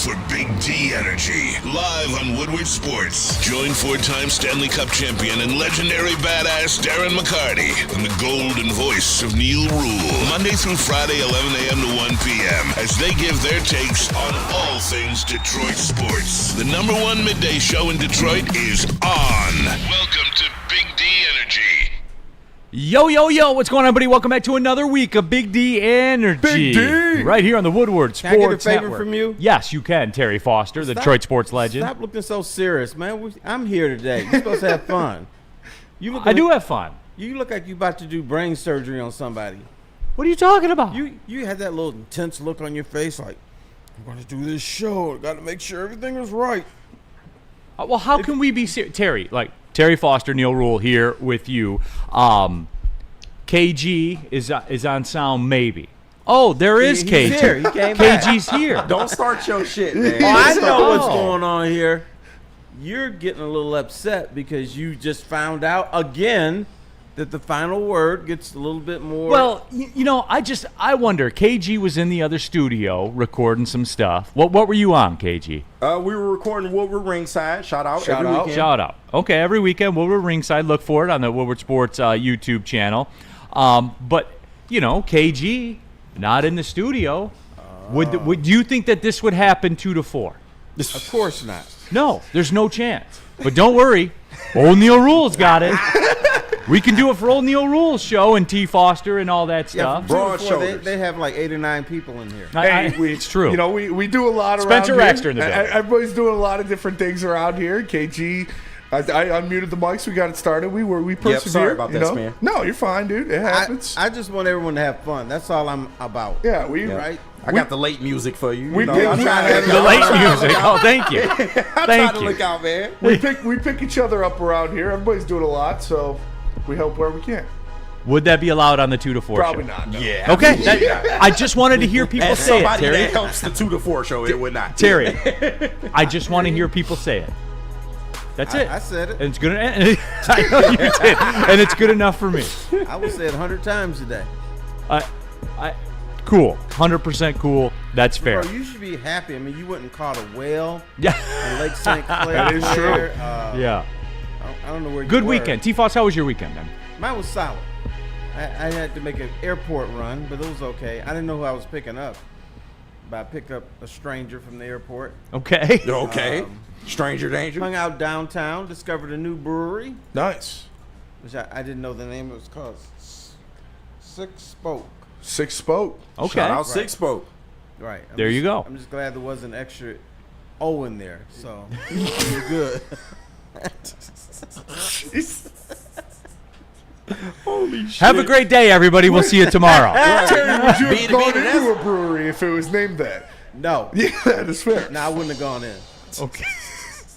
for Big D Energy, live on Woodward Sports. Join four-time Stanley Cup champion and legendary badass Darren McCarty and the golden voice of Neil Rule, Monday through Friday, 11 a.m. to 1 p.m., as they give their takes on all things Detroit sports. The number one midday show in Detroit is on. Welcome to Big D Energy. Yo, yo, yo, what's going on, everybody? Welcome back to another week of Big D Energy. Big D! Right here on the Woodward Sports Can I get a favor Network. from you? Yes, you can, Terry Foster, the Detroit sports legend. Stop looking so serious, man. I'm here today. You're supposed to have fun. I do have fun. You look like you about to do brain surgery on somebody. What are you talking about? You had that little intense look on your face like, I'm going to do this show. I got to make sure everything is right. Well, how can we be serious? Terry Foster, Neil Rule here with you. KG is on sound, maybe. Oh, there is He's KG. here. He came back. KG's here. Don't start your shit, man. Oh, I know what's Oh. going on here. You're getting a little upset because you just found out again that the final word gets a little bit more. Well, I wonder. KG was in the other studio recording some stuff. What were you on, KG? We were recording Woodward ringside. Shout out every weekend. Shout out. Okay, every weekend, Woodward ringside. Look for it on the Woodward Sports YouTube channel. But, KG, not in the studio. Would you think that this would happen 2 to 4? Of course not. No, there's no chance. But don't worry. Old Neil Rule's got it. We can do it for Old Neil Rule's show and T. Foster and all that stuff. Yeah, Broad before, shoulders. they have like 8 or 9 people in here. It's true. We do a lot Spencer around Raxter here. in the building. Everybody's doing a lot of different things around here. KG, I unmuted the mics. We got it started. We persevered. sorry about this, man. No, you're fine, dude. It happens. I just want everyone to have fun. That's all I'm about. yeah, Right? I got the late music for you. We you know, did- I'm trying to The late music. Oh, thank you. I'm trying Thank to you. look out, man. we pick each other up around here. Everybody's doing a lot, so we help where we can. Would that be allowed on the 2 to 4 Probably show? not. No. Yeah. Okay. I just wanted to hear people As say it, somebody Terry. that helps the 2 to 4 show, it would not. Terry, I just want to hear people say it. That's it. I said it. And it's good. I know you did. And it's good enough for me. I will say it 100 times a day. Cool. 100% cool. That's fair. Bro, you should be happy. I mean, you went and caught a whale Yeah. in Lake St. Clair. That is true. Yeah. I don't know where you Good were. weekend. T-Foss, how was your weekend, then? Mine was solid. I had to make an airport run, but it was okay. I didn't know who I was picking up. But I picked up a stranger from the airport. Okay. Okay. Stranger danger. Hung out downtown, discovered a new brewery, Nice. which I didn't know the name. It was called Six Spoke. 6 spoke. Okay. Shout out Six Spoke. Right. There you go. I'm just glad there wasn't extra O in there. So you're good. Holy shit. Have a great day, everybody. We'll see you tomorrow. Terry, would you Beat have it, gone beat it. into a brewery if it was named that? No. Yeah, that is fair. No, I wouldn't have gone in. Okay.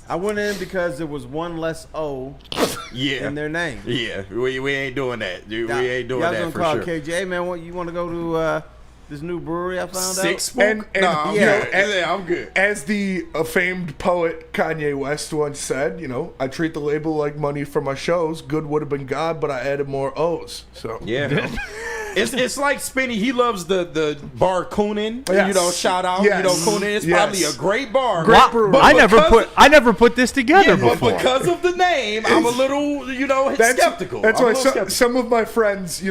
I went in because there was one less O Yeah. in their name. Yeah. We ain't doing that. Dude. We ain't doing Y'all that gonna for call sure. KJ, hey, man, what you want to go to this new brewery I found Six out? Spoke? And- Nah, I'm yeah, good. and- Yeah, I'm good. As the famed poet Kanye West once said, I treat the label like money for my shows. Good would have been God, but I added more O's. So Yeah. It's like Spinny. He loves the bar Coonan. Yes. Shout out. Yes. Coonan is Yes. probably a great bar. Great brewery. But I never put this together but before. because of the name, I'm a little, skeptical. That's I'm a why little skeptical. some of my friends,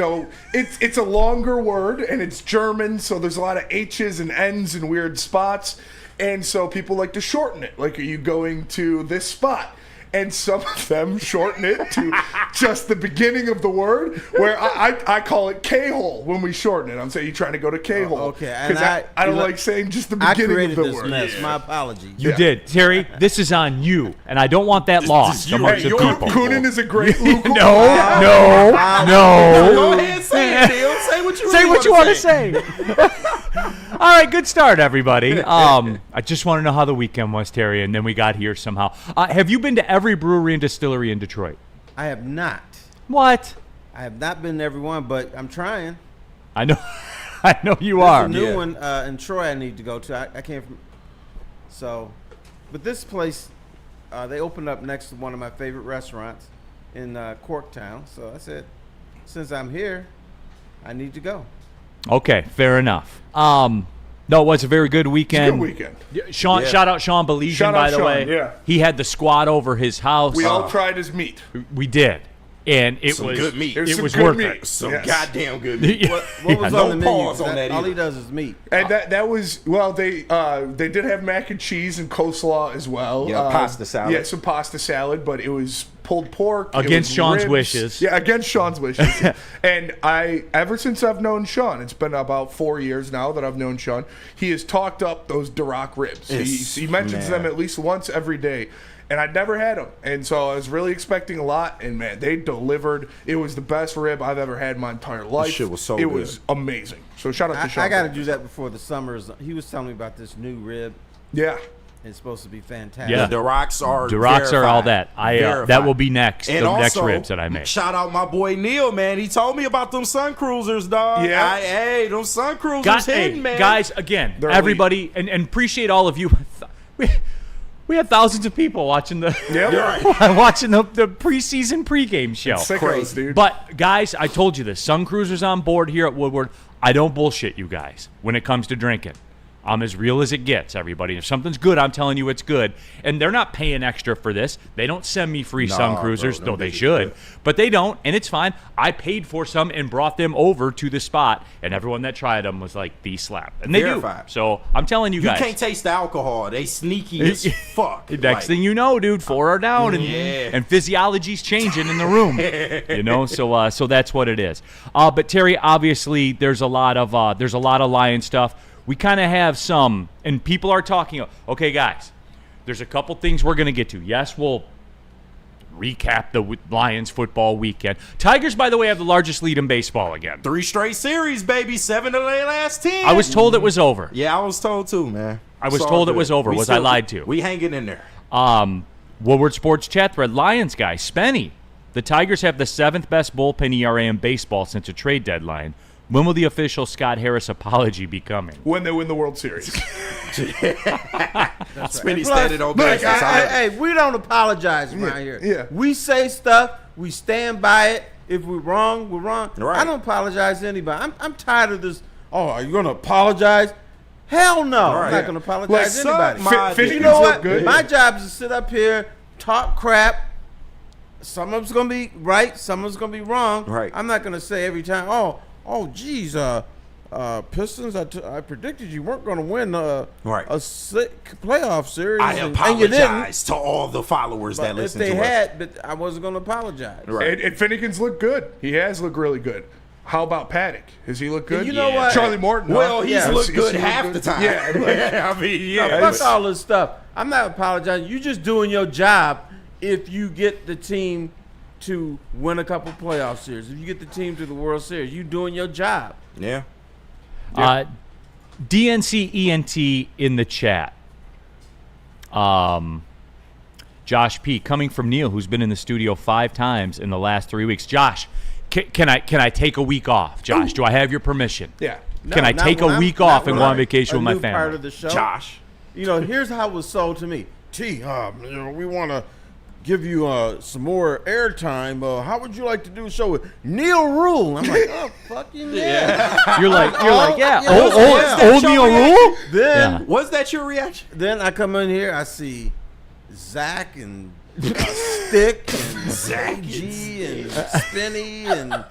it's a longer word and it's German, so there's a lot of H's and N's in weird spots, and so people like to shorten it. Like, are you going to this spot? And some of them shorten it to just the beginning of the word, where I call it K-hole when we shorten it. I'm saying you're trying to go to K-hole. Okay, and Because I don't like saying just the I beginning created of the this word. mess. My apologies. You did. Terry, this is on you. And I don't want that lost you. amongst Hey, the your people. Coonan is a great local. No. Go ahead and say it, Neil. Say what you Say really what you want to say. say. All right, good start, everybody. I just want to know how the weekend was, Terry, and then we got here somehow. Have you been to every brewery and distillery in Detroit? I have not. What? I have not been to everyone, but I'm trying. I know. I know you There's are. a new Yeah. one in Troy I need to go to. I came from. So, but this place, they opened up next to one of my favorite restaurants in Corktown. So I said, since I'm here, I need to go. Okay, fair enough. No, it was a very good It's a weekend. good weekend. Sean, Yeah. shout out Sean Belizean, Shout by out the Sean, way. yeah. He had the squad over his house. We all tried his meat. We did, and it Some was good meat. There's It some was good worth meat. it. Some Yes. goddamn good meat. What was no on the menu? pause on that All he either. does is meat. And that was they did have mac and cheese and coleslaw as well. Yeah, pasta salad. Yeah, some pasta salad, but it was pulled pork it Against was Sean's ribs. wishes. Yeah, against Sean's wishes. And ever since I've known Sean, it's been about 4 years now that I've known Sean. He has talked up those Duroc ribs. He mentions them at least once every day. And I'd never had them. And so I was really expecting a lot. And, man, they delivered. It was the best rib I've ever had in my entire life. shit was so It good. was amazing. So shout out to Sean. I got to do that before the summers. He was telling me about this new rib. Yeah. It's supposed to be fantastic. Yeah. The Durocs are Durocs are all verified. that. Verified. That will be next. And the also, next ribs that I make. Shout out my boy Neil, man. He told me about them Sun Cruisers, dog. Yeah. Hey, them Sun Cruisers hitting, man. Guys, again, They're everybody, and appreciate all of you. We had thousands of people watching the Yep. watching the preseason pregame show. Sickos, dude. But guys, I told you this. Sun Cruisers on board here at Woodward. I don't bullshit you guys when it comes to drinking. I'm as real as it gets, everybody. If something's good, I'm telling you it's good. And they're not paying extra for this. They don't send me free Sun Nah, Cruisers, bro, though no, they they should. should. But they don't, and it's fine. I paid for some and brought them over to the spot, and everyone that tried them was like, these slap. And they Verified. do. So I'm telling you You guys. can't taste the alcohol. They sneaky as fuck. Next thing you know, dude, 4 are down, and physiology's changing in the room. So that's what it is. But Terry, obviously, there's a lot of Lion stuff. We kind of have some, and people are talking. Okay, guys, there's a couple things we're gonna get to. Yes, we'll recap the Lions football weekend. Tigers, by the way, have the largest lead in baseball again. 3 straight series, baby. 7 of their last 10. I was told it was over. Yeah, I was told too, man. I was It's all told it good. was over. We Was I lied to? We hanging in there. Woodward Sports Chat Thread, Lions guy, Spenny. The Tigers have the 7th best bullpen ERA in baseball since a trade deadline. When will the official Scott Harris apology be coming? When they win the World Series. Spinny Plus, standing on look, business. hey, we don't apologize around here. yeah. We say stuff. We stand by it. If we're wrong, we're wrong. Right. I don't apologize to anybody. I'm tired of this. Oh, are you going to apologize? Hell no. I'm Right. not going to apologize to suck anybody. my Fish- dick. You know look what? good. My job is to sit up here, talk crap. Some of it's going to be right. Some of it's going to be wrong. Right. I'm not going to say every time, geez, Pistons, I predicted you weren't going to win Right. a sick playoff series. I and you didn't. apologize to all the followers that But if listen they to us. had, but I wasn't going to apologize. Right. And Finnegan's looked good. He has looked really good. How about Paddock? Has he looked good? You know what? Charlie Morton. Well, huh? he's Yeah. looked Has good he half looked the good? time. Yeah. I mean, No, yeah. fuck all this stuff. I'm not apologizing. You just doing your job if you get the team to win a couple playoff series. If you get the team to the World Series, you doing your job. Yeah. DNCENT in the chat. Josh P. coming from Neil, who's been in the studio 5 times in the last 3 weeks. Josh, can I take a week off? Josh, do I have your permission? Yeah. Can I not take when a I'm- week not off and when go on I'm vacation a with my new part family? of the show. Josh. You know, here's how it was sold to me. We want to give you some more airtime. How would you like to do a show with Neil Rule? I'm like, oh, fucking yeah. You're like, yeah. Yeah, Old yeah. Neil Rule? Then, Yeah. Was that your reaction? then I come in here, I see Zach and Stick and G and Spinny and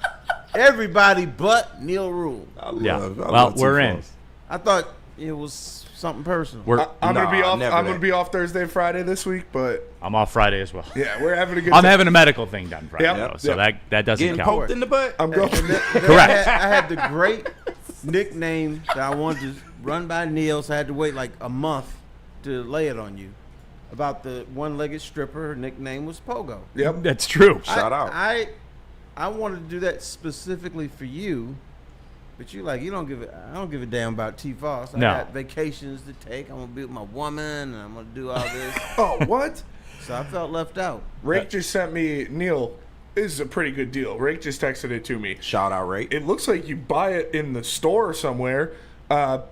everybody but Neil Rule. Yeah. Well, we're in. I thought it was something personal. I'm Nah, gonna be off. never I'm that. gonna be off Thursday and Friday this week, but I'm off Friday as well. yeah, we're having a good I'm time. having a medical thing done Friday, Yep, though, so yep. that doesn't Getting count. poked in the butt? I'm going. Then Correct. I had the great nickname that I wanted to run by Neil, so I had to wait like a month to lay it on you. About the one-legged stripper, her nickname was Pogo. Yep. That's true. Shout out. I wanted to do that specifically for you, but you like I don't give a damn about T. Foss. I No. got vacations to take. I'm gonna be with my woman, and I'm gonna do all this. Oh, what? So I felt left out. Rake just sent me Neil. This is a pretty good deal. Rake just texted it to me. Shout out, Ray. It looks like you buy it in the store somewhere.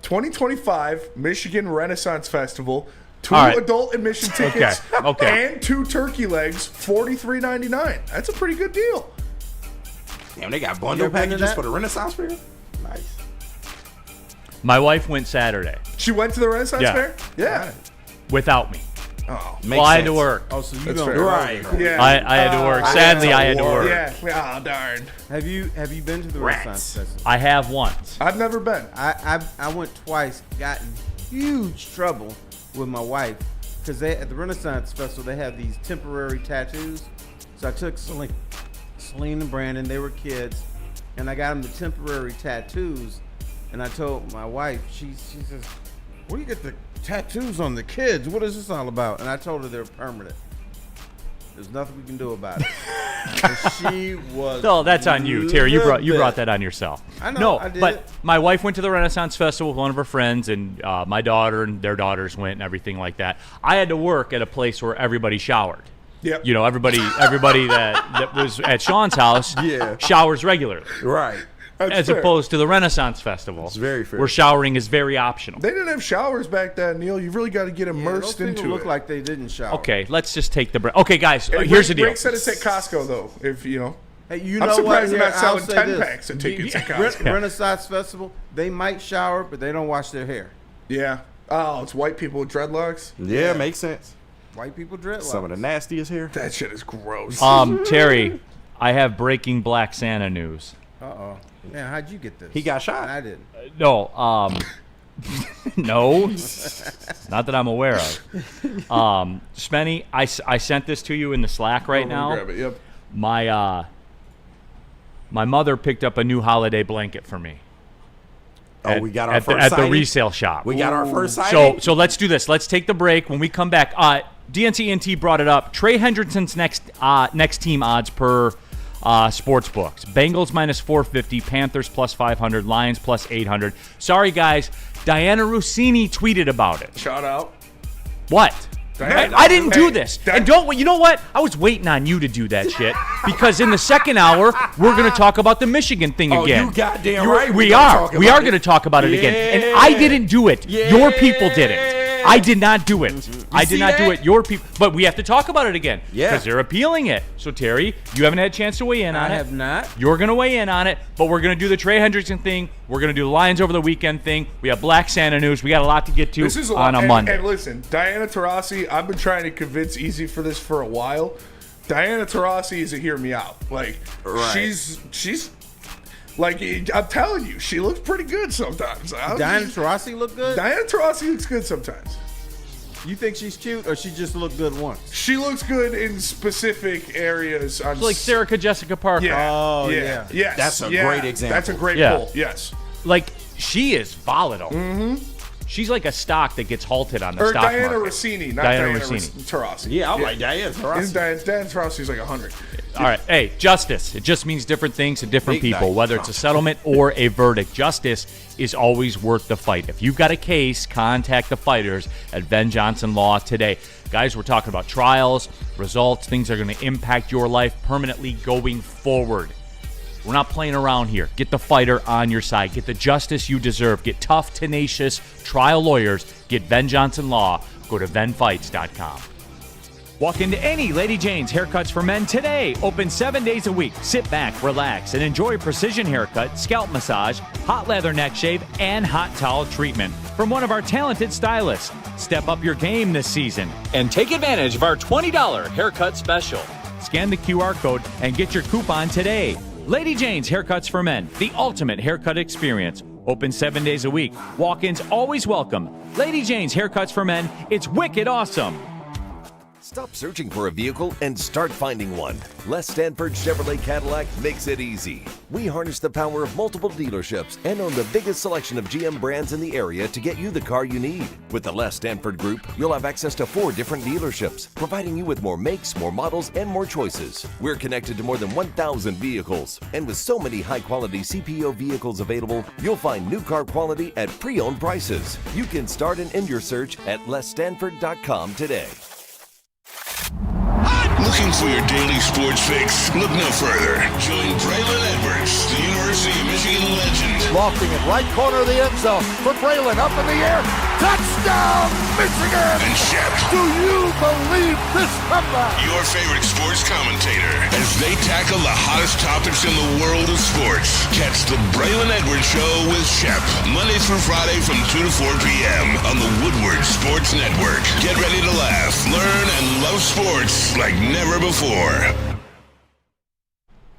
2025 Michigan Renaissance Festival. 2 All right. adult admission tickets Okay. and 2 turkey legs, $43.99. That's a pretty good deal. Damn, they got You bundle ever been to packages that? for the Renaissance fair? Nice. My wife went Saturday She went to the Renaissance Yeah. Fair? Yeah. without me. Oh. Makes Well, I had to sense. work. Oh, so you That's don't fair. go Right. there. Yeah. I had to work. Sadly, I had to work. Yeah. Oh, darn. Have you been to the Rats. Renaissance Festival? I have once. I've never been. I went twice, got in huge trouble with my wife because at the Renaissance Festival they have these temporary tattoos. So I took Celine and Brandon, they were kids, and I got them the temporary tattoos. And I told my wife, she says, "Where do you get the tattoos on the kids? What is this all about?" And I told her they're permanent. There's nothing we can do about it. And she was. So that's on you, Terry. You brought livid. that on yourself. I know, No, I did. but my wife went to the Renaissance Festival with one of her friends, and my daughter and their daughters went, and everything like that. I had to work at a place where everybody showered. Yep. You know, everybody that was at Sean's house Yeah. showers regularly, Right. That's as fair. opposed to the Renaissance Festival. It's very fair. Where showering is very optional. They didn't have showers back then, Neil. You really got to get Yeah, those immersed people into look it. like they didn't shower. Okay, let's just take the break. Okay, guys, Hey, here's the deal. Rick said it's at Costco, though. If you know. Hey, you I'm know surprised what? they're not Here, selling I'll say 10 this. packs of tickets at Re- Costco. Renaissance Festival, they might shower, but they don't wash their hair. Yeah. Oh, it's white people with dreadlocks? Yeah, makes sense. White people dreadlocks. Some of the nastiest hair. That shit is gross. Terry, I have breaking Black Santa news. Uh-oh. Man, how'd you get this? He got shot. I didn't. No, no, not that I'm aware of. Spenny, I sent this to you in the Slack right Go now. Grab it. Yep. My mother picked up a new holiday blanket for me. Oh, we got our at first the sighting? resale shop. We got our first sighting. So let's do this. Let's take the break. When we come back, DNCNT brought it up. Trey Hendrickson's next team odds per sports books. Bengals minus 450, Panthers plus 500, Lions plus 800. Sorry, guys. Diana Rossini tweeted about it. Shout out. What? Diana- I didn't do Hey, this. that- And you know what? I was waiting on you to do that shit because in the second hour we're going to talk about the Michigan thing Oh, again. you goddamn right. We gonna are. talk We about are going to talk about it again. And I didn't do it. Your people did it. I did not do it. I did see not do that? it. Your people. But we have to talk about it again. Yeah. Because they're appealing it. So, Terry, you haven't had a chance to weigh in on I it. have not. You're going to weigh in on it, but we're going to do the Trey Hendrickson thing. We're going to do the Lions over the weekend thing. We have Black Santa news. We got a lot to get to This is a on lot. a Monday. And listen, Diana Taurasi, I've been trying to convince Easy for this for a while. Diana Taurasi is a hear me out. Like, Right. she's like, I'm telling you, she looks pretty good sometimes. Diana Taurasi look good? Diana Taurasi looks good sometimes. You think she's cute or she just looked good once? She looks good in specific areas. On It's like Sarah Jessica Parker. Yeah. Oh, yeah. yeah. Yes. That's a yeah. great example. That's a great Yeah. pull. Yes. Like, she is volatile. Mm-hmm. She's like a stock that gets halted on the Or stock Diana market. Rossini, not Diana Diana Rossini. Taurasi. Yeah, I like Diana Isn't Taurasi. Diana Taurasi's like 100. All right. Hey, justice. It just means different things to different Big people, night. whether it's a settlement or a verdict. Justice is always worth the fight. If you've got a case, contact the fighters at Ben Johnson Law today. Guys, we're talking about trials, results, things that are going to impact your life permanently going forward. We're not playing around here. Get the fighter on your side. Get the justice you deserve. Get tough, tenacious trial lawyers. Get Ben Johnson Law. Go to venfights.com. Walk into any Lady Jane's Haircuts for Men today. Open 7 days a week. Sit back, relax, and enjoy precision haircut, scalp massage, hot leather neck shave, and hot towel treatment from one of our talented stylists. Step up your game this season and take advantage of our $20 haircut special. Scan the QR code and get your coupon today. Lady Jane's Haircuts for Men, the ultimate haircut experience. Open 7 days a week. Walk-ins always welcome. Lady Jane's Haircuts for Men. It's wicked awesome. Stop searching for a vehicle and start finding one. Les Stanford Chevrolet Cadillac makes it easy. We harness the power of multiple dealerships and own the biggest selection of GM brands in the area to get you the car you need. With the Les Stanford Group, you'll have access to 4 different dealerships, providing you with more makes, more models, and more choices. We're connected to more than 1,000 vehicles. And with so many high-quality CPO vehicles available, you'll find new car quality at pre-owned prices. You can start and end your search at lesstanford.com today. Looking for your daily sports fix? Look no further. Join Braylon Edwards, the University of Michigan legend. Lofting it right corner of the end zone for Braylon, up in the air. Touchdown! Michigan. And Shep, Do you believe this comeback? your favorite sports commentator, as they tackle the hottest topics in the world of sports. Catch the Braylon Edwards Show with Shep, Monday through Friday from 2 to 4 p.m. on the Woodward Sports Network. Get ready to laugh, learn, and love sports like never before.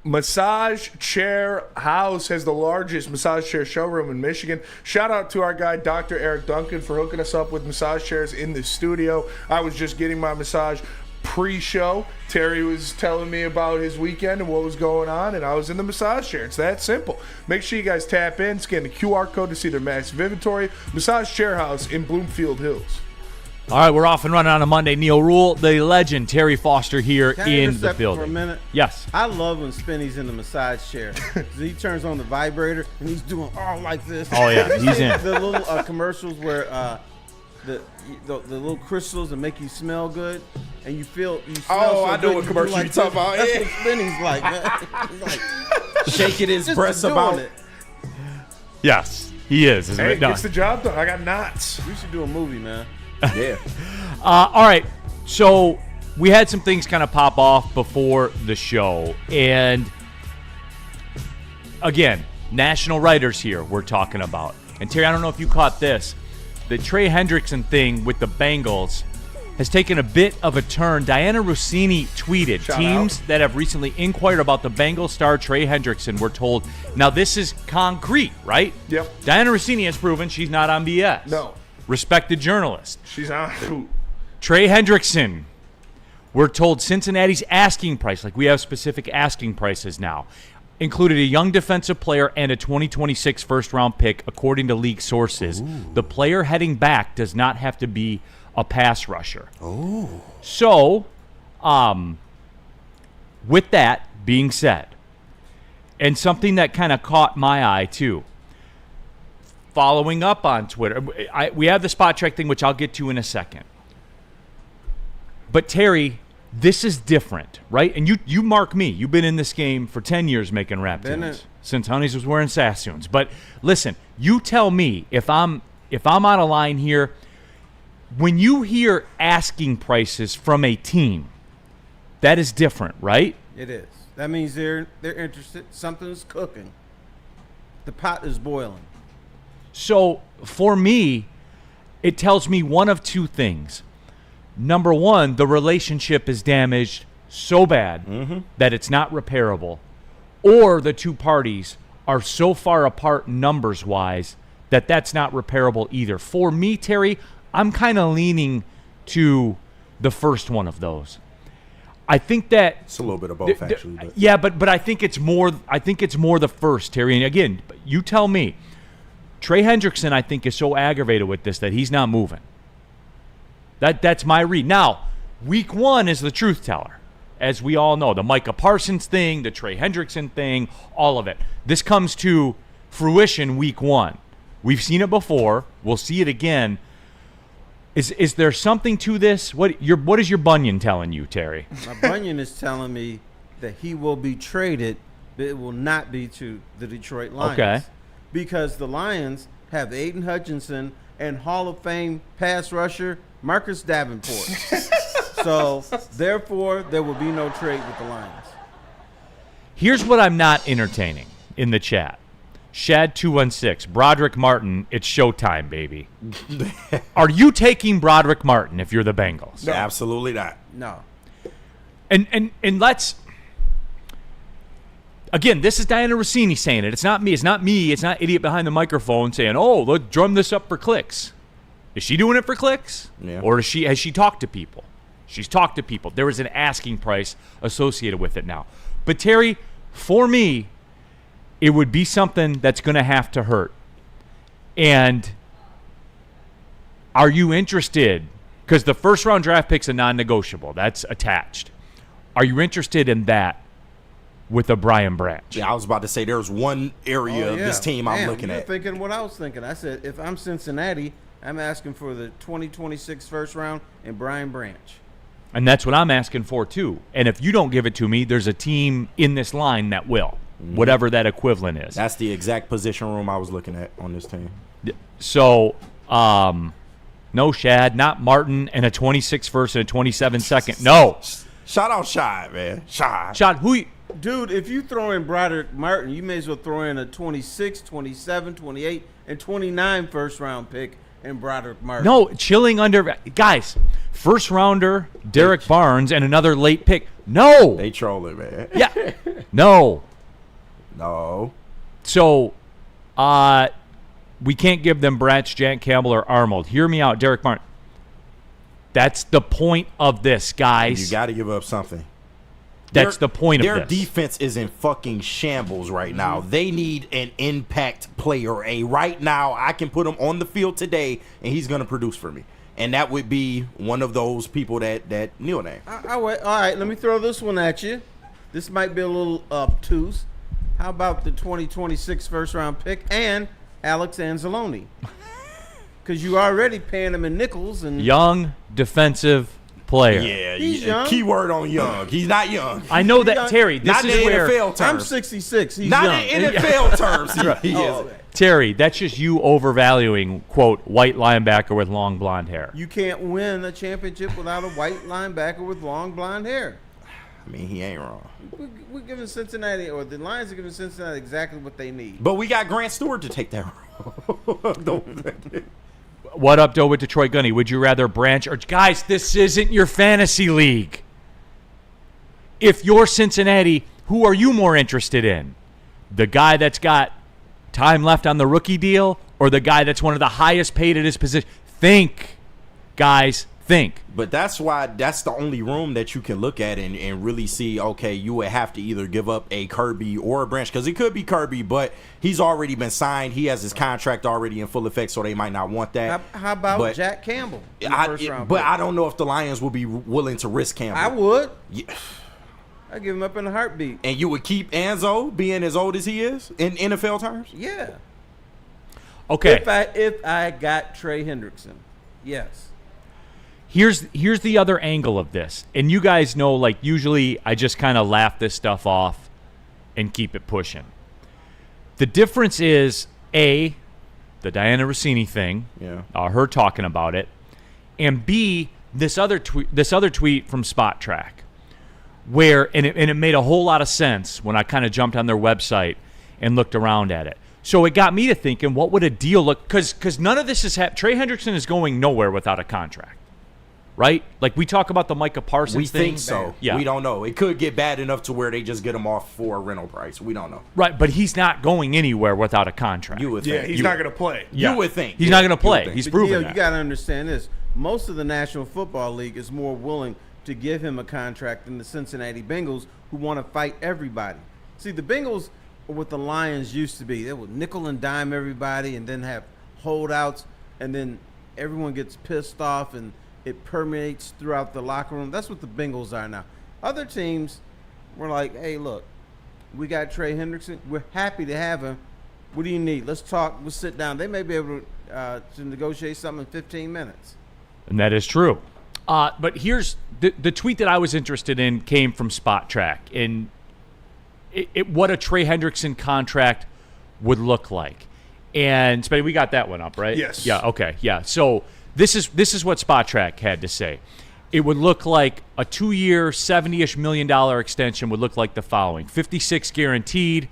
Massage Chair House has the largest massage chair showroom in Michigan. Shout out to our guy, Dr. Eric Duncan, for hooking us up with massage chairs in the studio. I was just getting my massage pre-show. Terry was telling me about his weekend and what was going on, and I was in the massage chair. It's that simple. Make sure you guys tap in, scan the QR code to see their massive inventory. Massage Chair House in Bloomfield Hills. All right, we're off and running on a Monday. Neil Rule, the legend, Terry Foster here Can I in the intercept building. for a minute? Yes. I love when Spinny's in the massage chair. He turns on the vibrator and he's doing all like this. Oh, yeah, Have you he's seen in. the little commercials where the little crystals that make you smell good, and you smell so I know good, what you commercial do you're talking this. about, That's yeah. what Spinny's like, man. He's like Shaking his just breasts doing about. it. Yes, he is. Hey, it? No. gets the job done. I got knots. We should do a movie, man. Yeah. All right, so we had some things kind of pop off before the show, and again, national writers here we're talking about. And Terry, I don't know if you caught this. The Trey Hendrickson thing with the Bengals has taken a bit of a turn. Diana Rossini tweeted, Shout teams out. that have recently inquired about the Bengals star Trey Hendrickson were told. Now, this is concrete, right? Yep. Diana Rossini has proven she's not on BS. No. Respected journalist. She's on. Trey Hendrickson, we're told Cincinnati's asking price, like we have specific asking prices now, included a young defensive player and a 2026 first-round pick, according to league sources. Ooh. The player heading back does not have to be a pass rusher. Oh. So, with that being said, and something that kind of caught my eye too, following up on Twitter, we have the spot check thing, which I'll get to in a second. But Terry, this is different, right? And you mark me. You've been in this game for 10 years making rap tunes, since Honeys was wearing Sassoons. But listen, you tell me if I'm out of line here. When you hear asking prices from a team, that is different, right? It is. That means they're interested. Something's cooking. The pot is boiling. So for me, it tells me one of two things. Number one, the relationship is damaged so bad that it's not repairable, or the two parties are so far apart numbers-wise that that's not repairable either. For me, Terry, I'm kind of leaning to the first one of those. I think that It's a little bit of both, actually. But. yeah, but I think it's more. I think it's more the first, Terry. And again, you tell me. Trey Hendrickson, I think, is so aggravated with this that he's not moving. That's my read. Now, week one is the truth teller, as we all know. The Micah Parsons thing, the Trey Hendrickson thing, all of it. This comes to fruition week one. We've seen it before. We'll see it again. Is there something to this? What is your bunion telling you, Terry? My bunion is telling me that he will be traded, but it will not be to the Detroit Lions. Okay. Because the Lions have Aiden Hutchinson and Hall of Fame pass rusher Marcus Davenport. So, therefore, there will be no trade with the Lions. Here's what I'm not entertaining in the chat. Shad216, Broderick Martin, it's showtime, baby. Are you taking Broderick Martin if you're the Bengals? No. Absolutely not. No. And let's again, this is Diana Rossini saying it. It's not me. It's not idiot behind the microphone saying, "Oh, let's drum this up for clicks." Is she doing it for clicks? Yeah. Or has she talked to people? She's talked to people. There is an asking price associated with it now. But Terry, for me, it would be something that's going to have to hurt. And are you interested? Because the first round draft pick's a non-negotiable. That's attached. Are you interested in that with a Brian Branch? Yeah, I was about to say there's one area of this team I'm looking you're at. thinking what I was thinking. I said, if I'm Cincinnati, I'm asking for the 2026 first round and Brian Branch. And that's what I'm asking for, too. And if you don't give it to me, there's a team in this line that will, whatever that equivalent is. That's the exact position room I was looking at on this team. So, No, Shad, not Martin and a 26 first and a 27 second. No. Shout out Shy, man. Shy. Shad, who? Dude, if you throw in Broderick Martin, you may as well throw in a 26, 27, 28, and 29 first-round pick and Broderick Martin. No, chilling under. Guys, first rounder, Derek Barnes, and another late pick. No. They trolling, man. Yeah. No. No. So, we can't give them Branch, Jack Campbell, or Arnold. Hear me out, Derek Martin. That's the point of this, guys. You got to give up something. That's the point of Their this. defense is in fucking shambles right now. They need an impact player. Right now, I can put him on the field today, and he's going to produce for me. And that would be one of those people that Neil named. All right, let me throw this one at you. This might be a little obtuse. How about the 2026 first-round pick and Alex Anzalone? Because you already paying him in nickels. And Young defensive player. Yeah, He's young. Keyword on young. He's not young. I know that, young. Terry. This Not is in where NFL terms. I'm 66. He's Not young. in NFL terms. He is. Terry. That's just you overvaluing quote white linebacker with long blonde hair. You can't win a championship without a white linebacker with long blonde hair. I mean, he ain't wrong. We're giving Cincinnati, or the Lions are giving Cincinnati exactly what they need. But we got Grant Stewart to take that role. What up, Doe with Detroit Gunny? Would you rather Branch or guys? This isn't your fantasy league. If you're Cincinnati, who are you more interested in? The guy that's got time left on the rookie deal, or the guy that's one of the highest paid at his position? Think, guys. Think. But that's why that's the only room that you can look at and really see, okay, you would have to either give up a Kirby or a Branch, because it could be Kirby, but he's already been signed. He has his contract already in full effect, so they might not want that. How about But Jack Campbell? In the first round but pick? I don't know if the Lions will be willing to risk Campbell. I would. Yeah. I'd give him up in a heartbeat. And you would keep Anzo being as old as he is in NFL terms? Yeah. Okay. If I got Trey Hendrickson, yes. Here's the other angle of this. And you guys know, like, usually I just kind of laugh this stuff off and keep it pushing. The difference is, A, the Diana Rossini thing, her talking about it, and B, this other tweet from Spot Track, where, and it made a whole lot of sense when I kind of jumped on their website and looked around at it. So it got me to thinking, what would a deal look, because none of this is Trey Hendrickson is going nowhere without a contract. Right? Like, we talk about the Micah Parsons We thing. think so. Yeah. We don't know. It could get bad enough to where they just get him off for a rental price. We don't know. Right, but he's not going anywhere without a contract. You would Yeah, think. he's not going to play. Yeah. You would think. He's Yeah, not going to you would play. think. He's But proven Neil, that. you got to understand this. Most of the National Football League is more willing to give him a contract than the Cincinnati Bengals, who want to fight everybody. See, the Bengals are what the Lions used to be. They would nickel and dime everybody and then have holdouts, and then everyone gets pissed off and it permeates throughout the locker room. That's what the Bengals are now. Other teams were like, hey, look, we got Trey Hendrickson. We're happy to have him. What do you need? Let's talk. We'll sit down. They may be able to negotiate something in 15 minutes. And that is true. But here's the tweet that I was interested in came from Spot Track, and what a Trey Hendrickson contract would look like. And Spade, we got that one up, right? Yes. Yeah. Okay. Yeah. So this is what Spot Track had to say. It would look like a 2-year, $70-ish million extension would look like the following: 56 guaranteed,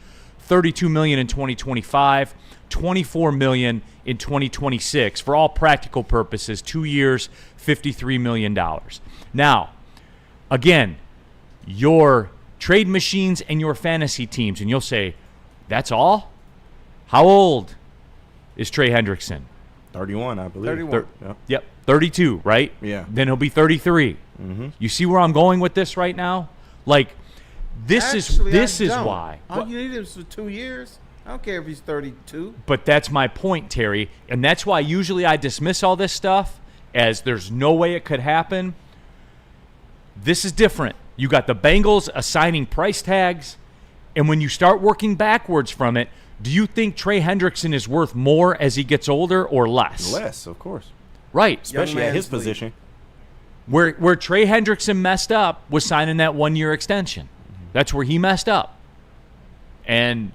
$32 million in 2025, $24 million in 2026. For all practical purposes, 2 years, $53 million. Now, again, your trade machines and your fantasy teams, and you'll say, that's all? How old is Trey Hendrickson? 31, I believe. 31. Yep, 32, right? Yeah. Then he'll be 33. Mm-hmm. You see where I'm going with this right now? Like, this Actually, is I don't. why. All you need is for 2 years. I don't care if he's 32. But that's my point, Terry. And that's why usually I dismiss all this stuff as there's no way it could happen. This is different. You got the Bengals assigning price tags, and when you start working backwards from it, do you think Trey Hendrickson is worth more as he gets older or less? Less, of course. Right. Especially at his man's league. position. Where Trey Hendrickson messed up was signing that 1-year extension. That's where he messed up. And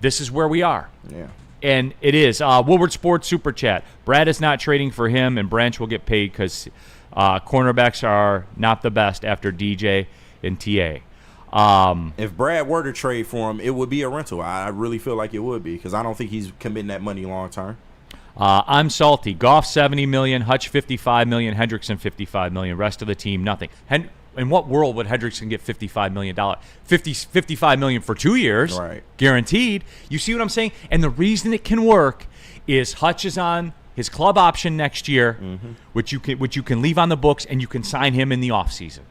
this is where we are. Yeah. and it is. Woodward Sports Super Chat. Brad is not trading for him, and Branch will get paid because cornerbacks are not the best after DJ and TA. If Brad were to trade for him, it would be a rental. I really feel like it would be because I don't think he's committing that money long term. I'm salty. Goff $70 million, Hutch $55 million, Hendrickson $55 million. Rest of the team nothing. In what world would Hendrickson get $55 million? $55 million for 2 years, right? Guaranteed. You see what I'm saying? And the reason it can work is Hutch is on his club option next year, which you can leave on the books, and you can sign him in the offseason.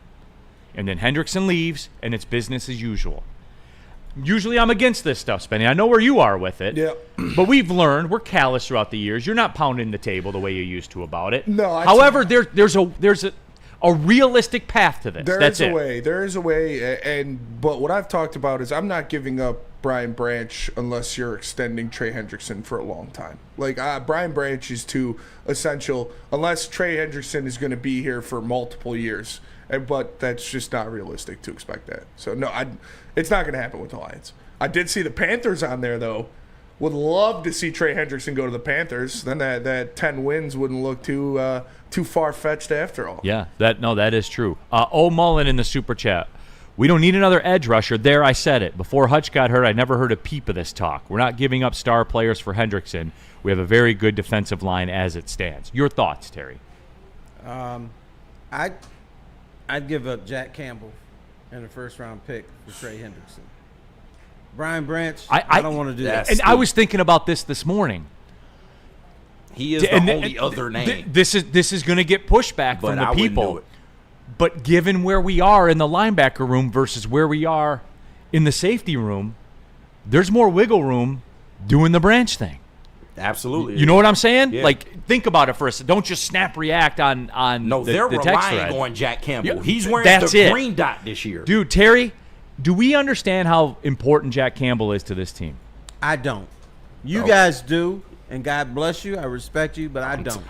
And then Hendrickson leaves, and it's business as usual. Usually I'm against this stuff, Spenny. I know where you are with it. Yeah. But we've learned, we're callous throughout the years. You're not pounding the table the way you used to about it. No. However, there's a realistic path to this. That's it. There is a way, but what I've talked about is I'm not giving up Brian Branch unless you're extending Trey Hendrickson for a long time. Like Brian Branch is too essential unless Trey Hendrickson is going to be here for multiple years. But that's just not realistic to expect that. So no, it's not going to happen with the Lions. I did see the Panthers on there though. Would love to see Trey Hendrickson go to the Panthers. Then that 10 wins wouldn't look too far-fetched after all. Yeah, that is true. Mullen in the super chat. We don't need another edge rusher. There, I said it. Before Hutch got hurt, I never heard a peep of this talk. We're not giving up star players for Hendrickson. We have a very good defensive line as it stands. Your thoughts, Terry? I'd give up Jack Campbell and a first-round pick for Trey Hendrickson. Brian Branch, I don't want to do that. And I was thinking about this morning. He is the only other name. This is going to get pushback from the people. But given where we are in the linebacker room versus where we are in the safety room, there's more wiggle room doing the Branch thing. Absolutely. You know what I'm saying? Yeah. Like, think about it for a second. Don't just snap react on No, the they're text relying thread. on Jack Campbell. Yeah, He's wearing the green dot this year. Dude, Terry, do we understand how important Jack Campbell is to this team? I don't. You guys do, and God bless you. I respect you, but I don't.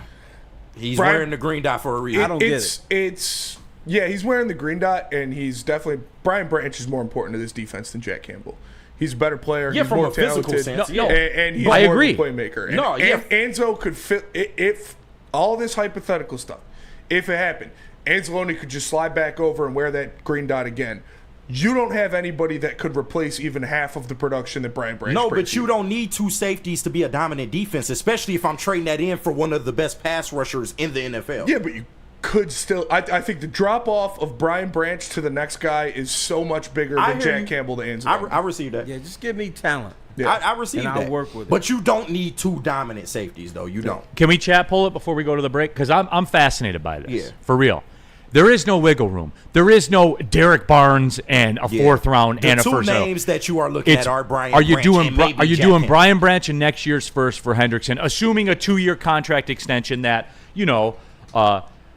He's wearing the green dot for a reason. I don't get it. Yeah, he's wearing the green dot, and he's definitely – Brian Branch is more important to this defense than Jack Campbell. He's a better player. Yeah, he's from more a physical talented, sense. and he's I more agree. of a playmaker. And, No, yeah. and Anzo could fit if all this hypothetical stuff, if it happened, Anzalone could just slide back over and wear that green dot again. You don't have anybody that could replace even half of the production that Brian Branch No, brings but you don't need two safeties to be a dominant defense, especially if I'm trading that in for one of the best pass rushers in the NFL. Yeah, but you could still. I think the drop off of Brian Branch to the next guy is so much bigger than Jack Campbell to Anzalone. I receive that. Yeah, just give me talent. Yeah. I receive And that. I'll work with it. But you don't need two dominant safeties, though. You don't. Can we chat pull it before we go to the break? Because I'm fascinated by this. Yeah. For real. There is no wiggle room. There is no Derek Barnes and a fourth round the and a two first round. names that you are looking at are Brian Are you Branch doing and maybe Are you Jack doing Campbell. Brian Branch and next year's first for Hendrickson, assuming a 2-year contract extension that,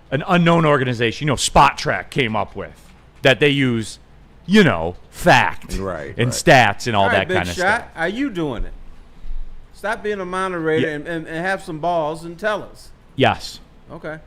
an unknown organization, Spot Track came up with, that they use, fact and stats and all that Big kind of shot. stuff. Are you doing it? Stop being a moderator and have some balls and tell us. Yes. Okay.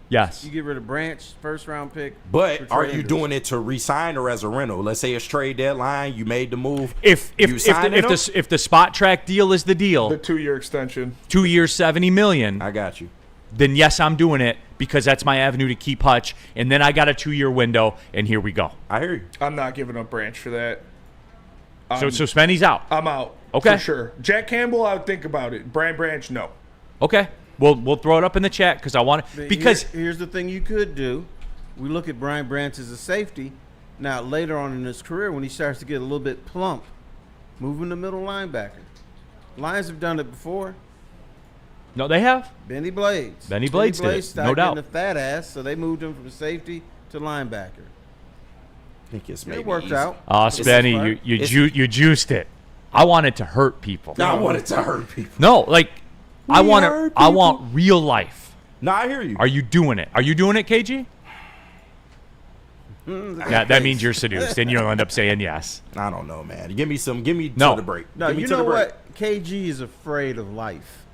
Yes. You get rid of Branch, first round pick. But for are Trey you Hendrickson. doing it to re-sign or as a rental? Let's say it's trade deadline, you made the move. If you signing him? the Spot Track deal is the deal, the 2-year extension. 2 years, $70 million. I got you. Then yes, I'm doing it because that's my avenue to keep Hutch. And then I got a 2-year window, and here we go. I hear you. I'm not giving up Branch for that. So Spenny's out. I'm out. Okay. For sure. Jack Campbell, I would think about it. Brian Branch, no. Okay. We'll throw it up in the chat because I want it. Because here's the thing you could do. We look at Brian Branch as a safety. Now, later on in his career, when he starts to get a little bit plump, move him to middle linebacker. Lions have done it before. no, they have. Benny Blades. Benny Blades did it, started no doubt. getting a fat ass, so they moved him from safety to linebacker. I think it's maybe It worked easy. out. Spenny, you juiced it. I want it to hurt people. I want it to hurt people. No, like I hurt want real life. No, I hear you. Are you doing it? Are you doing it, KG? Yeah, that means you're seduced, and you'll end up saying yes. I don't know, man. Give me No. to the break. No, Give me you to the know break. what? KG is afraid of life.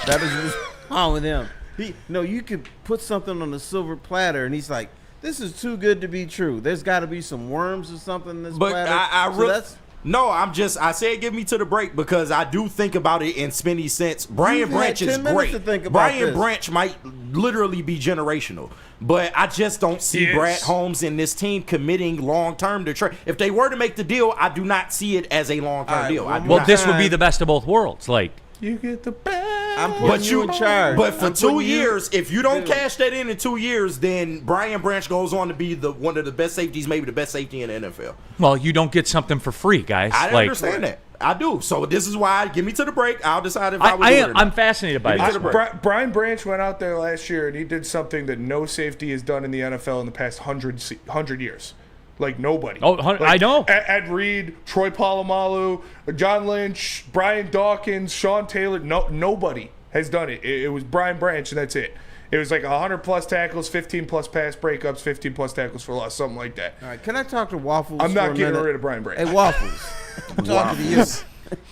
That is what's wrong with him. You could put something on a silver platter, and he's like, "This is too good to be true. There's got to be some worms or something in this But platter." I So really, No, I said give me to the break because I do think about it in Spinny's sense. Brian You've had Branch is 10 minutes great. to think about Brian this. Branch might literally be generational. But I just don't see Yes. Brad Holmes and this team committing long-term to trade. If they were to make the deal, I do not see it as a long-term All right, deal. I one do more Well, not. this would be the best of both worlds. Like, You get the best. I'm putting you in charge. But for I'm 2 putting you- years, if you don't cash that in 2 years, then Brian Branch goes on to be one of the best safeties, maybe the best safety in the NFL. well, you don't get something for free, guys. I like, understand that. I do. So this is why, give me to the break. I'll decide if I would do it or not. I'm fascinated by this. Brian Branch went out there last year and he did something that no safety has done in the NFL in the past 100 years. Like nobody. Oh, I know. Ed Reed, Troy Polamalu, John Lynch, Brian Dawkins, Sean Taylor. Nobody has done it. It was Brian Branch, and that's it. It was like 100-plus tackles, 15-plus pass breakups, 15-plus tackles for loss, something like that. All right, can I talk to Waffles? I'm not for a getting minute? rid of Brian Branch. Hey, Waffles. I'm talking to you.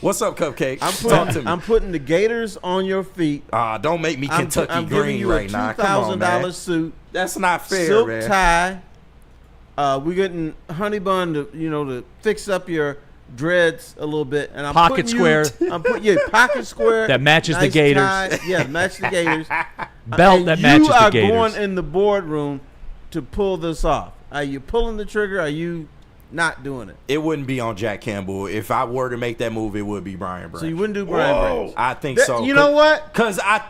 What's up, Cupcake? I'm I'm putting the Gators on your feet. Don't make me Kentucky I'm giving green you right a now. Come on, man. $2,000 suit, That's not fair, silk man. tie. We're getting Honey Bun to fix up your dreads a little bit, and I'm Pocket putting square. I'm putting pocket square That matches the nice Gators. tie. Yeah, match the Gators. Belt And that matches you the are Gators. going in the boardroom to pull this off. Are you pulling the trigger? Are you not doing it? It wouldn't be on Jack Campbell. If I were to make that move, it would be Brian Branch. So you wouldn't do Brian Branch? I think That- so. you know what? Because I'm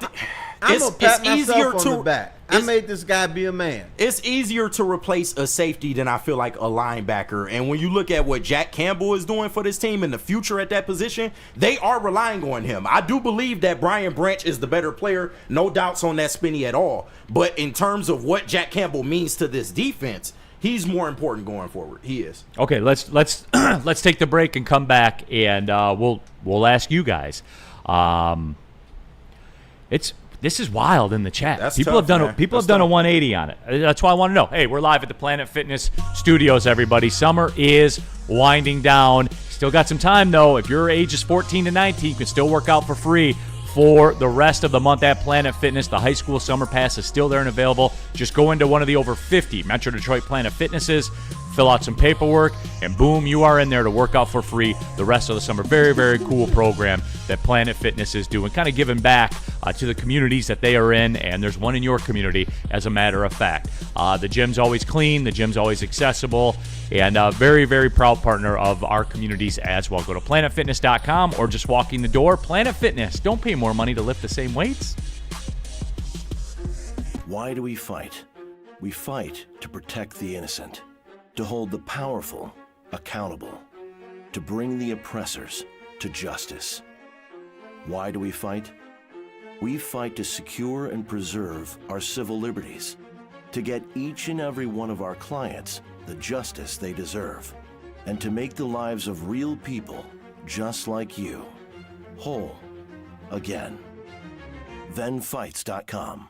gonna pat it's easier myself on the to back. I it's- made this guy be a man. It's easier to replace a safety than I feel like a linebacker. And when you look at what Jack Campbell is doing for this team in the future at that position, they are relying on him. I do believe that Brian Branch is the better player. No doubts on that, Spinny, at all. But in terms of what Jack Campbell means to this defense, he's more important going forward. He is. Okay, let's let's take the break and come back, and we'll ask you guys. This is wild in the chat. That's people tough, have done man. people That's have done a tough. 180 on it. That's why I want to know. Hey, we're live at the Planet Fitness Studios, everybody. Summer is winding down. Still got some time though. If your age is 14 to 19, you can still work out for free for the rest of the month at Planet Fitness. The high school summer pass is still there and available. Just go into one of the over 50 Metro Detroit Planet Fitnesses, fill out some paperwork, and boom, you are in there to work out for free the rest of the summer. Very, very cool program that Planet Fitness is doing, kind of giving back to the communities that they are in, and there's one in your community, as a matter of fact. The gym's always clean, the gym's always accessible, and a very, very proud partner of our communities as well. Go to planetfitness.com or just walking the door. Planet Fitness. Don't pay more money to lift the same weights. Why do we fight? We fight to protect the innocent, to hold the powerful accountable, to bring the oppressors to justice. Why do we fight? We fight to secure and preserve our civil liberties, to get each and every one of our clients the justice they deserve, and to make the lives of real people just like you whole again. ThenFights.com.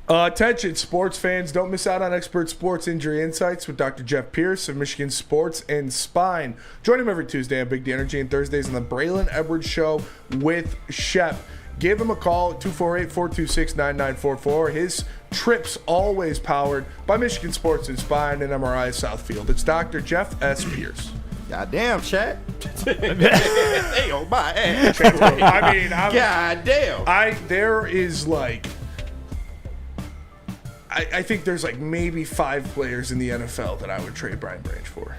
Attention, sports fans. Don't miss out on expert sports injury insights with Dr. Jeff Pierce of Michigan Sports and Spine. Join him every Tuesday on Big D Energy and Thursdays on the Braylon Edwards Show with Shep. Give him a call at 248-426-9944. His trip's always powered by Michigan Sports and Spine and MRI Southfield. It's Dr. Jeff S. Pierce. Goddamn, chat. Hey, oh my ass. I mean, Goddamn. there is like, I think there's like maybe 5 players in the NFL that I would trade Brian Branch for.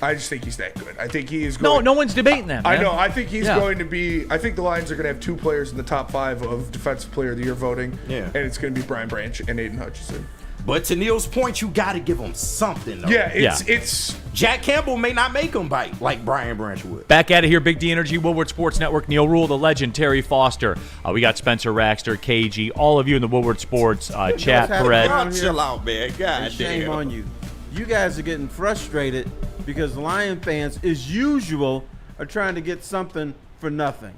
I just think he's that good. I think he is going. No one's debating that, man. I know. I think he's Yeah. going to be. I think the Lions are going to have 2 players in the top 5 of Defensive Player of the Year voting. Yeah. And it's going to be Brian Branch and Aiden Hutchinson. But to Neil's point, you got to give him something, though. Yeah, Yeah. it's Jack Campbell may not make him bite like Brian Branch would. Back at it here, Big D Energy, Woodward Sports Network, Neil Rule, the legend, Terry Foster. We got Spencer Raxter, KG, all of you in the Woodward Sports chat happening thread. around Chill out, man. God Shame damn. on you. You guys are getting frustrated because Lion fans, as usual, are trying to get something for nothing.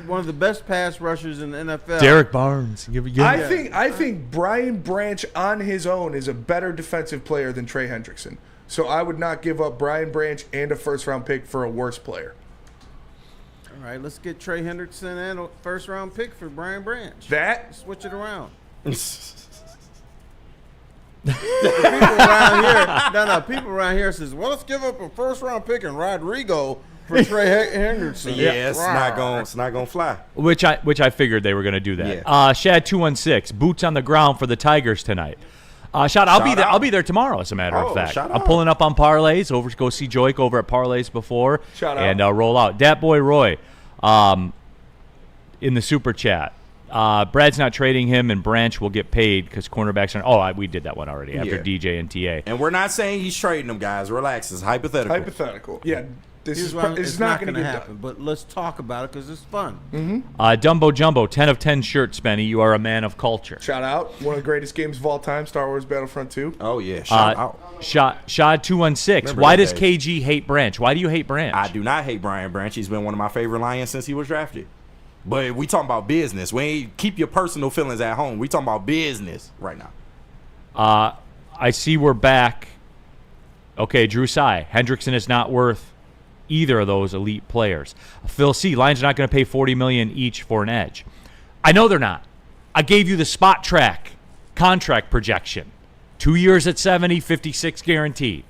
One of the best pass rushers in the NFL. Derek Barnes. I think Brian Branch on his own is a better defensive player than Trey Hendrickson. So I would not give up Brian Branch and a first-round pick for a worse player. All right, let's get Trey Hendrickson and a first-round pick for Brian Branch. That Switch it around. People around here says, well, let's give up a first-round pick and Rodrigo for Trey Hendrickson. Yeah, it's not gonna fly. Which I figured they were going to do that. Yeah. Shad 216, boots on the ground for the Tigers tonight. Shad, I'll be there tomorrow. As a matter of fact, shout I'm out. pulling up on parlays. Go see Joik over at Parlays before. Shout out. And roll out. Dat Boy Roy, in the super chat. Brad's not trading him, and Branch will get paid because cornerbacks are. Oh, we did that one already after Yeah. DJ and TA. And we're not saying he's trading them, guys. Relax. It's hypothetical. hypothetical. Yeah, this Here's is why this it's is not going to get happen, done. but let's talk about it because it's fun. Dumbo Jumbo, 10 of 10 shirt, Spenny. You are a man of culture. Shout out, one of the greatest games of all time, Star Wars Battlefront 2. Oh yeah, shout out. Shad 216. Remember Why that does day. KG hate Branch? Why do you hate Branch? I do not hate Brian Branch. He's been one of my favorite Lions since he was drafted. But we talking about business. We ain't keep your personal feelings at home. We talking about business right now. I see we're back. Okay, Drew Sy. Hendrickson is not worth either of those elite players. Phil C. Lions are not going to pay $40 million each for an edge. I know they're not. I gave you the spot track contract projection. 2 years at 70, 56 guaranteed.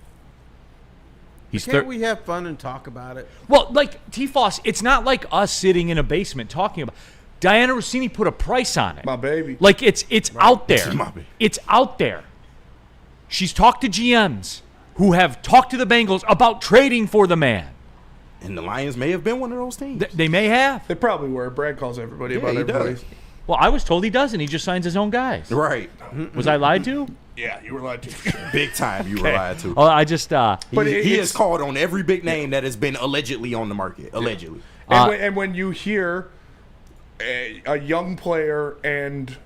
Can't we have fun and talk about it? Well, like T-Foss, it's not like us sitting in a basement talking about. Diana Rossini put a price on it. My baby. Like it's out there. My baby. It's out there. She's talked to GMs who have talked to the Bengals about trading for the man. And the Lions may have been one of those teams. They may have. They probably were. Brad calls everybody about he everybody. does. Well, I was told he doesn't. He just signs his own guys. Right. Was I lied to? Yeah, you were allowed to. Big time you were lied to. Oh, I just But He it's- is called on every big name that has been allegedly on the market. Allegedly. And when you hear a young player and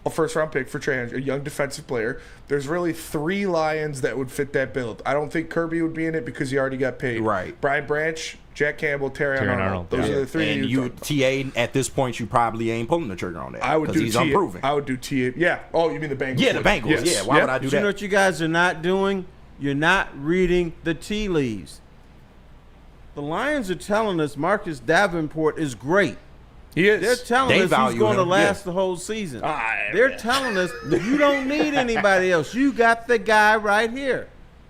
a first-round pick for Trey, a young defensive player, there's really 3 Lions that would fit that build. I don't think Kirby would be in it because he already got paid. Right. Brian Branch, Jack Campbell, Terry Arnold, Arnold. Those yeah. are the 3. And you you, talked about. TA, at this point, you probably ain't pulling the trigger on that. I would do he's TA. unproven. I would do TA. Yeah. Oh, you mean the Bengals? Yeah, the would. Bengals. Yes. Yeah, why would I do But you know that? what you guys are not doing? You're not reading the tea leaves. The Lions are telling us Marcus Davenport is great. He is. They're telling They us he's value going to him, last yeah. the whole season. Ah, They're yeah. telling us you don't need anybody else. You got the guy right here.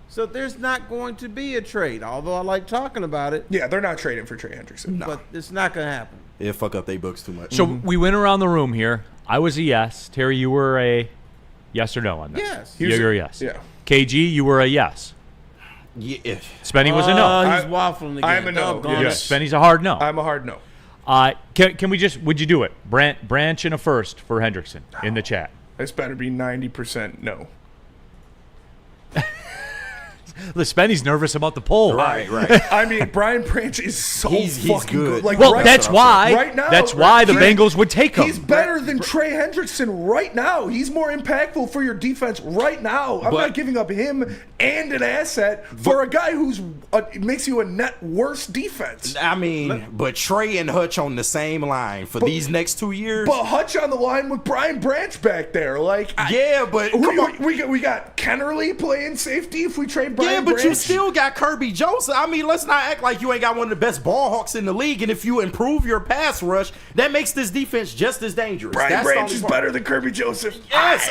So there's not going to be a trade, although I like talking about it, Yeah, they're not trading for Trey Hendrickson. but it's not going to happen. It fuck up their books too much. so we went around the room here. I was a yes. Terry, you were a yes or no on that. Yes. You're a yes. Yeah. KG, you were a yes. yeah, Spenny was a no. He's I- waffling again. I'm a no. Doggone Yes. it. Spenny's a hard no. I'm a hard no. Can we just? Would you do it? Branch and a first for Hendrickson in the chat. This better be 90% no. Spenny's nervous about the poll. right. I mean, Brian Branch is so He's fucking good. good. Like, Well, right that's now- why. Right now, that's why the he- Bengals would take him. He's better than Trey Hendrickson right now. He's more impactful for your defense right now. I'm But- not giving up him and an asset for a guy who's makes you a net worse defense. I mean, but Trey and Hutch on the same line for these next 2 years. But Hutch on the line with Brian Branch back there, like yeah, but come on. we got Kennerly playing safety if we trade Brian Yeah, but Branch. you still got Kirby Joseph. I mean, let's not act like you ain't got one of the best ball hawks in the league. And if you improve your pass rush, that makes this defense just as dangerous. Brian That's the Branch only is part. better than Kirby Joseph. Yes,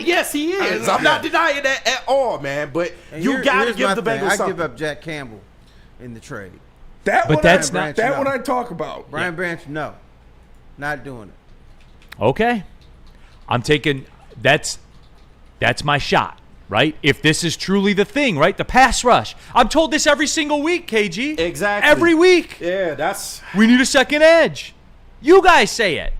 yes, he is. I'm not denying that at all, man. But And you got to here's give my the thing. Bengals I something. give up Jack Campbell in the trade. That But one that's I, not- that no. one I talk about. Brian Branch, no. Not doing it. Okay. I'm taking that's my shot, right? If this is truly the thing, right? The pass rush. I'm told this every single week, KG. Exactly. Every week. Yeah, that's We need a second edge. You guys say it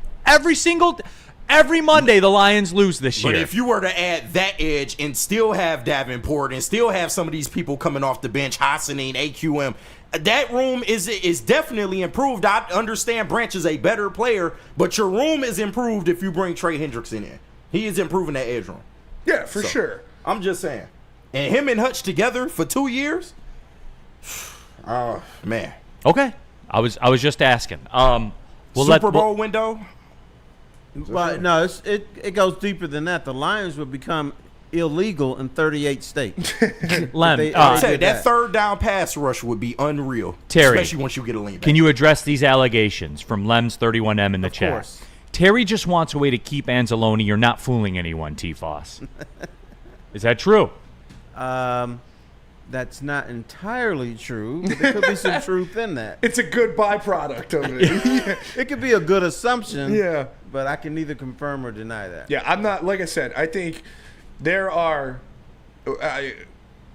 every Monday the Lions lose this year. But if you were to add that edge and still have Davenport and still have some of these people coming off the bench, Hassanin, AQM, that room is definitely improved. I understand Branch is a better player, but your room is improved if you bring Trey Hendrickson in. He is improving that edge room. Yeah, for sure. I'm just saying. And him and Hutch together for 2 years? Oh, man. Okay. I was just asking. Super Bowl window? Well, no, it goes deeper than that. The Lions will become illegal in 38 states. Lem, I'll tell you, that third down pass rush would be unreal. Terry, especially once you get a lean back. Can you address these allegations from Lem's 31M in the chat? Course. Terry just wants a way to keep Anzalone. You're not fooling anyone, T-Foss. Is that true? That's not entirely true, but there could be some truth in that. It's a good byproduct of it. It could be a good assumption, Yeah. but I can neither confirm or deny that. Yeah, I'm not, like I said, I think there are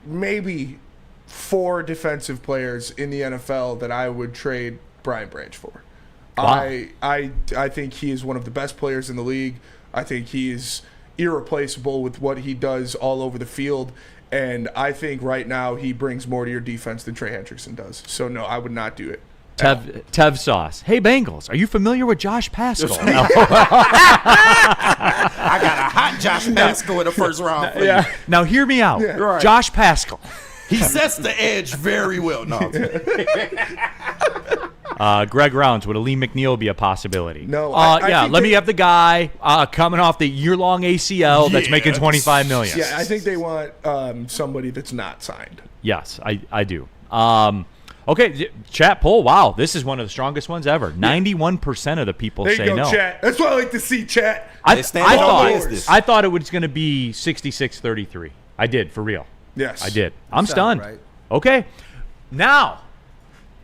maybe 4 defensive players in the NFL that I would trade Brian Branch for. Wow. I think he is one of the best players in the league. I think he is irreplaceable with what he does all over the field. And I think right now he brings more to your defense than Trey Hendrickson does. So, no, I would not do it. Tev Sauce. Hey, Bengals, are you familiar with Josh Pascal? I got a hot Josh Pascal in the first round for you. Now, hear me out. Right. Josh Pascal. He sets the edge very well. No, Greg Rounds, would a Lee McNeil be a possibility? No. I yeah, think let me have the guy coming off the year-long ACL that's making $25 million. Yeah, I think they want somebody that's not signed. Yes, I do. Okay, chat poll. Wow, this is one of the strongest ones ever. 91% of the people There you say go, no. chat. That's what I like to see, chat. I stand on business. thought it was going to be 66-33. I did, for real. Yes. I did. I'm Sounds stunned. right. Okay, now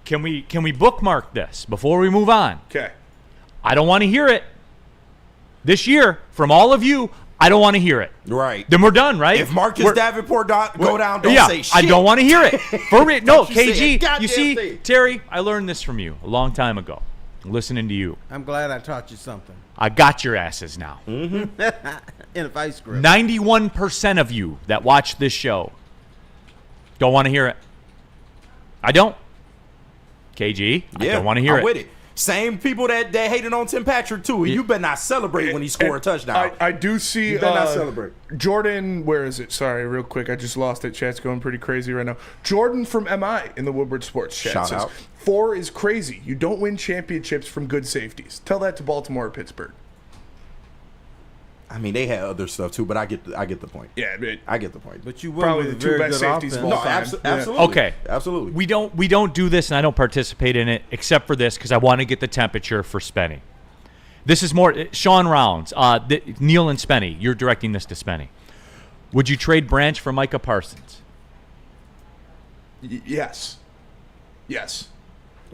can we bookmark this before we move on? Okay. I don't want to hear it this year from all of you. I don't want to hear it. right. Then we're done, right? If Marcus We're- Davenport go down, don't yeah, say shit. I don't want to hear it. For real. No, Don't you say a KG, goddamn you see, thing. Terry, I learned this from you a long time ago. Listening to you. I'm glad I taught you something. I got your asses now. In a vice grip. 91% of you that watch this show don't want to hear it. I don't. KG, I don't want to hear I'm it. with it. Same people that hated on Tim Patrick too. You better not celebrate when he score a touchdown. I do see You better not celebrate. Jordan, where is it? Sorry, real quick. I just lost it. Chat's going pretty crazy right now. Jordan from MI in the Woodward Sports chat Shout says, out. 4 is crazy. You don't win championships from good safeties. Tell that to Baltimore or Pittsburgh. I mean, they had other stuff too, but I get the point. Yeah, I get the point. But you win Probably with the a 2 very best good safeties of offense. all No, time. absolutely. Okay. Absolutely. We don't do this, and I don't participate in it except for this because I want to get the temperature for Spenny. This is more Sean Rounds, Neil and Spenny. You're directing this to Spenny. Would you trade Branch for Micah Parsons? Yes. Yes.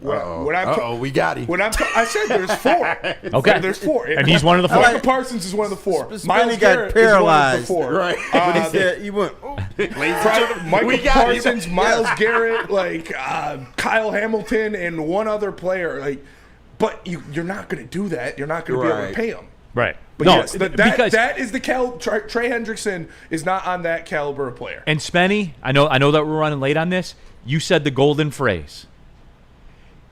We got him. I said there's 4. Okay. There's 4. And he's one of the 4. Micah Parsons is one of the 4. Spinny Miles got Garrett paralyzed. is one of the 4. Right. But he said he went. Oh. Micah We got him. Parsons, Miles Garrett, Kyle Hamilton, and one other player. But you're not going to do that. You're not going to be able to Right. pay him. Right. But no, yes, because that is the Trey Hendrickson is not on that caliber of player. and Spenny, I know that we're running late on this. You said the golden phrase.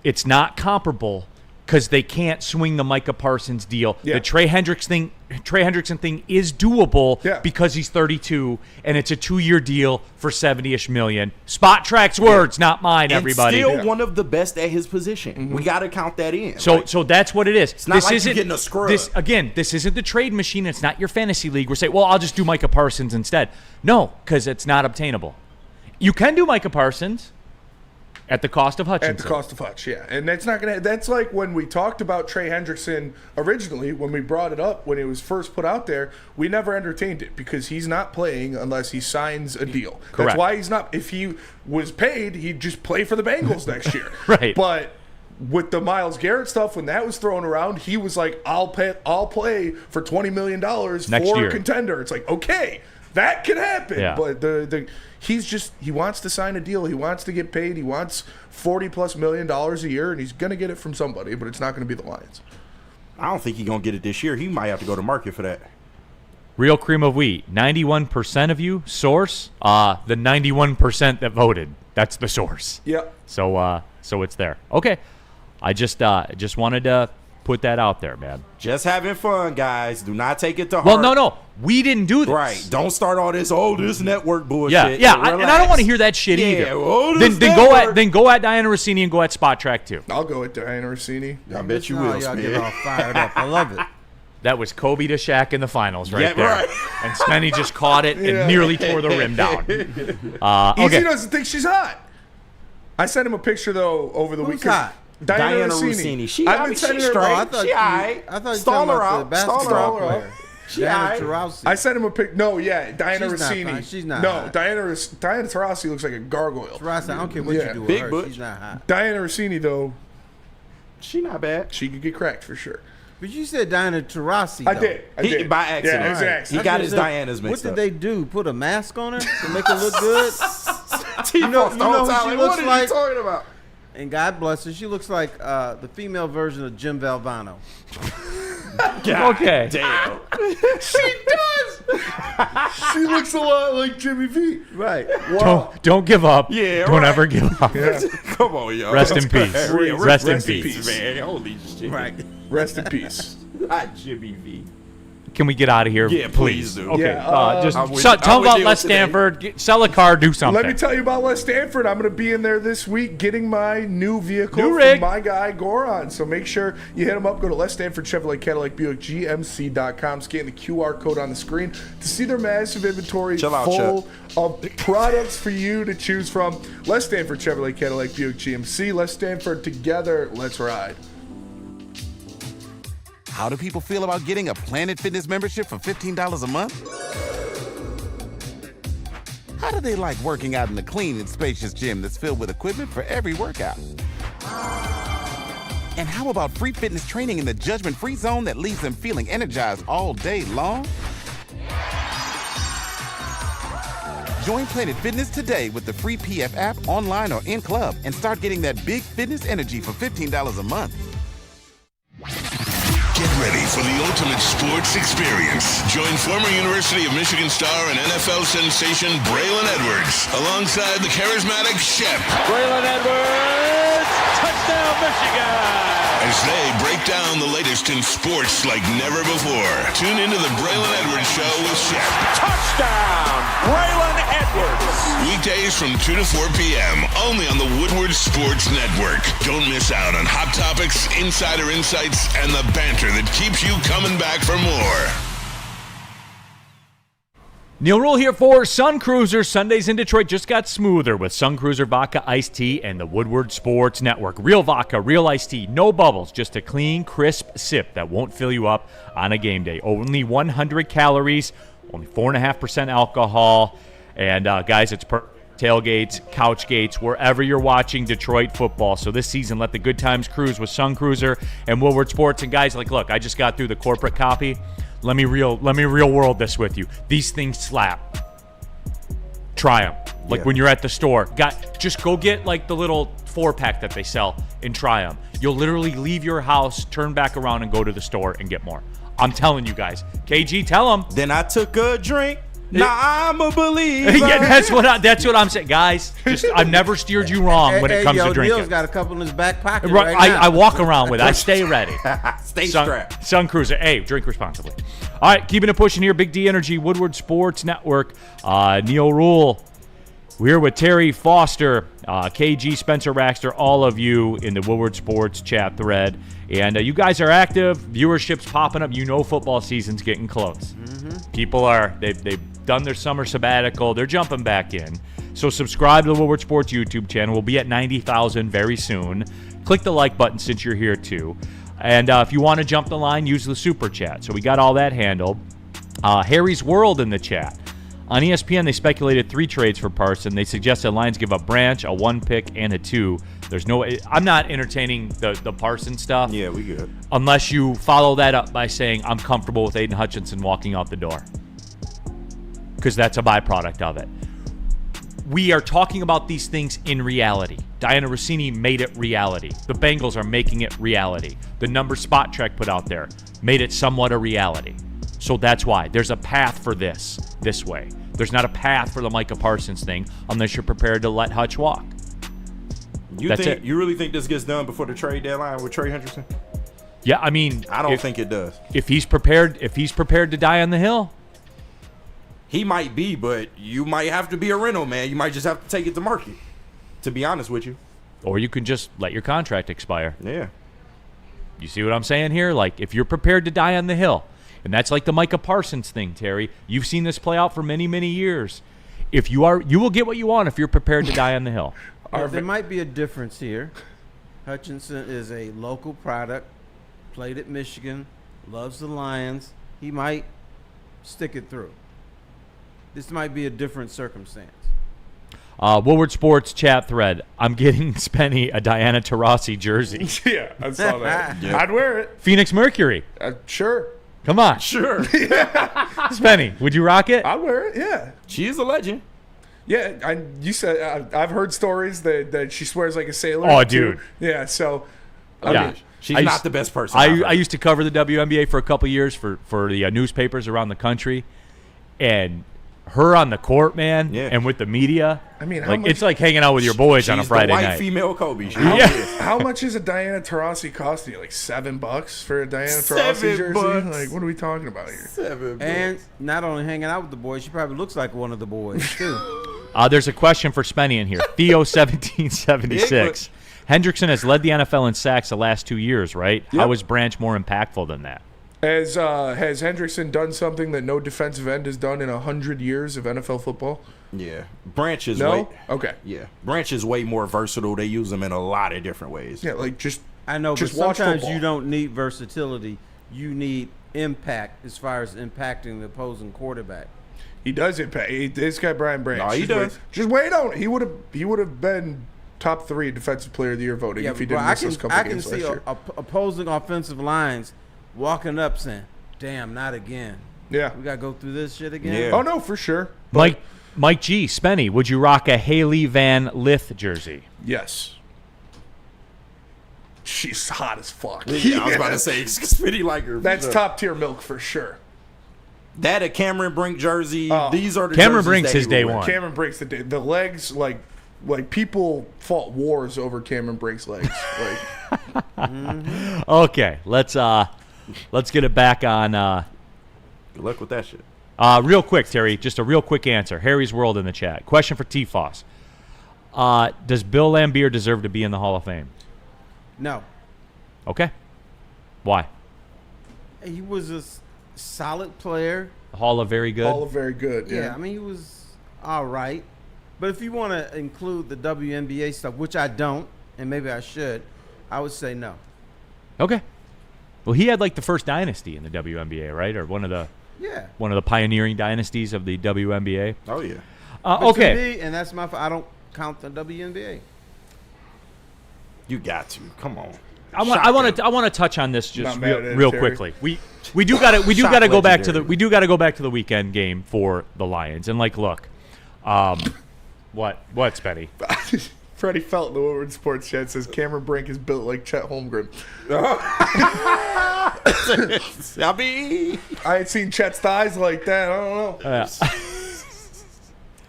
It's not comparable because they can't swing the Micah Parsons deal. Yeah. The Trey Hendrickson thing is doable because he's 32 and it's a 2-year deal for $70-ish million. Spot Track's words, not mine. And everybody. still one of the best at his position. We got to count that in. So that's what it is. It's not like you're getting a scrub. This isn't the trade machine. It's not your fantasy league. We're saying, well, I'll just do Micah Parsons instead. No, because it's not obtainable. You can do Micah Parsons at the cost of Hutchinson. At the cost of Hutch, yeah. And that's not gonna. That's like when we talked about Trey Hendrickson originally, when we brought it up when it was first put out there, we never entertained it because he's not playing unless he signs a deal. Correct. That's why he's not. If he was paid, he'd just play for the Bengals next year. Right. But with the Myles Garrett stuff, when that was thrown around, he was like, I'll play for $20 million Next for year. a contender. It's like, okay, that can happen. Yeah. But he wants to sign a deal. He wants to get paid. He wants $40+ million a year, and he's going to get it from somebody, but it's not going to be the Lions. I don't think he's going to get it this year. He might have to go to market for that. Real cream of wheat. 91% of you. Source. The 91% that voted. That's the source. Yep. So it's there. Okay. I just wanted to put that out there, man. Just having fun, guys. Do not take it to heart. Well, no. We didn't do this. Right. Don't start all this, this network bullshit. Yeah. And I don't want to hear that shit either. Then go at Diana Rossini and go at Spot Track too. I'll go with Diana Rossini. I bet you Oh, will, y'all Smith. get all fired up. I love it. That was Kobe to Shaq in the finals right Yeah, there. right. And Spenny just caught it and nearly tore the rim down. Easy doesn't think she's hot. I sent him a picture, though, over the Who's weekend. hot? Diana Rossini. I've been sending her. Oh, I thought She you- aight. I thought you were Stall talking her about the out. basketball Stall her out. player. She Diana aight. Taurasi. I sent him a pic. No, yeah, Diana She's not Rossini. fine. She's not No, hot. Diana Taurasi looks like a gargoyle. Taurasi, I don't care what Yeah. you do with Big her. butt. She's not hot. Diana Rossini, though, She not bad. she could get cracked for sure. But you said Diana Taurasi. I though. did. I He, did. by accident. Yeah, exactly. He got his What Dianas mixed What up. did they do? Put a mask on her to make her look good? You know who she looks like? What are you talking about? And God bless her, she looks like the female version of Jim Valvano. Okay. Damn. She does. She looks a lot like Jimmy V. Right. Don't give up. Yeah, Don't right. ever give up. Come on, yo. Rest in peace. Yeah, Rest in rest in peace. peace. Man, holy shit. Right. Rest in peace. Not Jimmy V. Can we get out of here? Yeah, please do. Okay. Yeah, just I'm with- tell I'm them with about you Les today. Stanford. Sell a car. Do something. Let me tell you about Les Stanford. I'm going to be in there this week getting my new vehicle New from rig. my guy Goron. So make sure you hit him up. Go to Les Stanford Chevrolet Cadillac Buick GMC.com. Scan the QR code on the screen to see their massive inventory Chill out, full of products for you to choose from. Les Stanford Chevrolet Cadillac Buick GMC. Les Stanford together. Let's ride. How do people feel about getting a Planet Fitness membership for $15 a month? How do they like working out in a clean and spacious gym that's filled with equipment for every workout? And how about free fitness training in the judgment-free zone that leaves them feeling energized all day long? Join Planet Fitness today with the free PF app, online or in club, and start getting that big fitness energy for $15 a month. Get ready for the ultimate sports experience. Join former University of Michigan star and NFL sensation Braylon Edwards alongside the charismatic Shep. Braylon Edwards, touchdown Michigan! As they break down the latest in sports like never before. Tune into the Braylon Edwards Show with Shep. Touchdown, Braylon Edwards! Weekdays from 2 to 4 p.m. only on the Woodward Sports Network. Don't miss out on hot topics, insider insights, and the banter that keeps you coming back for more. Neil Rule here for Sun Cruiser. Sundays in Detroit just got smoother with Sun Cruiser Vodka Iced Tea and the Woodward Sports Network. Real vodka, real iced tea, no bubbles, just a clean, crisp sip that won't fill you up on a game day. Only 100 calories, only 4.5% alcohol. And guys, it's tailgates, couch gates, wherever you're watching Detroit football. So this season, let the good times cruise with Sun Cruiser and Woodward Sports. And guys, look, I just got through the corporate copy. Let me real world this with you. These things slap. Try them. When you're at the store, just go get the little 4-pack that they sell and try them. You'll literally leave your house, turn back around, and go to the store and get more. I'm telling you guys. KG, tell them. Then I took a drink. Now I'm a believer. Yeah, that's what I'm saying, guys. I've never steered you wrong when it comes to drinking. Neil's got a couple in his back pocket Right, right now. I walk around with it. I stay ready. Stay strapped. Sun Cruiser. Hey, drink responsibly. All right, keeping it pushing here. Big D Energy, Woodward Sports Network. Neil Rule. We're here with Terry Foster, KG, Spencer Raxter, all of you in the Woodward Sports chat thread. And you guys are active. Viewership's popping up. You know football season's getting close. Mm-hmm. People they've done their summer sabbatical. They're jumping back in. So subscribe to the Woodward Sports YouTube channel. We'll be at 90,000 very soon. Click the like button since you're here too. And if you want to jump the line, use the super chat. So we got all that handled. Harry's World in the chat. On ESPN, they speculated 3 trades for Parson. They suggested Lions give up Branch, a 1 pick, and a 2. I'm not entertaining the Parson stuff. Yeah, we good. Unless you follow that up by saying, I'm comfortable with Aiden Hutchinson walking out the door. Because that's a byproduct of it. We are talking about these things in reality. Diana Rossini made it reality. The Bengals are making it reality. the number Spot Trek put out there made it somewhat a reality. So that's why there's a path for this way. There's not a path for the Micah Parsons thing unless you're prepared to let Hutch walk. You really think this gets done before the trade deadline with Trey Hendrickson? Yeah, I mean, I don't think it does. If he's prepared to die on the hill, he might be, but you might have to be a rental, man. You might just have to take it to market, to be honest with you. Or you can just let your contract expire. Yeah. You see what I'm saying here? Like, if you're prepared to die on the hill, and that's like the Micah Parsons thing, Terry. You've seen this play out for many, many years. If you are, you will get what you want if you're prepared to die on the hill. There might be a difference here. Hutchinson is a local product, played at Michigan, loves the Lions. He might stick it through. This might be a different circumstance. Woodward Sports chat thread. I'm getting Spenny a Diana Taurasi jersey. Yeah, I saw that. I'd wear it. Phoenix Mercury. Sure. Come on. Sure. Spenny, would you rock it? I'd wear it, yeah. She is a legend. Yeah, you said I've heard stories that she swears like a sailor. Oh, dude. Yeah, so Yeah. She's not the best person. I used to cover the WNBA for a couple years for the newspapers around the country, and her on the court, man, and with the media. I mean, it's like hanging out with your boys on a Friday night. night. She's the white female Kobe. How much is a Diana Taurasi costing you? Like $7 for a Diana Taurasi jersey? Like, what are we talking about here? $7. And not only hanging out with the boys, she probably looks like one of the boys too. There's a question for Spenny in here. Theo 1776. Hendrickson has led the NFL in sacks the last 2 years, right? Yep. How is Branch more impactful than that? Has Hendrickson done something that no defensive end has done in 100 years of NFL football? Yeah. Branch is Okay. Yeah. Branch is way more versatile. They use him in a lot of different ways. Yeah, like just I know, just but watch sometimes football. you don't need versatility. You need impact as far as impacting the opposing quarterback. He does impact. This guy Brian Branch. No, he does. Just wait on it. He would have been top 3 defensive player of the year voting if he didn't miss those couple games last year. I can see opposing offensive lines walking up saying, "Damn, not again." Yeah. We gotta go through this shit again. Yeah. Oh no, for sure. Mike G. Spenny, would you rock a Haley Van Lith jersey? Yes. She's hot as fuck. Yeah, I was about to say, Spitty like her. That's top tier milk for sure. That a Cameron Brink jersey. These are the Cameron jerseys Brink's that his he day will wear. one. Cameron Brink's the legs like people fought wars over Cameron Brink's legs. Like Okay, let's get it back on. Good luck with that shit. Real quick, Terry, just a real quick answer. Harry's World in the chat. Question for T-Foss. Does Bill Laimbeer deserve to be in the Hall of Fame? No. Okay. Why? He was a solid player. Hall of Very Good? all of very good. Yeah, Yeah. I mean, he was all right. But if you want to include the WNBA stuff, which I don't, and maybe I should, I would say no. Okay. Well, he had like the first dynasty in the WNBA, right? Or one of the pioneering dynasties of the WNBA. Oh yeah. But Okay. to me, and that's my I don't count the WNBA. You got to. Come on. I want to touch on this just Not mad at it, real Terry. quickly. We do got to go back to legendary. the go back to the weekend game for the Lions and like look, what Spenny? Freddie Felt in the Woodward Sports chat says Cameron Brink is built like Chet Holmgren. I mean, I ain't seen Chet's thighs like that. I don't know.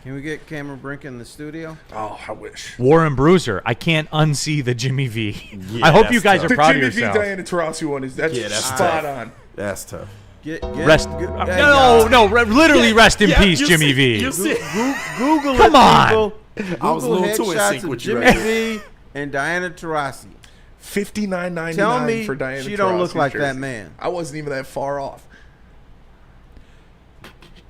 Can we get Cameron Brink in the studio? Oh, I wish. Warren Bruiser, I can't unsee the Jimmy V. Yeah, I hope you that's guys tough. are The proud Jimmy of V yourselves. Diana Taurasi one that's that's spot tough. on. That's tough. Rest. Literally rest in peace, Jimmy V. You see, Google Come it, on. people. I was a Google little too in headshots sync of with you Jimmy right V and Diana Taurasi. $59.99 Tell me for Diana she don't look Taurasi's like jersey. that man. I wasn't even that far off.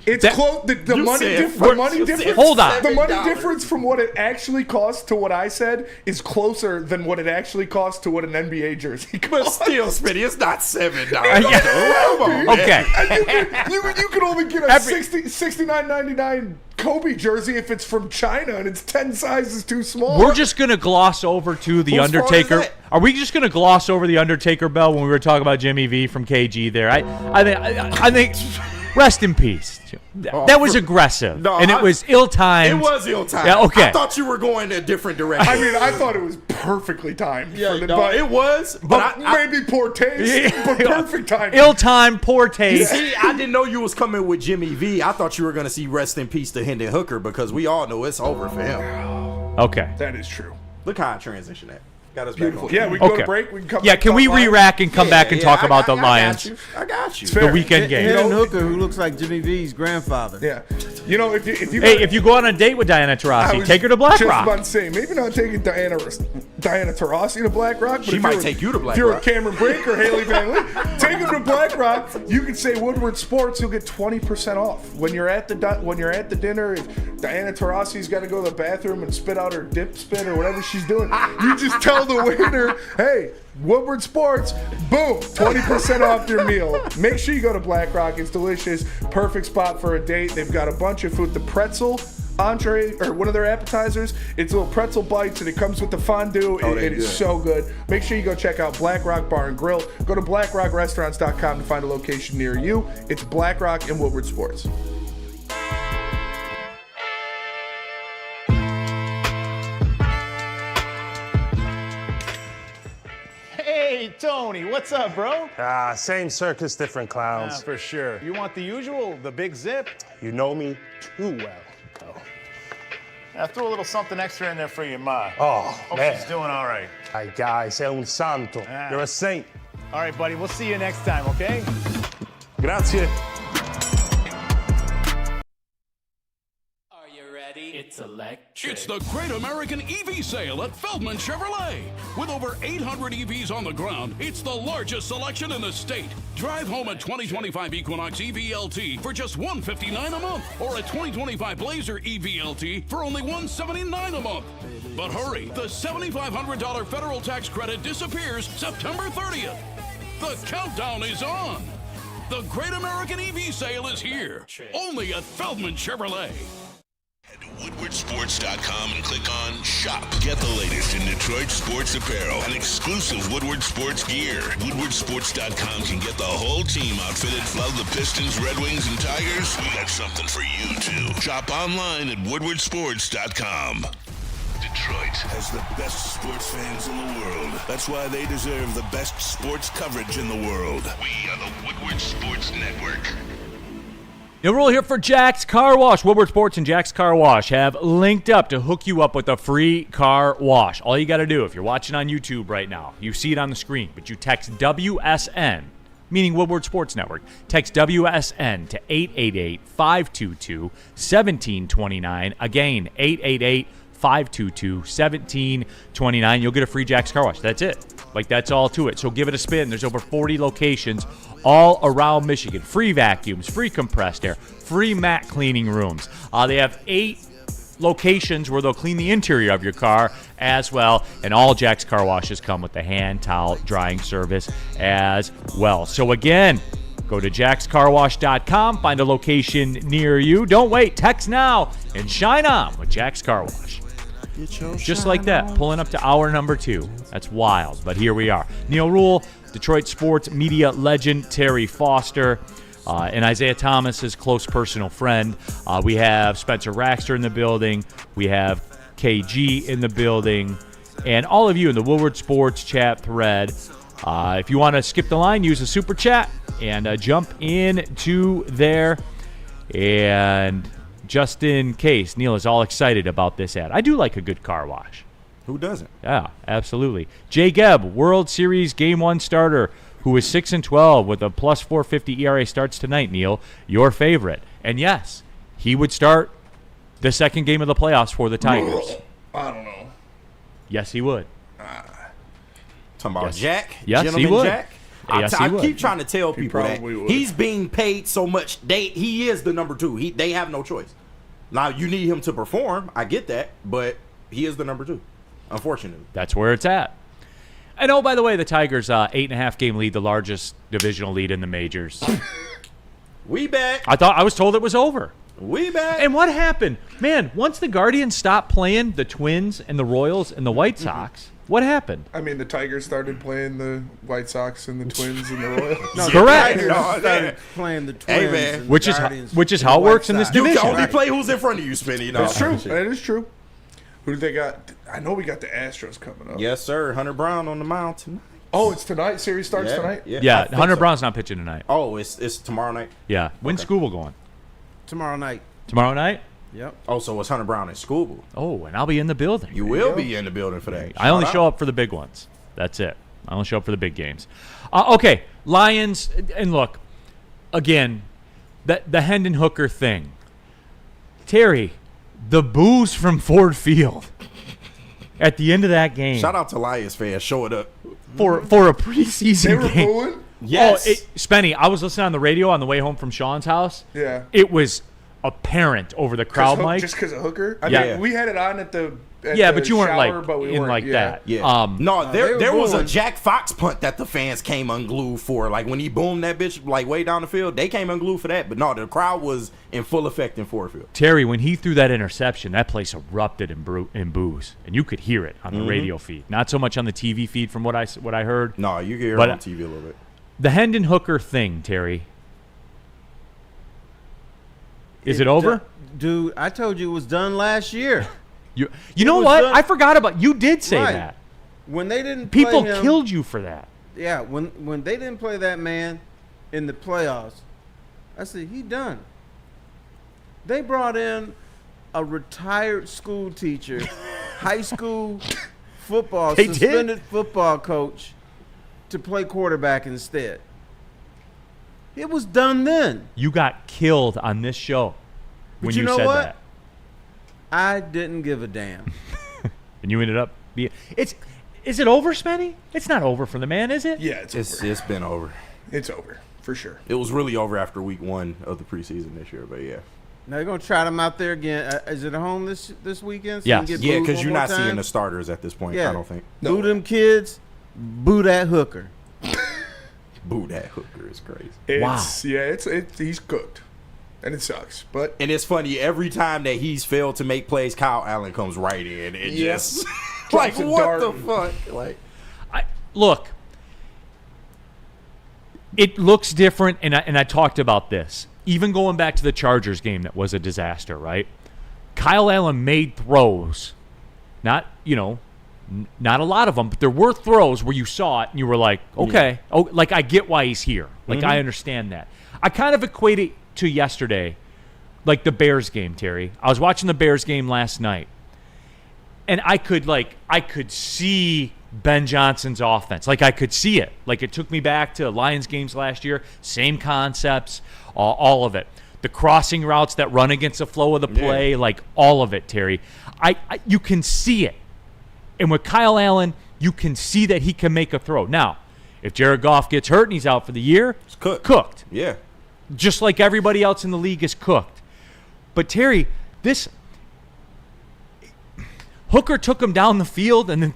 It's close. The You money, said the first, money you said difference. Hold on. The money $7. difference from what it actually costs to what I said is closer than what it actually costs to what an NBA jersey but costs. still, Smitty, it's not $7. Yeah. Come on, man. Okay. And you could only get a $69.99 Kobe jersey if it's from China and it's 10 sizes too small. We're just gonna gloss over to the Whose fault is Undertaker. that? Are we just gonna gloss over the Undertaker bell when we were talking about Jimmy V from KG? There, I think Rest in peace. That was aggressive, and it was ill-timed. It was ill-timed. Yeah, okay. I thought you were going a different direction. I mean, I thought it was perfectly timed. But it was. But maybe poor taste, but perfect timing. Ill-timed, poor taste. See, I didn't know you was coming with Jimmy V. I thought you were going to see rest in peace to Hendon Hooker because we all know it's over for him. Okay. That is true. Look how I transition that. Got us Beautiful. back on. Yeah, we can go to break. We can come back. Can we re-rack and come back and talk about the Lions? I got you. The weekend game. Hendon Hooker, who looks like Jimmy V's grandfather. Yeah. You know, if you if you go on a date with Diana Taurasi, take her to Black just Rock. about to say, maybe not taking Diana Taurasi to Black Rock, but She if might you're- take you to Black If you're Rock. a Cameron Brake or Haley Van Lee, take them to Black Rock. You can say Woodward Sports. You'll get 20% off when you're at the dinner. If Diana Taurasi's got to go to the bathroom and spit out her dip spit or whatever she's doing, you just tell the waiter, "Hey, Woodward Sports, boom, 20% off your meal." Make sure you go to Black Rock. It's delicious. Perfect spot for a date. They've got a bunch of food. The pretzel entree, or one of their appetizers, it's little pretzel bites, and it comes with the fondue. It is so good. Make sure you go check out Black Rock Bar and Grill. Go to blackrockrestaurants.com to find a location near you. It's Black Rock and Woodward Sports. Hey, Tony, what's up, bro? Same circus, different clowns. For sure. You want the usual, the big zip? You know me too well. I threw a little something extra in there for your ma. Oh, Hope man. she's doing all right. Ay, guy, sei un santo. You're a saint. All right, buddy, we'll see you next time, okay? Grazie. It's electric. It's the Great American EV Sale at Feldman Chevrolet. With over 800 EVs on the ground, it's the largest selection in the state. Drive home a 2025 Equinox EVLT for just $159 a month, or a 2025 Blazer EVLT for only $179 a month. But hurry, the $7,500 federal tax credit disappears September 30th. The countdown is on. The Great American EV Sale is here, only at Feldman Chevrolet. Head to WoodwardSports.com and click on Shop. Get the latest in Detroit sports apparel and exclusive Woodward Sports gear. WoodwardSports.com can get the whole team outfitted. Love the Pistons, Red Wings, and Tigers? We got something for you, too. Shop online at WoodwardSports.com. Detroit has the best sports fans in the world. That's why they deserve the best sports coverage in the world. We are the Woodward Sports Network. Neil Rule here for Jack's Car Wash. Woodward Sports and Jack's Car Wash have linked up to hook you up with a free car wash. All you got to do, if you're watching on YouTube right now, you see it on the screen, but you text WSN, meaning Woodward Sports Network. Text WSN to 888-522-1729. Again, 888-522-1729. You'll get a free Jack's Car Wash. That's it. That's all to it. So give it a spin. There's over 40 locations all around Michigan. Free vacuums, free compressed air, free mat cleaning rooms. They have 8 locations where they'll clean the interior of your car as well. And all Jack's Car Washes come with the hand towel drying service as well. So again, go to jackscarwash.com, find a location near you. Don't wait. Text now and shine on with Jack's Car Wash. Just like that, pulling up to hour number 2. That's wild, but here we are. Neil Rule, Detroit sports media legend Terry Foster, and Isaiah Thomas, his close personal friend. We have Spencer Raxter in the building. We have KG in the building. And all of you in the Woodward Sports chat thread. If you want to skip the line, use the super chat and jump into there. And just in case, Neil is all excited about this ad. I do like a good car wash. Who doesn't? Yeah, absolutely. Jay Gebb, World Series Game 1 starter, who is 6-12 with a plus 450 ERA, starts tonight, Neil. Your favorite. And yes, he would start the second game of the playoffs for the Tigers. I don't know. Yes, he would. Talking about Jack? Yes, Gentleman he would. Jack? Yes, he I would. keep trying to tell people that would. he's being paid so much. He is the number 2. They have no choice. Now, you need him to perform. I get that. But he is the number 2, unfortunately. That's where it's at. And oh, by the way, the Tigers' 8.5 game lead, the largest divisional lead in the majors. We back. I was told it was over. We back. And what happened? Man, once the Guardians stopped playing the Twins and the Royals and the White Sox, What happened? I mean, the Tigers started playing the White Sox and the Twins and the Royals. No, Correct. The Tigers started playing the Twins. Hey, man. and Which the is Guardians which is and how the it White works in this Sox. You division. can only play who's in front of you, Spinny. No, That's true. That is true. Who do they got? I know we got the Astros coming up. Yes, sir. Hunter Brown on the mound tonight. Oh, it's tonight. Series starts tonight. Yeah, I think Hunter so. Brown's not pitching tonight. Oh, it's tomorrow night. Yeah. When's Scooble going? Tomorrow night. Tomorrow night? Yep. Oh, so it's Hunter Brown at school. Oh, and I'll be in the building. You will be in the building for that. I only show up for the big ones. That's it. I only show up for the big games. Okay, Lions, and look, again, the Hendon Hooker thing. Terry, the boos from Ford Field at the end of that game. Shout out to Lions fans showing up. For a preseason They were game. booing? Yes. Oh, Spenny, I was listening on the radio on the way home from Sean's house. Yeah. It was apparent over the crowd mic. Just because of Hooker? I Yeah. mean, we had it on at the Yeah, but you weren't shower, like but we in weren't, like that. Yeah. No, there was a booing. Jack Fox punt that the fans came unglued for. Like when he boomed that bitch like way down the field, they came unglued for that. But no, the crowd was in full effect in Ford Field. Terry, when he threw that interception, that place erupted in boos, and you could hear it on the radio feed. Not so much on the TV feed, from what I heard. No, you can hear But, it on TV a little bit. The Hendon Hooker thing, Terry. Is it over? Dude, I told you it was done last year. You know was what? done- I forgot about. You did say Right. that. When they didn't People play him, killed you for that. Yeah, when they didn't play that man in the playoffs, I said, he done. They brought in a retired school teacher, high school football, They did? suspended football coach to play quarterback instead. It was done then. You got killed on this show when But you know said what? that, I didn't give a damn. and you ended up being. Is it over, Spenny? It's not over for the man, is it? Yeah, It's been over. It's over, for sure. It was really over after week 1 of the preseason this year, but yeah. Now they're gonna try them out there again. Is it at home this weekend? So Yes. you can get Yeah, booed because one you're more not seeing time? the starters at this point, Yeah. I don't think. Boo them kids, boo that hooker. Boo, that Hooker is crazy. Yeah, he's cooked. And it sucks. But And it's funny, every time that he's failed to make plays, Kyle Allen comes right in and just like, Drops a what dart. the fuck? Like, Look, it looks different, and I talked about this. Even going back to the Chargers game that was a disaster, right? Kyle Allen made throws. Not a lot of them, but there were throws where you saw it and you were like, okay, oh, like I get why he's here. Like I understand that. I kind of equate it to yesterday, like the Bears game, Terry. I was watching the Bears game last night, and I could see Ben Johnson's offense. Like I could see it. Like it took me back to Lions games last year. Same concepts, all of it. The crossing routes that run against the flow of the play, like all of it, Terry. You can see it. And with Kyle Allen, you can see that he can make a throw. Now, if Jared Goff gets hurt and he's out for the year, it's cooked. Yeah. Just like everybody else in the league is cooked. But Terry, this Hooker took him down the field and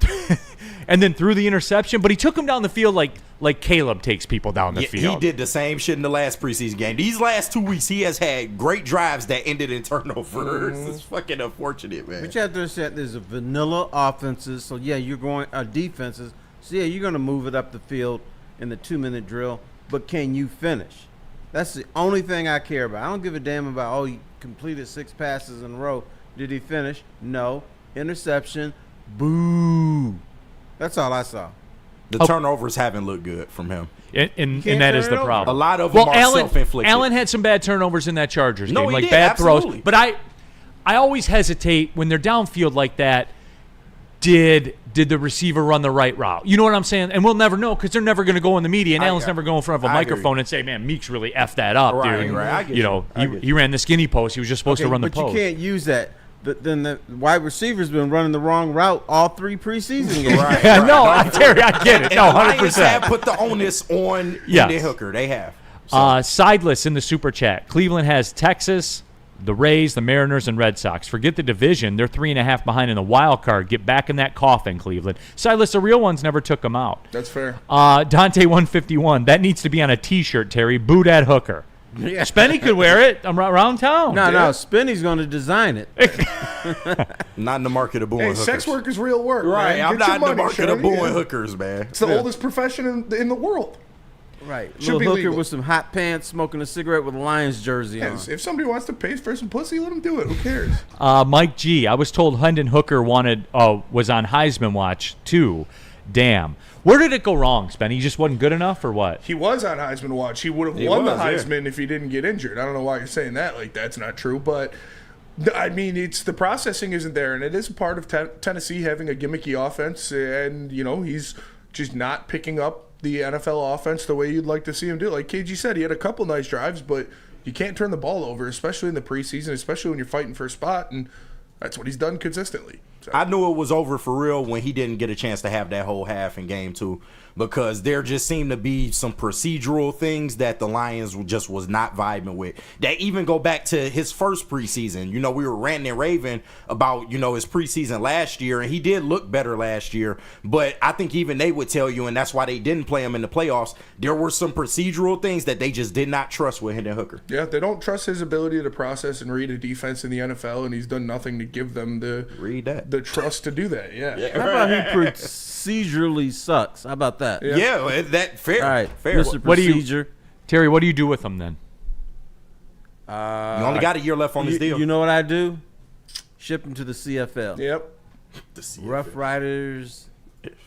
then threw the interception, but he took him down the field like Caleb takes people down the field. He did the same shit in the last preseason game. These last 2 weeks, he has had great drives that ended in turnovers. It's fucking unfortunate, man. But you have to understand there's a vanilla offenses, so yeah, you're going defenses. So yeah, you're gonna move it up the field in the 2-minute drill, but can you finish? That's the only thing I care about. I don't give a damn about he completed 6 passes in a row. Did he finish? No. Interception. Boo. That's all I saw. The turnovers haven't looked good from him. And that is the problem. A lot of them are self-inflicted. Allen had some bad turnovers in that Chargers game, he like did, bad absolutely. throws. But I always hesitate when they're downfield like that. Did the receiver run the right route? You know what I'm saying? And we'll never know because they're never going to go in the media, and Allen's never going in front of a microphone and say, "Man, Meeks really effed that up, Right, dude." right. I get You know, you. he ran the skinny post. He was just supposed to run the but post. you can't use that. But then the wide receiver's been running the wrong route all 3 preseason games. Right, Yeah, right. no, Terry, I get it. And No, the Lions 100%. have put the onus on Hendon Hooker. They have. So. Sideless in the super chat. Cleveland has Texas, the Rays, the Mariners, and Red Sox. Forget the division. They're 3.5 behind in the wild card. Get back in that coffin, Cleveland. Sideless, the real ones never took them out. That's fair. Dante 151. That needs to be on a T-shirt, Terry. Boo that Hooker. Yeah. Spenny could wear it around town. No, Spinny's going to design it. Not in the market of booing Hey, hookers. sex work is real work, Right, man. I'm Get not your in the money, market of Shirley. booing hookers, man. It's the oldest profession in the world. Right. Should Little be hooker legal. with some hot pants, smoking a cigarette with a Lions jersey on. Yes, if somebody wants to pay for some pussy, let them do it. Who cares? Mike G, I was told Hendon Hooker was on Heisman watch too. Damn. Where did it go wrong, Spenny? He just wasn't good enough or what? He was on Heisman watch. He would have won the Heisman if he didn't get injured. I don't know why you're saying that. Like, that's not true. But, I mean, it's the processing isn't there. And it is a part of Tennessee having a gimmicky offense. And, you know, he's just not picking up the NFL offense the way you'd like to see him do. Like KG said, he had a couple nice drives, but you can't turn the ball over, especially in the preseason, especially when you're fighting for a spot. And that's what he's done consistently. So. I knew it was over for real when he didn't get a chance to have that whole half in game 2, because there just seemed to be some procedural things that the Lions just was not vibing with. That even go back to his first preseason. You know, we were ranting and raving about, you know, his preseason last year, and he did look better last year. But I think even they would tell you, and that's why they didn't play him in the playoffs, there were some procedural things that they just did not trust with Hendon Hooker. Yeah, they don't trust his ability to process and read a defense in the NFL, and he's done nothing to give them the trust to do that. Yeah. How about he procedurally sucks? How about that? Yeah, that fair. All right, fair. Mr. What do you- Procedure. Terry, what do you do with him then? You only got a year left on his deal. You know what I do? Ship him to the CFL. Yep. Rough Riders.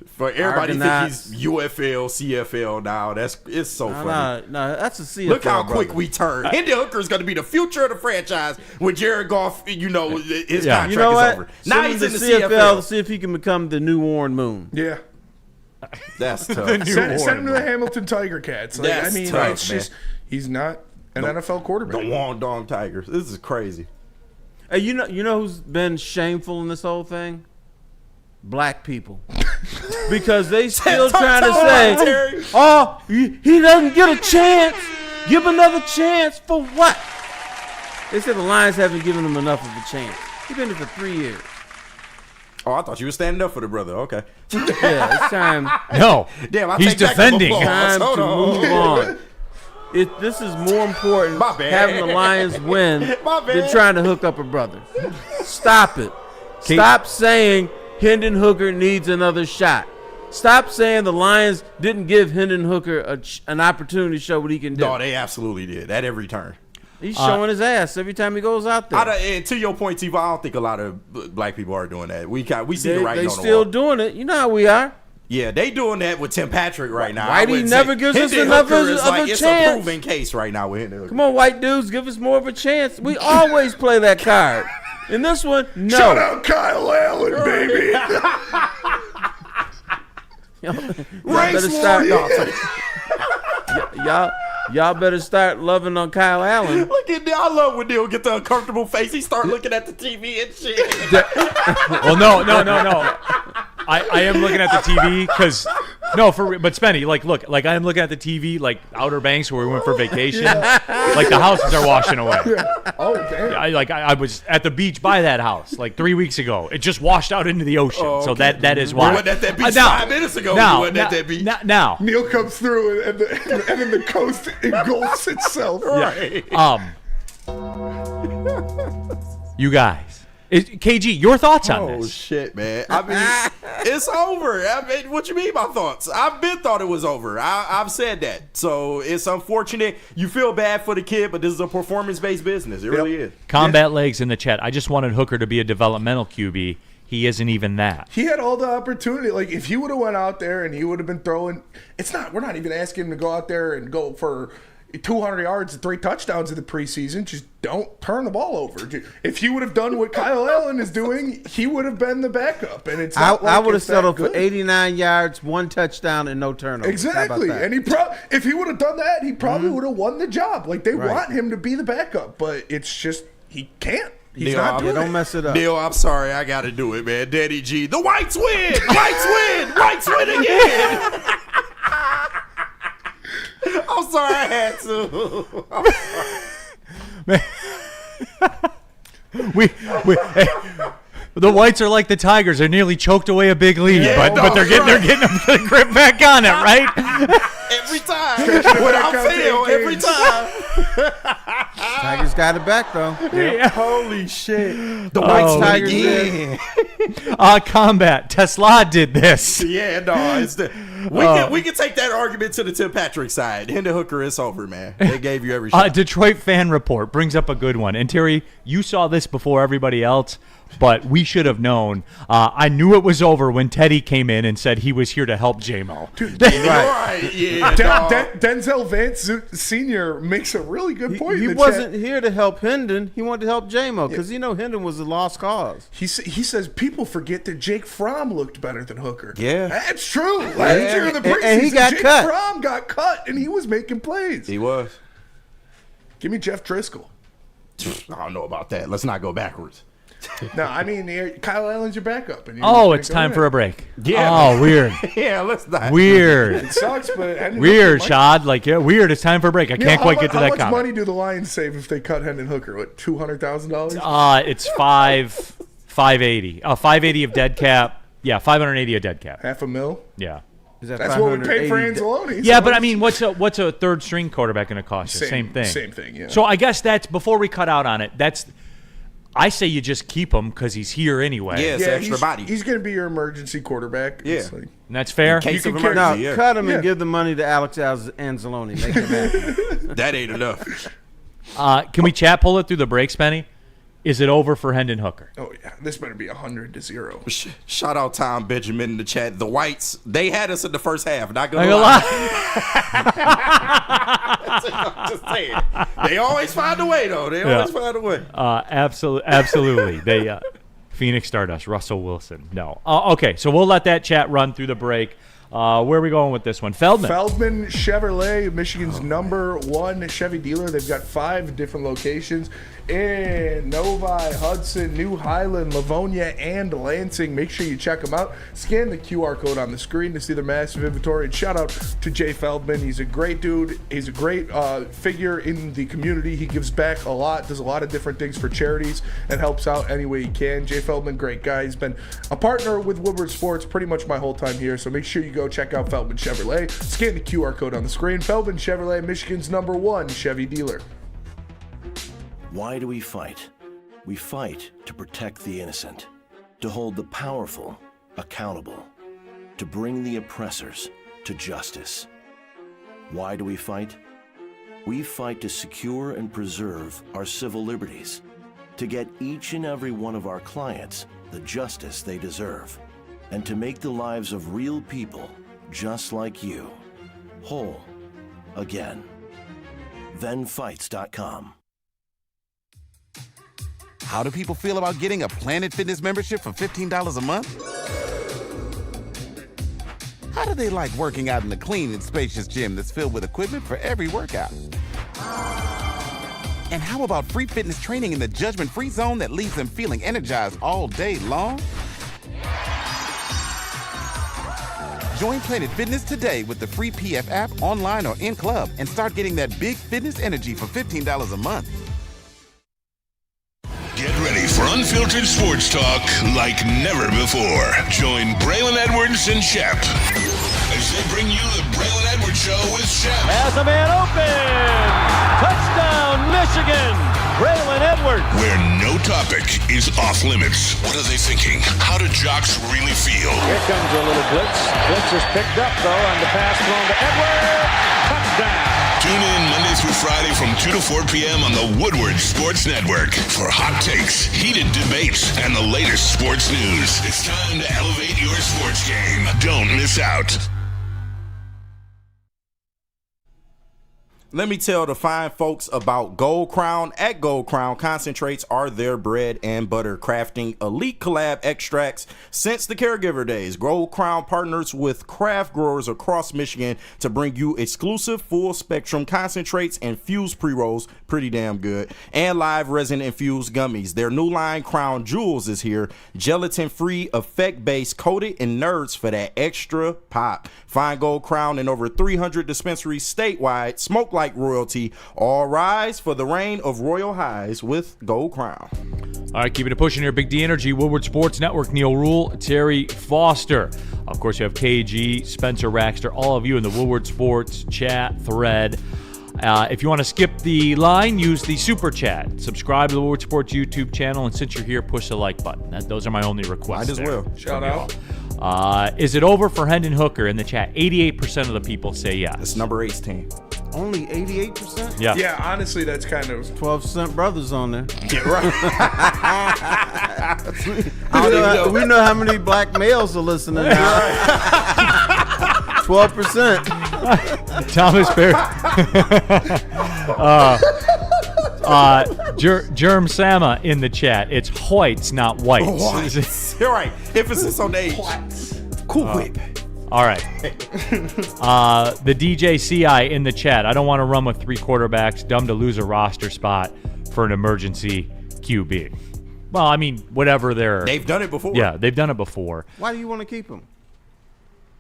For everybody think Argonauts. he's UFL, CFL now. It's so funny. No, that's a CFL. Look how brother. quick we turn. Hendon Hooker is going to be the future of the franchise when Jared Goff, you know, his contract You know is what? over. Now Send he's him in to the CFL CFL. to see if he can become the new Warren Moon. Yeah. That's tough. Send him to the Hamilton Tiger Cats. Like, That's I mean, tough, it's man. just he's not an NFL quarterback. The Wong Tigers. This is crazy. Hey, you know who's been shameful in this whole thing? Black people. Because they still trying to say, oh, he doesn't get a chance. Give him another chance for what? They said the Lions haven't given him enough of a chance. He's been there for 3 years. Oh, I thought you were standing up for the brother. Okay. Yeah, it's time. No. Damn, I He's take back defending. the applause. Time Hold to on. move on. This is more important My bad. having the Lions win My than bad. trying to hook up a brother. Stop it. Stop saying Hendon Hooker needs another shot. Stop saying the Lions didn't give Hendon Hooker an opportunity to show what he can do. No, they absolutely did. At every turn. He's showing his ass every time he goes out there. And to your point, T, I don't think a lot of black people are doing that. We see the writing They on the still wall. doing it. You know how we are. Yeah, they doing that with Tim Patrick right now. Whitey I wouldn't never say- gives us Hendon enough Hooker of is a like, it's chance. a proven case right now with Hendon Hooker. Come on, white dudes, give us more of a chance. We always play that card. In this one, no. Shout out Kyle Allen, baby. Y'all better start loving on Kyle Allen. Look at I love when Neil get the uncomfortable face. He start looking at the TV and shit. Well, no. I am looking at the TV because but Spenny, look, I am looking at the TV, like Outer Banks where we went for vacation. Like the houses are washing away. Oh, damn. I was at the beach by that house like 3 weeks ago. It just washed out into the ocean. So that is why. We went at that beach Now- 5 minutes ago. now- we went at that beach. Now, Neil comes through and then the coast engulfs itself. Right. you guys. KG, your thoughts on Oh this? shit, man! I mean, it's over. I mean, what you mean my thoughts? I've been thought it was over. I've said that. So it's unfortunate. You feel bad for the kid, but this is a performance-based business. It really is. Combat Legs in the chat. I just wanted Hooker to be a developmental QB. He isn't even that. He had all the opportunity. Like, if he would have went out there and he would have been throwing, we're not even asking him to go out there and go for 200 yards and 3 touchdowns in the preseason. Just don't turn the ball over. If he would have done what Kyle Allen is doing, he would have been the backup. And it's not I like would have it's that settled for good. 89 yards, 1 touchdown, and no turnovers. Exactly. How about that? And if he would have done that, he probably would have won the job. Like, they want him to be the backup, but it's just he can't. He's Neil, not doing don't it. mess it up. Neil, I'm sorry. I got to do it, man. Daddy G. The Whites win. Whites win. Whites win again. I'm sorry I had to. Hey, the Whites are like the Tigers. They're nearly choked away a big lead, but they're getting the grip back on it, right? Every time. Without fail, every time. Tigers got it back though. Yeah. Holy shit. The White Tigers again. Combat. Tesla did this. Yeah, no, it's we can take that argument to the Tim Patrick side. Hendon Hooker, it's over, man. They gave you every shot. Detroit Fan Report brings up a good one. And Terry, you saw this before everybody else, but we should have known. I knew it was over when Teddy came in and said he was here to help J-Mo. Right. Yeah. Denzel Vance Sr. makes a really good point. He in the wasn't chat. here to help Hendon. He wanted to help J-Mo because Hendon was a lost cause. He says people forget that Jake Fromm looked better than Hooker. Yeah. That's true. Last year in the preseason, and he got Jake cut. Fromm got cut, and he was making plays. He was. Give me Jeff Driscoll. I don't know about that. Let's not go backwards. No, I mean, Kyle Allen's your backup. And It's time for a break. Yeah. Oh, weird. Yeah, let's not. Weird. It sucks, but Hendon Weird, Hooker Shad. Weird. It's time for a break. I can't quite get to that How much comment. money do the Lions save if they cut Hendon Hooker? What, $200,000? It's $580. $580 of dead cap. Yeah, $580 of dead cap. $500,000? Yeah. Is that That's what we paid for 580 Anzalone. Yeah, so but I it's- mean, what's a third string quarterback going to cost you? Same thing. Same thing, yeah. So I guess that's, before we cut out on it, I say you just keep him because he's here anyway. Yeah, it's extra he's, body. He's going to be your emergency quarterback. Yeah. It's like, And that's fair. In case of You can emergency, Now, yeah. cut him Yeah. and give the money to Alex Anzalone. Make him happy. That ain't enough. Can we pull it through the breaks, Penny? Is it over for Hendon Hooker? oh, yeah. This better be 100-0. Shout out Tom Benjamin in the chat. The Whites, they had us in the first half. Not Not gonna gonna lie. lie. Just saying. They always find a way, though. They always find a way. Absolutely. They Phoenix Stardust, Russell Wilson. No. Okay, so we'll let that chat run through the break. Where are we going with this one? Feldman Chevrolet, Michigan's #1 Chevy dealer. They've got 5 different locations in Novi, Hudson, New Highland, Livonia, and Lansing. Make sure you check them out. Scan the QR code on the screen to see their massive inventory. And shout out to Jay Feldman. He's a great dude. He's a great figure in the community. He gives back a lot, does a lot of different things for charities, and helps out any way he can. Jay Feldman, great guy. He's been a partner with Woodward Sports pretty much my whole time here, so make sure you go check out Feldman Chevrolet. Scan the QR code on the screen. Feldman Chevrolet, Michigan's #1 Chevy dealer. Why do we fight? We fight to protect the innocent, to hold the powerful accountable, to bring the oppressors to justice. Why do we fight? We fight to secure and preserve our civil liberties, to get each and every one of our clients the justice they deserve, and to make the lives of real people just like you whole again. ThenFights.com. How do people feel about getting a Planet Fitness membership for $15 a month? How do they like working out in a clean and spacious gym that's filled with equipment for every workout? And how about free fitness training in the judgment-free zone that leaves them feeling energized all day long? Join Planet Fitness today with the free PF app, online or in club, and start getting that big fitness energy for $15 a month. Get ready for unfiltered sports talk like never before. Join Braylon Edwards and Shep as they bring you the Braylon Edwards Show with Shep. Has a man open. Touchdown, Michigan. Braylon Edwards. Where no topic is off limits. What are they thinking? How do jocks really feel? Here comes a little blitz. Blitz is picked up, though, and the pass thrown to Edwards. Touchdown. Tune in Monday through Friday from 2 to 4 p.m. on the Woodward Sports Network for hot takes, heated debates, and the latest sports news. It's time to elevate your sports game. Don't miss out. Let me tell the fine folks about Gold Crown. At Gold Crown, concentrates are their bread and butter, crafting elite collab extracts since the caregiver days. Gold Crown partners with craft growers across Michigan to bring you exclusive full-spectrum concentrates and infused pre-rolls, pretty damn good, and live resin-infused gummies. Their new line, Crown Jewels, is here. Gelatin-free, effect-based, coated in nerds for that extra pop. Find Gold Crown in over 300 dispensaries statewide. Smoke like royalty. All rise for the reign of royal highs with Gold Crown. All right, keeping it pushing here. Big D Energy, Woodward Sports Network, Neil Rule, Terry Foster. Of course, you have KG, Spencer Raxter, all of you in the Woodward Sports chat thread. If you want to skip the line, use the super chat. Subscribe to the Woodward Sports YouTube channel, and since you're here, push the like button. Those are my only requests. Might as well. Shout out. Is it over for Hendon Hooker in the chat? 88% of the people say yes. It's number 8's team. Only 88%? Yeah. Yeah, honestly, that's kind of 12% brothers on there. Yeah, right. We know how many black males are listening now. 12%. Thomas Perry. Germ Sama in the chat. It's whites, not whites. You're right. Emphasis on the H. Cool whip. All right. The DJ CI in the chat. I don't want to run with 3 quarterbacks. Dumb to lose a roster spot for an emergency QB. Well, I mean, whatever they've done it before. Yeah, they've done it before. Why do you want to keep him?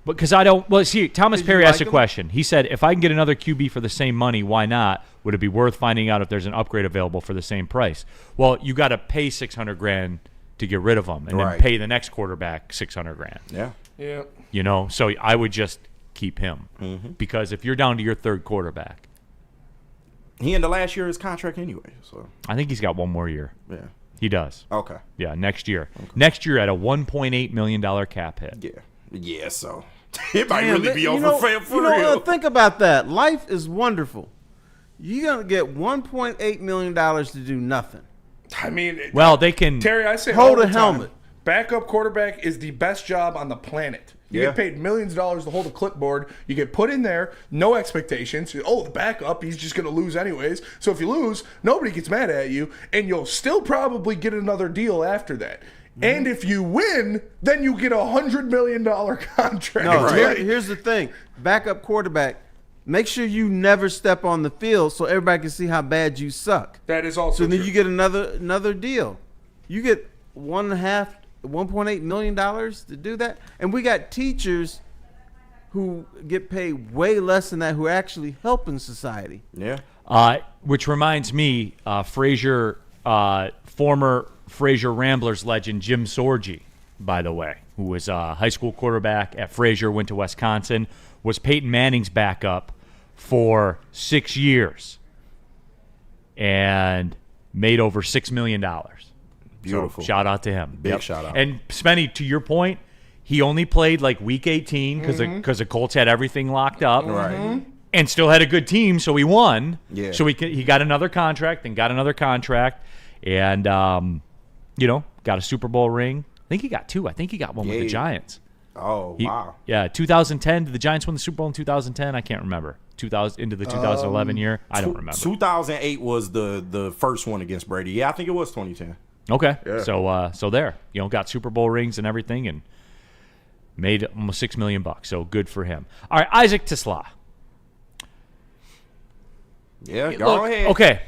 Because I don't. Well, see, Thomas Did Perry you asked like a him? question. He said, if I can get another QB for the same money, why not? Would it be worth finding out if there's an upgrade available for the same price? Well, you got to pay $600,000 to get rid of him, and then pay the next quarterback $600,000. Yeah. Yeah. You know, so I would just keep him because if you're down to your 3rd quarterback, he in the last year of his contract anyway. So I think he's got 1 more year. Yeah. He does. Okay. Yeah, next year. Okay. Next year at a $1.8 million cap hit. Yeah. Yeah. So it might really be over for real. Think about that. Life is wonderful. You're gonna get $1.8 million to do nothing. I mean, well, they can. Terry, I say hold all a the helmet. time, backup quarterback is the best job on the planet. You get paid millions of dollars to hold a clipboard. You get put in there, no expectations. Oh, the backup, he's just going to lose anyways. So if you lose, nobody gets mad at you, and you'll still probably get another deal after that. And if you win, then you get $100 million contract. No, here's the thing. Backup quarterback, make sure you never step on the field so everybody can see how bad you suck. That is also So then true. you get another deal. You get $1.8 million to do that. And we got teachers who get paid way less than that who are actually helping society. Yeah. Which reminds me, former Fraser Ramblers legend Jim Sorgi, by the way, who was a high school quarterback at Fraser, went to Wisconsin, was Peyton Manning's backup for 6 years and made over $6 million. Beautiful. So, shout out to him. Big shout out. And Spenny, to your point, he only played like week 18 because the Colts had everything locked up. Right. And still had a good team, so he won. Yeah. So he got another contract and got another contract and, got a Super Bowl ring. I think he got 2. I think he got one with the Giants. Oh, wow. Yeah, 2010. Did the Giants win the Super Bowl in 2010? I can't remember. 2000 into the 2011 year? I don't remember. 2008 was the first one against Brady. Yeah, I think it was 2010. Okay. Yeah. So there. Got Super Bowl rings and everything and made almost $6 million. So good for him. All right, Isaac Tesla. Yeah, go ahead. Okay.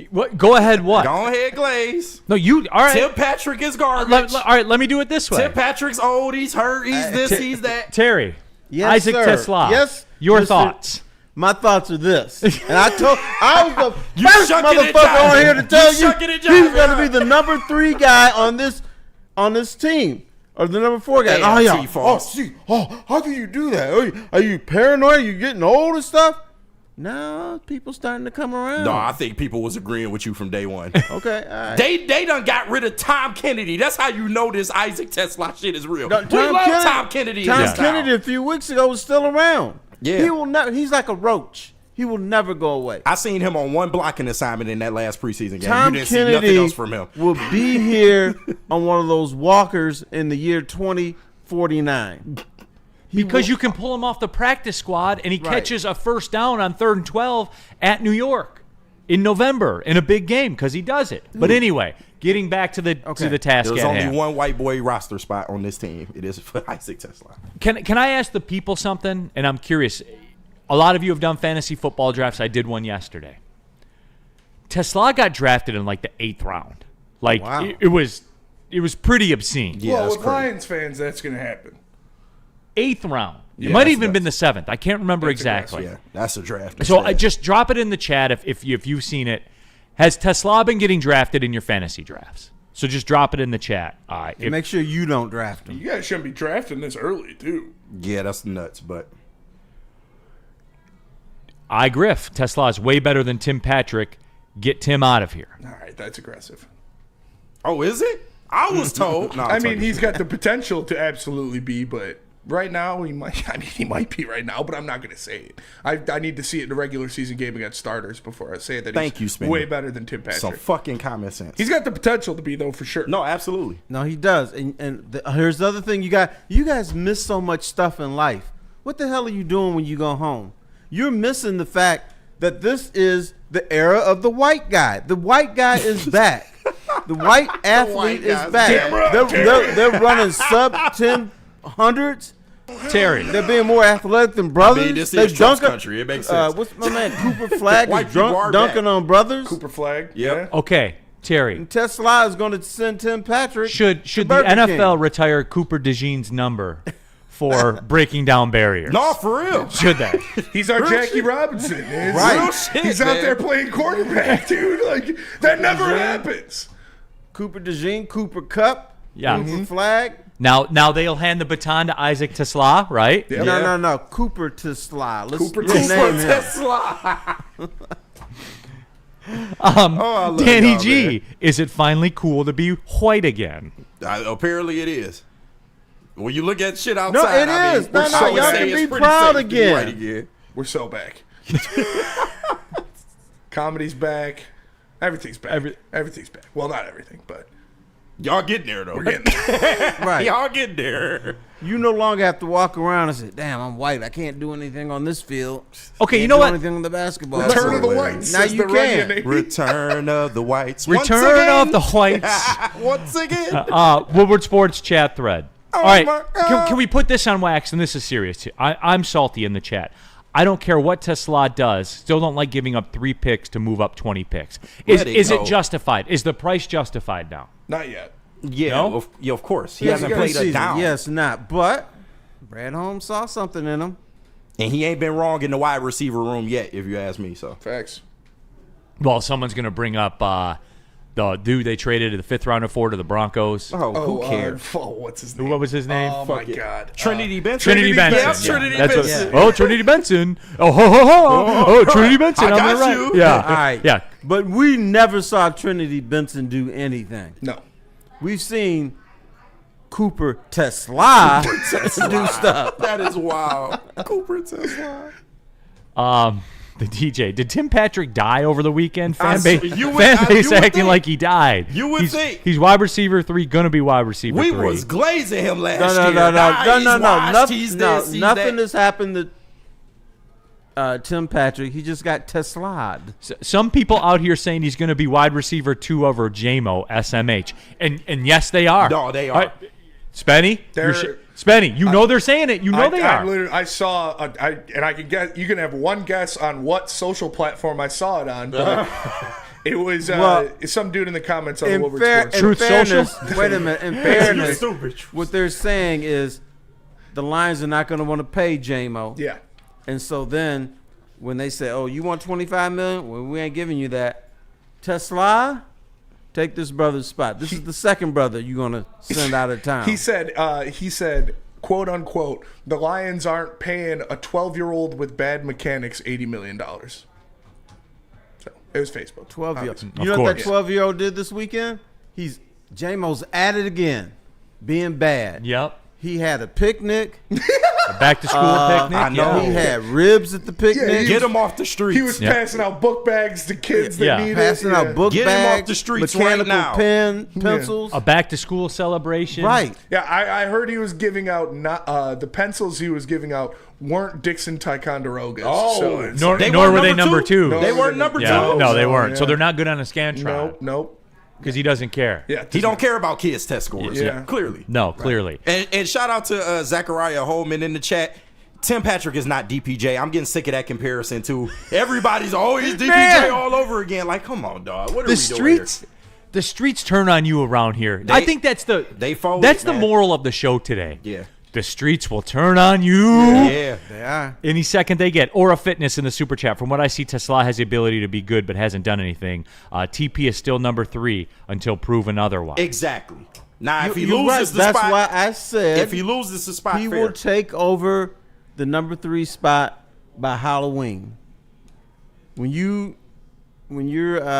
What? Go ahead. What? Go ahead, Glaze. No, you. All right. Tim Patrick is garbage. All right. Let me do it this way. Tim Patrick's old. He's hurt. He's this. He's that. Terry. Yes, Isaac sir. Tesla. Yes. Your Mr. thoughts. My thoughts are this. And I was the You first shucking it, motherfucker John. on here to You tell you shucking it, he's John. going to be the number 3 guy on this team. Or the number 4 guy. Damn, Oh, yeah. T-Foss. How can you do that? Are you paranoid? Are you getting old and stuff? No, people starting to come around. No, I think people was agreeing with you from day one. Okay, all right. They done got rid of Tom Kennedy. That's how you know this Isaac Tesla shit is real. No, we love Tom Kennedy. Tom Kennedy a few weeks ago was still around. Yeah. He will never. He's like a roach. He will never go away. I seen him on one blocking assignment in that last preseason game. Tom you didn't see nothing Kennedy else from him. will be here on one of those walkers in the year 2049. Because you can pull him off the practice squad, and he catches a first down on 3rd and 12 at New York in November in a big game because he does it. But anyway, getting back to the task There's at only hand. one white boy roster spot on this team. It is for Isaac Tesla. Can I ask the people something? And I'm curious. A lot of you have done fantasy football drafts. I did one yesterday. Tesla got drafted in like the 8th round. Like it was pretty obscene. Yeah, well, that's with crazy. Lions fans, that's going to happen. 8th round. Yeah, it might that's even nuts. been the 7th. I can't remember That's a guess, exactly. Yeah, that's a draft. So I just drop it in the chat if you've seen it. Has Tesla been getting drafted in your fantasy drafts? So just drop it in the chat. And make sure you don't draft him. You guys shouldn't be drafting this early, too. Yeah, that's nuts, but I Griff. Tesla is way better than Tim Patrick. Get Tim out of here. All right, that's aggressive. Oh, is it? I was told. No, I mean, he's got the potential to absolutely be, but right now he might. I mean, he might be right now, but I'm not going to say it. I need to see it in the regular season game against starters before I say that. He's way better than Tim Patrick. Some fucking common sense. He's got the potential to be though, for sure. No, absolutely. No, he does. And here's the other thing you got. You guys miss so much stuff in life. What the hell are you doing when you go home? You're missing the fact that this is the era of the white guy. The white guy is back. The white athlete is back. They're running sub 1000s. Terry. They're being more athletic than brothers. I mean, this is Trump's country. It makes sense. What's my man Cooper Flag White is people are dunking back. on brothers? Cooper Flag. Yep. Yeah. Okay, Terry. And Tesla is going to send Tim Patrick. Should to the Burger NFL King. retire Cooper DeJean's number for breaking down barriers? No, for real. Should they? He's our Jackie Robinson. It's- Right. Real shit, He's out man. there playing quarterback, dude. Like that never happens. Cooper DeJean, Cooper Cup, Yeah. Cooper Flag. Now they'll hand the baton to Isaac Tesla, right? Yeah. No. Cooper Tesla. Cooper let's Tesla. name him. Tesla. I love Danny y'all, G, man. is it finally cool to be white again? Apparently it is. When you look at shit No, outside, it I is. mean, No, I would y'all say can it's be pretty proud safe to be again. white again. We're so back. Comedy's back. Everything's back. Everything's back. Well, not everything, but Y'all getting there though. we're getting there. Right. Y'all getting there. You no longer have to walk around and say, "Damn, I'm white. I can't do anything on this field." Okay, you Can't know do what? Anything on the basketball. Return of the court." Whites. Now says you the Runyon can. Navy. Return of the whites. Return of the whites. Once again. Woodward Sports chat thread. Oh All right, my God. can we put this on wax? And this is serious too. I'm salty in the chat. I don't care what Tesla does. Still don't like giving up 3 picks to move up 20 picks. Is go. it justified? Is the price justified now? Not yet. Yeah, No? of course. He Yes, hasn't good played a season. down. Yes, not. But Brad Holmes saw something in him. And he ain't been wrong in the wide receiver room yet, if you ask me. So Facts. Well, someone's going to bring up the dude they traded the 5th rounder for to the Broncos. who cares? What's his name? What was his name? Oh my God. Trinity Benson. Trinity Benson. Yeah, Yeah. Trinity That's what- Benson. oh, Trinity Benson. Oh, ho, ho, ho. Oh, Trinity Benson. I I'm got right. you. Yeah. All right. Yeah. But we never saw Trinity Benson do anything. No. We've seen Cooper Tesla do stuff. That is wild. Cooper Tesla. The DJ. Did Tim Patrick die over the weekend? I Fan see- base, you would- fan base you would acting think. like he died. You would he's, think. He's wide receiver 3, gonna be wide receiver We 3. was glazing him last No. year. He's washed, Nothing, he's this, he's nothing that. has happened to Tim Patrick. He just got Tesla'd. Some people out here saying he's gonna be wide receiver 2 over JMO SMH, and yes, they are. No, they are. Spenny, Spenny, you know they're saying it. You know they are. I saw, and I can guess. You can have one guess on what social platform I saw it on, but it was some dude in the comments on the Woodward Sports. Truth Social? Wait a minute. In fairness, what they're saying is the Lions are not going to want to pay JMO. Yeah. And so then when they say, "Oh, you want $25 million? Well, we ain't giving you that." Tesla, take this brother's spot. This is the second brother you're gonna send out of town. He said, quote unquote, the Lions aren't paying a 12-year-old with bad mechanics $80 million. So it was Facebook. 12-year-old. Of You know what course. that 12-year-old did this weekend? JMO's at it again, being bad. Yep. He had a picnic. A back to school picnic. I know. He had ribs at the picnic. Get him off the streets. He was passing out book bags to kids that Yeah. needed passing it. out book Get him bags, off the streets mechanical right now. pencils. A back to school celebration. Right. Yeah, I heard he was giving out the pencils he was giving out weren't Dixon Ticonderogas. Oh. so it's- Nor They were weren't they number number two? 2. No, They weren't number Yeah, two. no, they weren't. So Yeah. they're not good on a Scantron nope. because he doesn't care. Yeah, He don't care about kids' test scores. Yeah. Clearly. No, clearly. And shout out to Zachariah Holman in the chat. Tim Patrick is not DPJ. I'm getting sick of that comparison too. Everybody's always DPJ Man. all over again. Like, come on, dog. What are The we streets, doing the streets turn on you around here. I think that's the fold that's it, the man. moral of the show today. here? The streets will turn on you Yeah. They are. any second they get. Aura Fitness in the super chat. From what I see, Tesla has the ability to be good, but hasn't done anything. TP is still number 3 until proven otherwise. Exactly. Now, if he You're right. loses the That's spot, why I said if he loses the spot, he fair. will take over the number 3 spot by Halloween. When you're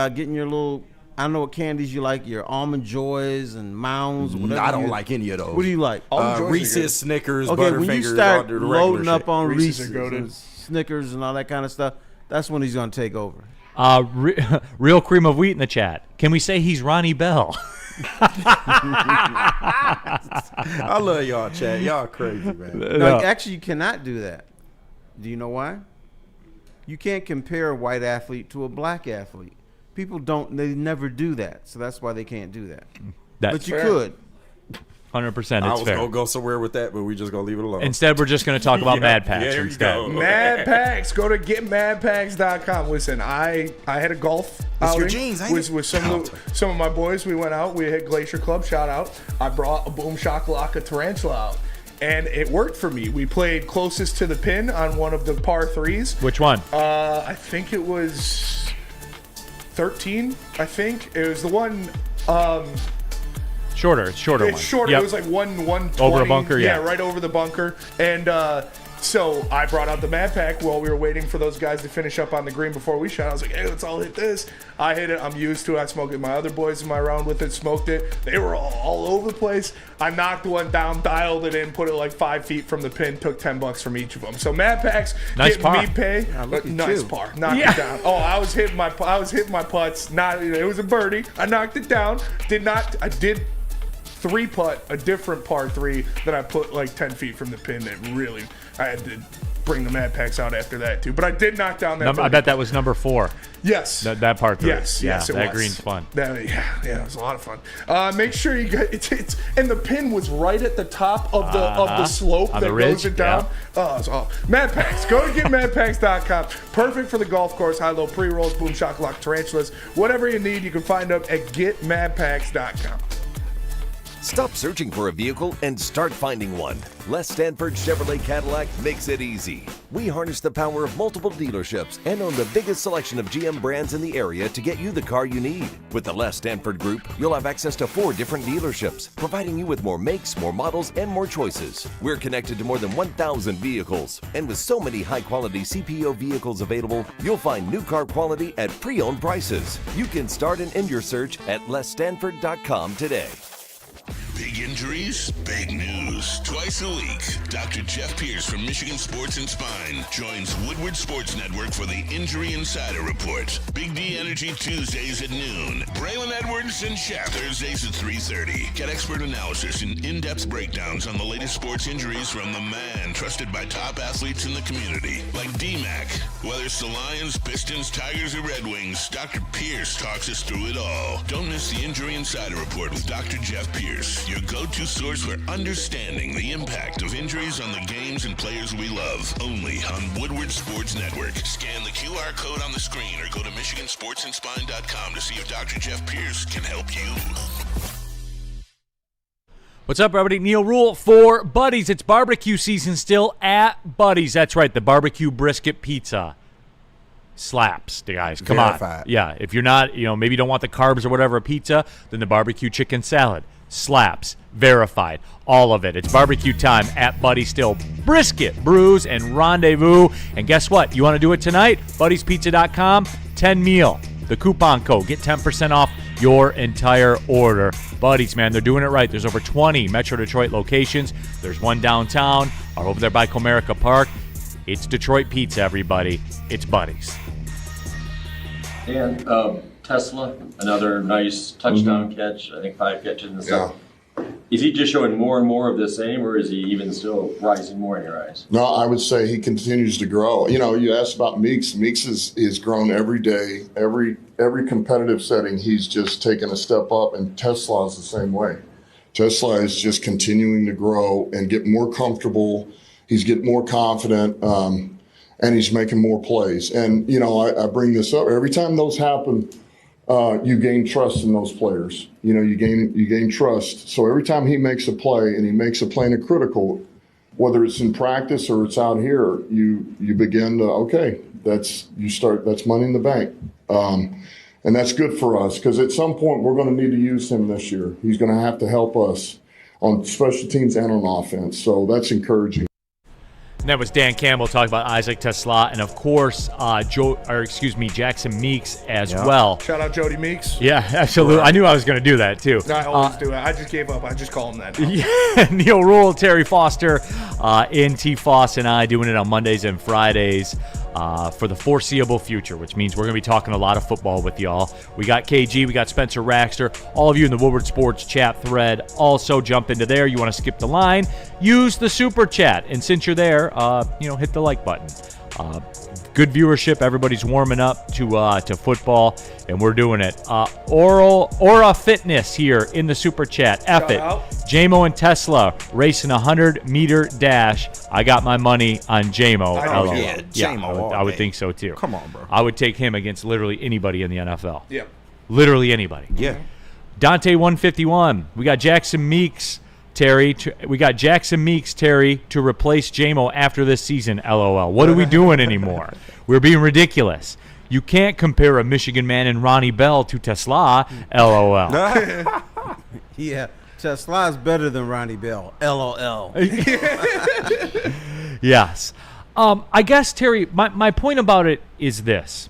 getting your little, I don't know what candies you like, your Almond Joys and Mounds. Whatever I don't like any of those. What do you like? Reese's, Snickers, Okay, Butterfingers, when you start all the loading regular up on Reese's Reese's are goated. and Snickers and all that kind of stuff, that's when he's going to take over. Real cream of wheat in the chat. Can we say he's Ronnie Bell? I love y'all, chat. Y'all crazy, man. No, actually, you cannot do that. Do you know why? You can't compare a white athlete to a black athlete. People they never do that. So that's why they can't do that. But you could. 100%. I It's was fair. going to go somewhere with that, but we just going to leave it alone. Instead, we're just going to talk about Mad Packs there you instead. go. Mad Packs. Go to getmadpacks.com. Listen, I had a golf outing your jeans, ain't it? with some of my boys. We went out. We hit Glacier Club. Shout out. I brought a Boom Shakalaka Tarantula out. And it worked for me. We played closest to the pin on one of the par threes. Which one? I think it was 13. I think it was the one. Shorter. It's shorter one. It's shorter. Yep. It was like 120. Over the bunker, yeah. right over the bunker. And so I brought out the Mad Pack while we were waiting for those guys to finish up on the green before we shot. I was like, hey, let's all hit this. I hit it. I'm used to it. I smoked it. My other boys in my round with it smoked it. They were all over the place. I knocked one down, dialed it in, put it like 5 feet from the pin, took $10 from each of them. So Mad Packs, nice getting par. me pay. Nice par. Knocked it down. Oh, I was hitting my putts. It was a birdie. I knocked it down. I did 3-putt a different par 3 that I put like 10 feet from the pin. That really, I had to bring the Mad Packs out after that too. But I did knock down that. I bet that was number 4. Yes. That part 3. Yes, yeah, it that was. green's fun. Yeah, it was a lot of fun. Make sure you get it's and the pin was right at the top of the slope On that the ridge, goes it down. yeah. Mad Packs. Go to getmadpacks.com. Perfect for the golf course, high-low pre-rolls, boom shakalaka tarantulas, whatever you need. You can find them at getmadpacks.com. Stop searching for a vehicle and start finding one. Les Stanford Chevrolet Cadillac makes it easy. We harness the power of multiple dealerships and own the biggest selection of GM brands in the area to get you the car you need. With the Les Stanford Group, you'll have access to 4 different dealerships, providing you with more makes, more models, and more choices. We're connected to more than 1,000 vehicles. And with so many high-quality CPO vehicles available, you'll find new car quality at pre-owned prices. You can start and end your search at lesstanford.com today. Big injuries, big news. Twice a week, Dr. Jeff Pierce from Michigan Sports and Spine joins Woodward Sports Network for the Injury Insider Report. Big D Energy Tuesdays at noon. Braylon Edwards and Shaq Thursdays at 3:30. Get expert analysis and in-depth breakdowns on the latest sports injuries from the man trusted by top athletes in the community, like D-Mac. Whether it's the Lions, Pistons, Tigers, or Red Wings, Dr. Pierce talks us through it all. Don't miss the Injury Insider Report with Dr. Jeff Pierce, your go-to source for understanding the impact of injuries on the games and players we love. Only on Woodward Sports Network. Scan the QR code on the screen or go to MichiganSportsandSpine.com to see if Dr. Jeff Pierce can help you. What's up, everybody? Neil Rule for Buddies. It's barbecue season still at Buddies. That's right, the barbecue brisket pizza slaps, guys. Come Verified. on. Yeah, if you're not, maybe you don't want the carbs or whatever of pizza, then the barbecue chicken salad slaps. Verified. All of it. It's barbecue time at Buddies still. Brisket, brews, and rendezvous. And guess what? You want to do it tonight? BuddiesPizza.com, 10 meal. The coupon code. Get 10% off your entire order. Buddies, man, they're doing it right. There's over 20 Metro Detroit locations. There's one downtown or over there by Comerica Park. It's Detroit Pizza, everybody. It's Buddies. And Tesla, another nice touchdown catch. I think 5 catches in the second. Is he just showing more and more of the same, or is he even still rising more in your eyes? No, I would say he continues to grow. You asked about Meeks. Meeks is grown every day, every competitive setting. He's just taken a step up, and Tesla is the same way. Tesla is just continuing to grow and get more comfortable. He's getting more confident, and he's making more plays. And I bring this up every time those happen. You gain trust in those players. You gain trust. So every time he makes a play, and he makes a play in a critical, whether it's in practice or it's out here, you begin to that's money in the bank, and that's good for us because at some point we're going to need to use him this year. He's going to have to help us on special teams and on offense. So that's encouraging. And that was Dan Campbell talking about Isaac Tesla, and of course, Jackson Meeks as well. Shout out Jody Meeks. Yeah, absolutely. I knew I was going to do that too. I always do it. I just gave up. I just call him that. Yeah, Neil Rule, Terry Foster, and T. Foss and I doing it on Mondays and Fridays for the foreseeable future, which means we're going to be talking a lot of football with y'all. We got KG, we got Spencer Raxter, all of you in the Woodward Sports chat thread. Also jump into there. You want to skip the line, use the super chat, and since you're there, hit the like button. Good viewership. Everybody's warming up to football, and we're doing it. Aura Fitness here in the super chat. F it. JMO and Tesla racing a 100-meter dash. I got my money on JMO. Yeah, JMO. I would think so too. Come on, bro. I would take him against literally anybody in the NFL. Yep. Literally anybody. Yeah. Dante 151. We got Jackson Meeks. Terry, we got Jackson Meeks, Terry, to replace JMO after this season, LOL. What are we doing anymore? We're being ridiculous. You can't compare a Michigan man in Ronnie Bell to Tesla, LOL. Yeah, Tesla's better than Ronnie Bell, LOL. Yes. I guess, Terry, my point about it is this,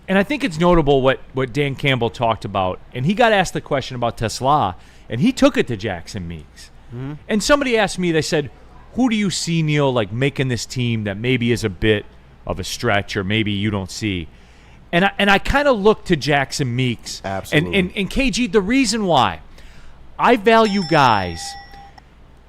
and I think it's notable what Dan Campbell talked about, and he got asked the question about Tesla, and he took it to Jackson Meeks. Mm-hmm. And somebody asked me, they said, who do you see, Neil, like making this team that maybe is a bit of a stretch or maybe you don't see? And I kind of look to Jackson Meeks. Absolutely. And KG, the reason why I value guys,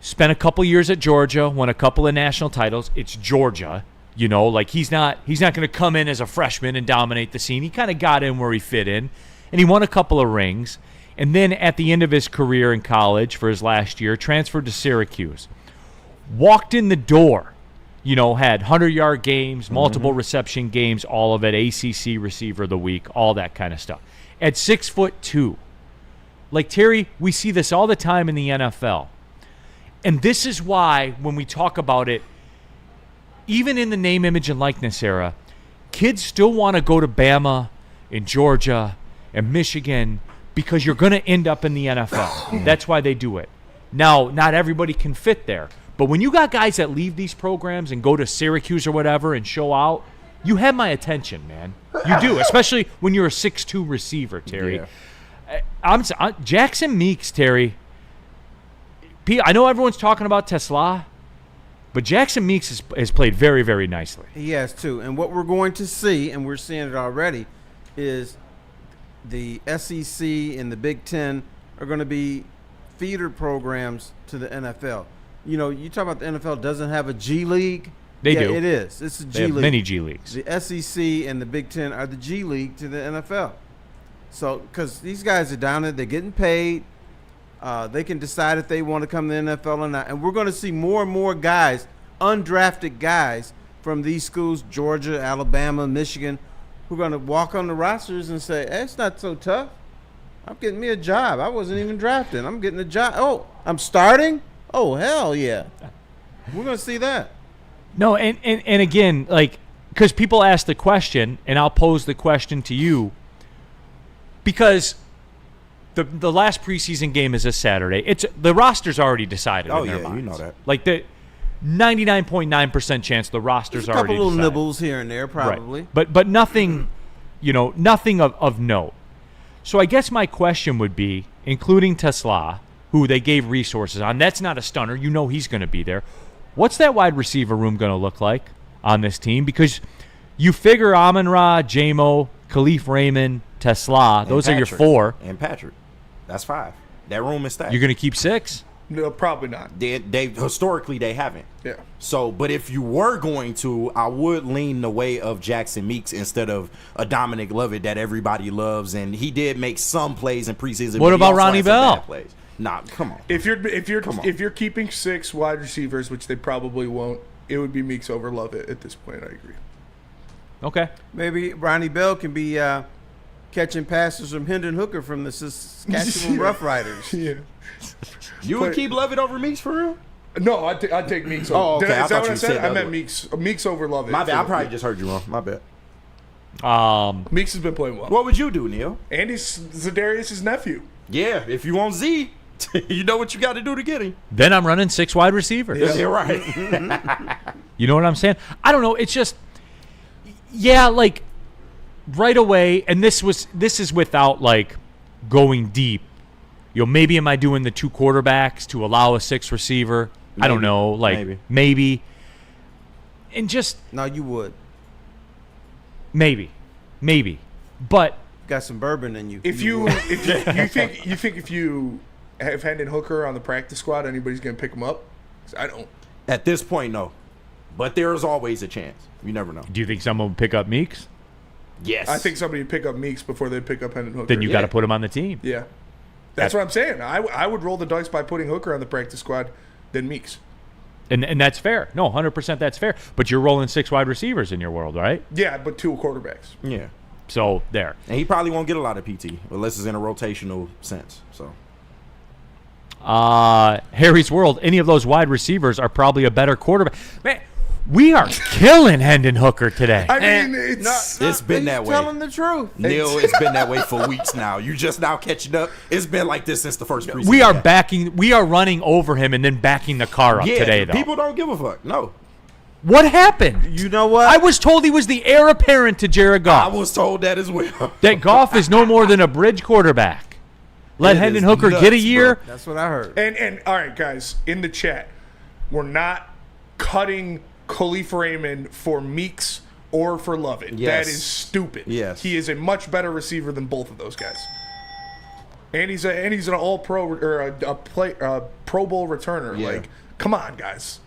spent a couple years at Georgia, won a couple of national titles. It's Georgia. Like he's not going to come in as a freshman and dominate the scene. He kind of got in where he fit in, and he won a couple of rings. And then at the end of his career in college for his last year, transferred to Syracuse. Walked in the door, had 100-yard games, multiple reception games, all of it, ACC Receiver of the Week, all that kind of stuff. At 6'2", like Terry, we see this all the time in the NFL. And this is why when we talk about it, even in the name, image, and likeness era, kids still want to go to Bama and Georgia and Michigan because you're going to end up in the NFL. That's why they do it. Now, not everybody can fit there. But when you got guys that leave these programs and go to Syracuse or whatever and show out, you have my attention, man. You do, especially when you're a 6'2" receiver, Terry. Yeah. Jackson Meeks, Terry. I know everyone's talking about Tesla, but Jackson Meeks has played very, very nicely. He has, too. And what we're going to see, and we're seeing it already, is the SEC and the Big Ten are going to be feeder programs to the NFL. You talk about the NFL doesn't have a G League. They do. It is. It's a G They have League. many G Leagues. The SEC and the Big Ten are the G League to the NFL. So, because these guys are down there, they're getting paid. They can decide if they want to come to the NFL or not. And we're going to see more and more guys, undrafted guys from these schools, Georgia, Alabama, Michigan, who are going to walk on the rosters and say, hey, it's not so tough. I'm getting me a job. I wasn't even drafted. I'm getting a job. Oh, I'm starting? Oh, hell yeah. We're going to see that. No, and again, because people ask the question, and I'll pose the question to you, because the last preseason game is this Saturday. The roster's already decided in their minds. You know that. Like the 99.9% chance the roster's There's a couple already little decided. nibbles here and there, probably. Right. But nothing, nothing of note. So I guess my question would be, including Tesla, who they gave resources on, that's not a stunner. He's going to be there. What's that wide receiver room going to look like on this team? Because you figure Amon-Ra, JMO, Khalif Raymond, Tesla, those are your four. And Patrick. That's 5. That room is stacked. You're going to keep 6? No, probably not. They historically they haven't. Yeah. So, but if you were going to, I would lean the way of Jackson Meeks instead of a Dominic Lovett that everybody loves, and he did make some plays in preseason. What about Ronnie Bell? Nah, come on. If you're keeping 6 wide receivers, which they probably won't, it would be Meeks over Lovett at this point. I agree. Okay. Maybe Ronnie Bell can be catching passes from Hendon Hooker from the Saskatchewan Roughriders. Yeah. You would keep Lovett over Meeks for real? No, I'd take Meeks over. Oh, okay. Is that what I said? I meant meant Meeks over Lovett. My bad. I probably just heard you wrong. My bad. Meeks has been playing well. What would you do, Neil? Andy's Zadarius' nephew. Yeah, if you want Z, you know what you got to do to get him. Then I'm running 6 wide receivers. Yeah, right. You know what I'm saying? I don't know. It's just, yeah, like right away, and this is without like going deep. Maybe am I doing the 2 quarterbacks to allow a 6 receiver? Maybe. I don't know. Like maybe. And just no, you would. Maybe, but got some bourbon in you. If you think if you have Hendon Hooker on the practice squad, anybody's gonna pick him up? I don't. At this point, no. But there is always a chance. You never know. Do you think someone would pick up Meeks? Yes. I think somebody would pick up Meeks before they pick up Hendon Hooker. Then you got to put him on the team. Yeah. That's what I'm saying. I would roll the dice by putting Hooker on the practice squad than Meeks. And that's fair. No, 100% that's fair. But you're rolling 6 wide receivers in your world, right? Yeah, but 2 quarterbacks. Yeah. So there. And he probably won't get a lot of PT unless it's in a rotational sense. So. Harry's world, any of those wide receivers are probably a better quarterback. Man, we are killing Hendon Hooker today. I mean, it's been that way. Telling the truth. Neil, it's been that way for weeks now. You just now catching up. It's been like this since the first preseason. We are running over him and then backing the car up today, though. People don't give a fuck. No. What happened? You know what? I was told he was the heir apparent to Jared Goff. I was told that as well. That Goff is no more than a bridge quarterback. Let Hendon Hooker get a year. Bro. That's what I heard. And all right, guys, in the chat, we're not cutting Khalif Raymond for Meeks or for Lovett. Yes. That is stupid. Yes. He is a much better receiver than both of those guys. And he's an all-pro or a Pro Bowl returner. Yeah. Like, come on, guys.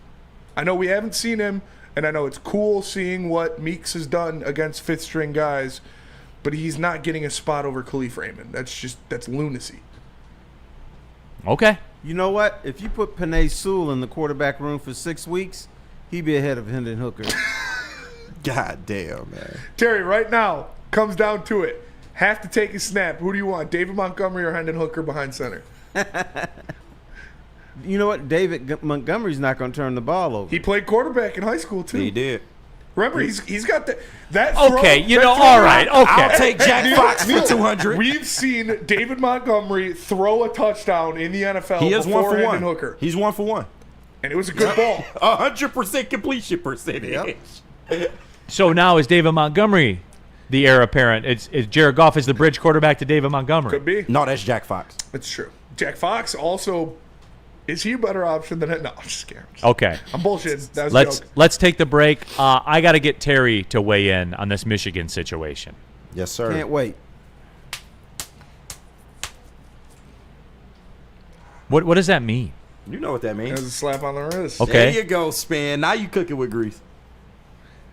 I know we haven't seen him, and I know it's cool seeing what Meeks has done against fifth-string guys, but he's not getting a spot over Khalif Raymond. That's lunacy. Okay. You know what? If you put Penei Sewell in the quarterback room for 6 weeks, he'd be ahead of Hendon Hooker. God damn, man. Terry, right now, comes down to it. Have to take a snap. Who do you want, David Montgomery or Hendon Hooker behind center? You know what? David Montgomery's not going to turn the ball over. He played quarterback in high school, too. He did. Remember, he's got that okay, throw, all right, okay. I'll take Jack Fox for 200. We've seen David Montgomery throw a touchdown in the NFL He is 1 for 1. Hendon Hooker. He's 1 for 1. And it was a good ball. 100% completion percentage. Yep. So now is David Montgomery the heir apparent? It's Jared Goff is the bridge quarterback to David Montgomery. Could be. No, that's Jack Fox. That's true. Jack Fox also, is he a better option than no? I'm just kidding. Okay. I'm bullshitting. That was a joke. Let's take the break. I got to get Terry to weigh in on this Michigan situation. Yes, sir. Can't wait. What does that mean? You know what that means. It was a slap on the wrist. Okay. There you go, Span. Now you cooking with grease.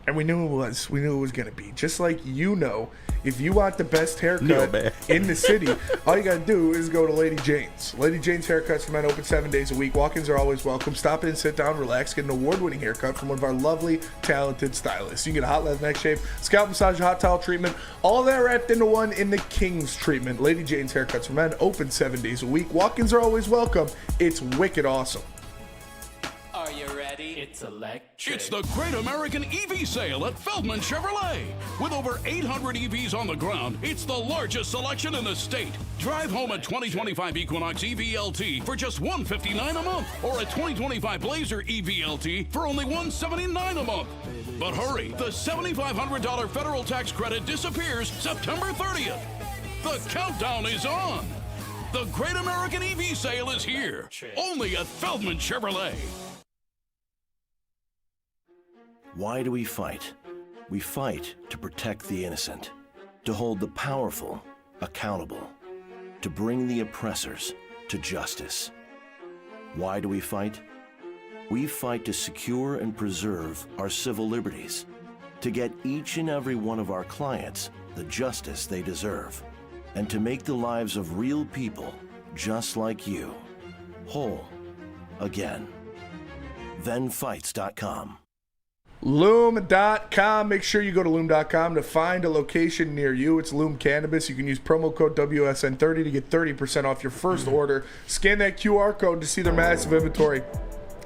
And we knew it was. We knew it was going to be. Just like if you want the best haircut in the city, all you got to do is go to Lady Jane's. Lady Jane's Haircuts for Men open 7 days a week. Walk-ins are always welcome. Stop in, sit down, relax, get an award-winning haircut from one of our lovely, talented stylists. You can get a hot leather neck shave, scalp massage, hot towel treatment, all of that wrapped into one in the King's treatment. Lady Jane's Haircuts for Men open 7 days a week. Walk-ins are always welcome. It's wicked awesome. Are you ready? It's electric. It's the Great American EV Sale at Feldman Chevrolet. With over 800 EVs on the ground, it's the largest selection in the state. Drive home a 2025 Equinox EVLT for just $159 a month, or a 2025 Blazer EVLT for only $179 a month. But hurry, the $7,500 federal tax credit disappears September 30th. The countdown is on. The Great American EV Sale is here, only at Feldman Chevrolet. Why do we fight? We fight to protect the innocent, to hold the powerful accountable, to bring the oppressors to justice. Why do we fight? We fight to secure and preserve our civil liberties, to get each and every one of our clients the justice they deserve, and to make the lives of real people just like you whole again. ThenFights.com. Loom.com. Make sure you go to Loom.com to find a location near you. It's Loom Cannabis. You can use promo code WSN30 to get 30% off your first order. Scan that QR code to see their massive inventory.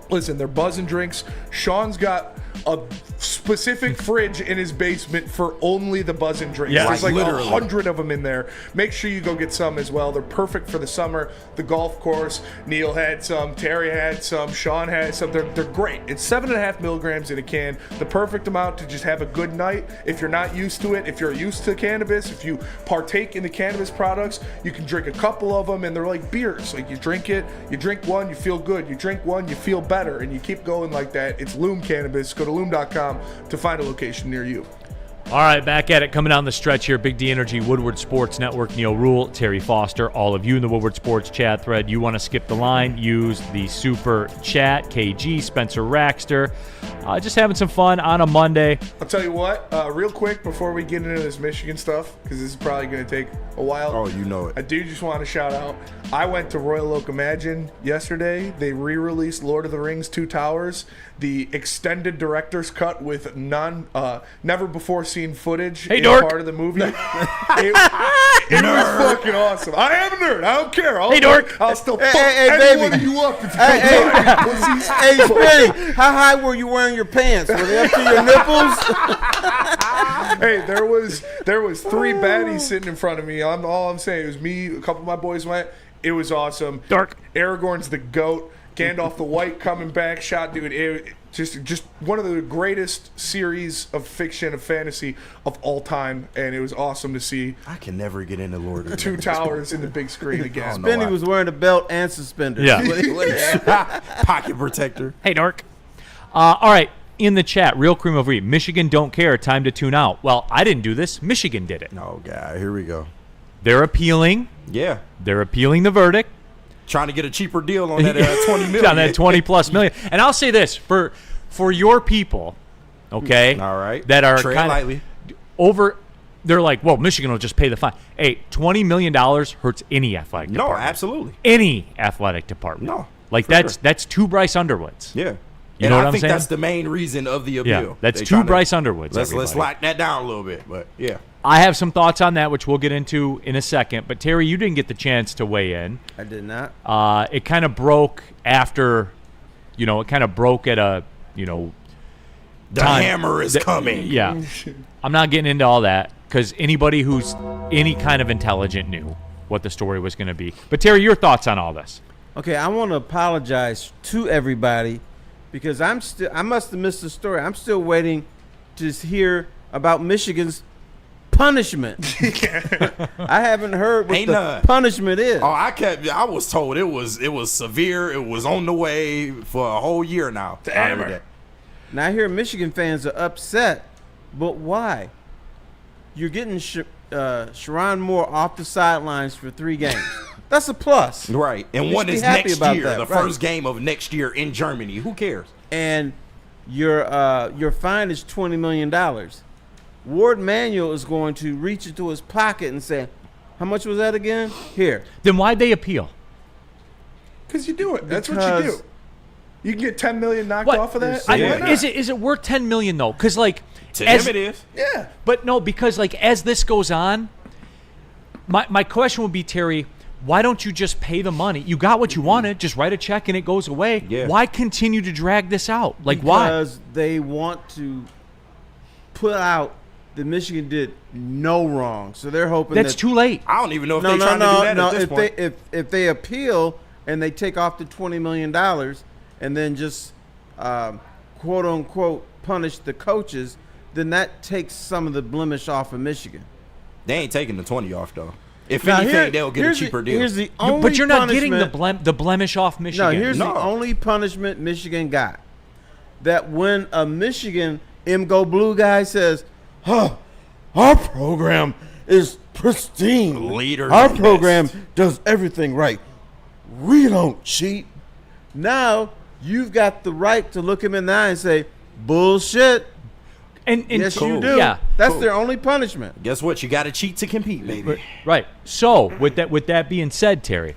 Listen, they're buzzing drinks. Sean's got a specific fridge in his basement for only the buzzin' drinks. Yeah, There's like literally 100 of them in there. Make sure you go get some as well. They're perfect for the summer. The golf course. Neil had some. Terry had some. Sean had some. They're great. It's 7.5 milligrams in a can. The perfect amount to just have a good night. If you're not used to it, if you're used to cannabis, if you partake in the cannabis products, you can drink a couple of them, and they're like beers. Like you drink it, you drink one, you feel good. You drink one, you feel better, and you keep going like that. It's Loom Cannabis. Go to loom.com to find a location near you. All right, back at it. Coming down the stretch here, Big D Energy, Woodward Sports Network, Neil Rule, Terry Foster, all of you in the Woodward Sports chat thread. You want to skip the line, use the super chat. KG, Spencer Raxter. Just having some fun on a Monday. I'll tell you what, real quick before we get into this Michigan stuff, because this is probably going to take a while. Oh, you know it. I do just want to shout out. I went to Royal Oak Imagine yesterday. They re-released Lord of the Rings 2 Towers, the extended director's cut with never before seen footage in part of the movie. It was fucking awesome. I am a nerd. I don't care. I'll still fuck any one of you up if you Hey, Spinny, how high were you wearing your pants? Were they up to your nipples? Hey, there was 3 baddies sitting in front of me. All I'm saying, it was me, a couple of my boys went. It was awesome. Dark. Aragorn's the GOAT. Gandalf the White coming back. Shot, dude. Just one of the greatest series of fiction, of fantasy of all time. And it was awesome to see. I can never get into Lord of the 2 Towers in the big screen again. Spinny was wearing a belt and suspenders. Yeah. Pocket protector. Hey, Dork. All right. In the chat, Real Cream of Wheat. Michigan don't care. Time to tune out. Well, I didn't do this. Michigan did it. Oh, God. Here we go. They're appealing. Yeah. They're appealing the verdict. Trying to get a cheaper deal on that $20 million. On that 20+ million. And I'll say this, for your people, okay, all right, that are tread lightly over, they're like, well, Michigan will just pay the fine. Hey, $20 million hurts any athletic department. No, absolutely. Any athletic department. No. Like that's 2 Bryce Underwoods. Yeah. You know what I'm saying? I think that's the main reason of the appeal. Yeah, that's 2 Bryce Underwoods. Let's lock that down a little bit, but yeah. I have some thoughts on that, which we'll get into in a second. But Terry, you didn't get the chance to weigh in. I did not. It kind of broke after, it kind of broke at a, the time. hammer is coming. Yeah. I'm not getting into all that because anybody who's any kind of intelligent knew what the story was going to be. But Terry, your thoughts on all this? Okay, I want to apologize to everybody because I must have missed the story. I'm still waiting to hear about Michigan's punishment. I haven't heard what the punishment is. Oh, I was told it was severe. It was on the way for a whole year now. Damn. Now I hear Michigan fans are upset, but why? You're getting Sharon Moore off the sidelines for 3 games. That's a plus. Right. And one is next year, the first game of next year in Germany. Who cares? And your fine is $20 million. Ward Manuel is going to reach into his pocket and say, how much was that again? Here. Then why'd they appeal? Because you do it. That's what you do. You can get $10 million knocked off of that. Is it worth $10 million though? Because to them it is. Yeah. But no, because as this goes on, my question would be, Terry, why don't you just pay the money? You got what you wanted. Just write a check and it goes away. Yeah. Why continue to drag this out? Why? Because they want to put out that Michigan did no wrong, so they're hoping that's too late. I don't even know if they're trying to do that at this point. If they appeal and they take off the $20 million and then just quote unquote punish the coaches, then that takes some of the blemish off of Michigan. They ain't taking the 20 off though. If anything, they'll get a cheaper deal. Here's the only but you're not getting punishment- the blemish off Michigan. No, here's the only punishment Michigan got. That when a Michigan Go Blue guy says, our program is pristine. Our program does everything right. We don't cheat. Now you've got the right to look him in the eye and say, bullshit. And yes, you do. Yeah, that's their only punishment. Guess what? You got to cheat to compete, baby. Right. So with that being said, Terry,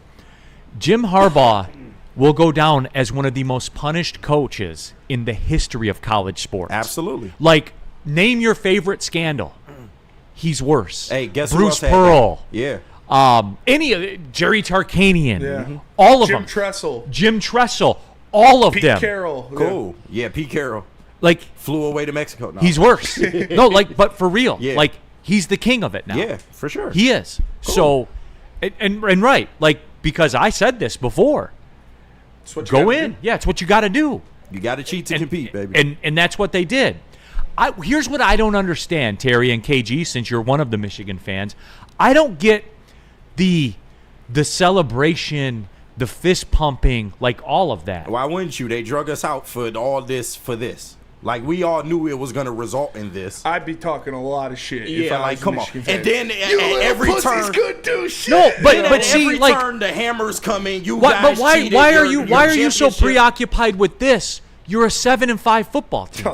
Jim Harbaugh will go down as one of the most punished coaches in the history of college sports. Absolutely. Like, name your favorite scandal. He's worse. Hey, guess Bruce who else Pearl. Had that? Yeah. Any of Jerry Tarkanian. Yeah. All of Jim them. Tressel. Jim Tressel. All of Pete them. Carroll. Cool. Yeah, Pete Carroll. Like flew away to Mexico. No. He's worse. No, like, but for real, Yeah. like he's the king of it now. Yeah, for sure. He is. Cool. So, and right, like because I said this before. It's what you Go gotta in. do. Yeah, it's what you got to do. You got to cheat to compete, baby. And that's what they did. Here's what I don't understand, Terry and KG, since you're one of the Michigan fans. I don't get the celebration, the fist pumping, like all of that. Why wouldn't you? They drug us out for all this for this. Like we all knew it was going to result in this. I'd be talking a lot of shit. if Yeah, I like was a come on. Michigan fan. And then You at little every pussies turn, could do shit. No, but at see, every like, turn the hammers come in. You But guys why cheated, are your you so championship- preoccupied with this? You're a 7-5 football team.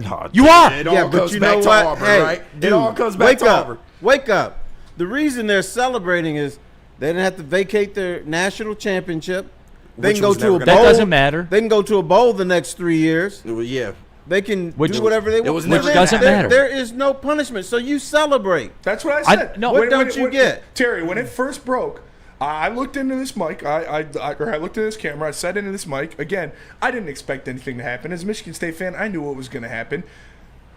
No, You are. It all Yeah, but comes you back know to what? Auburn, Hey, right? dude, It all comes back wake to up. Auburn. Wake up. The reason they're celebrating is they didn't have to vacate their national championship. They Which can go was to never a gonna bowl. That doesn't matter. They can go to a bowl the next 3 years. Yeah. They can Which- do whatever they want. was never Which doesn't matter. There is no punishment, so you celebrate. That's what I said. no. What don't you get? Terry, when it first broke, I looked into this mic. I looked into this camera. I said into this mic. Again, I didn't expect anything to happen. As a Michigan State fan, I knew what was going to happen.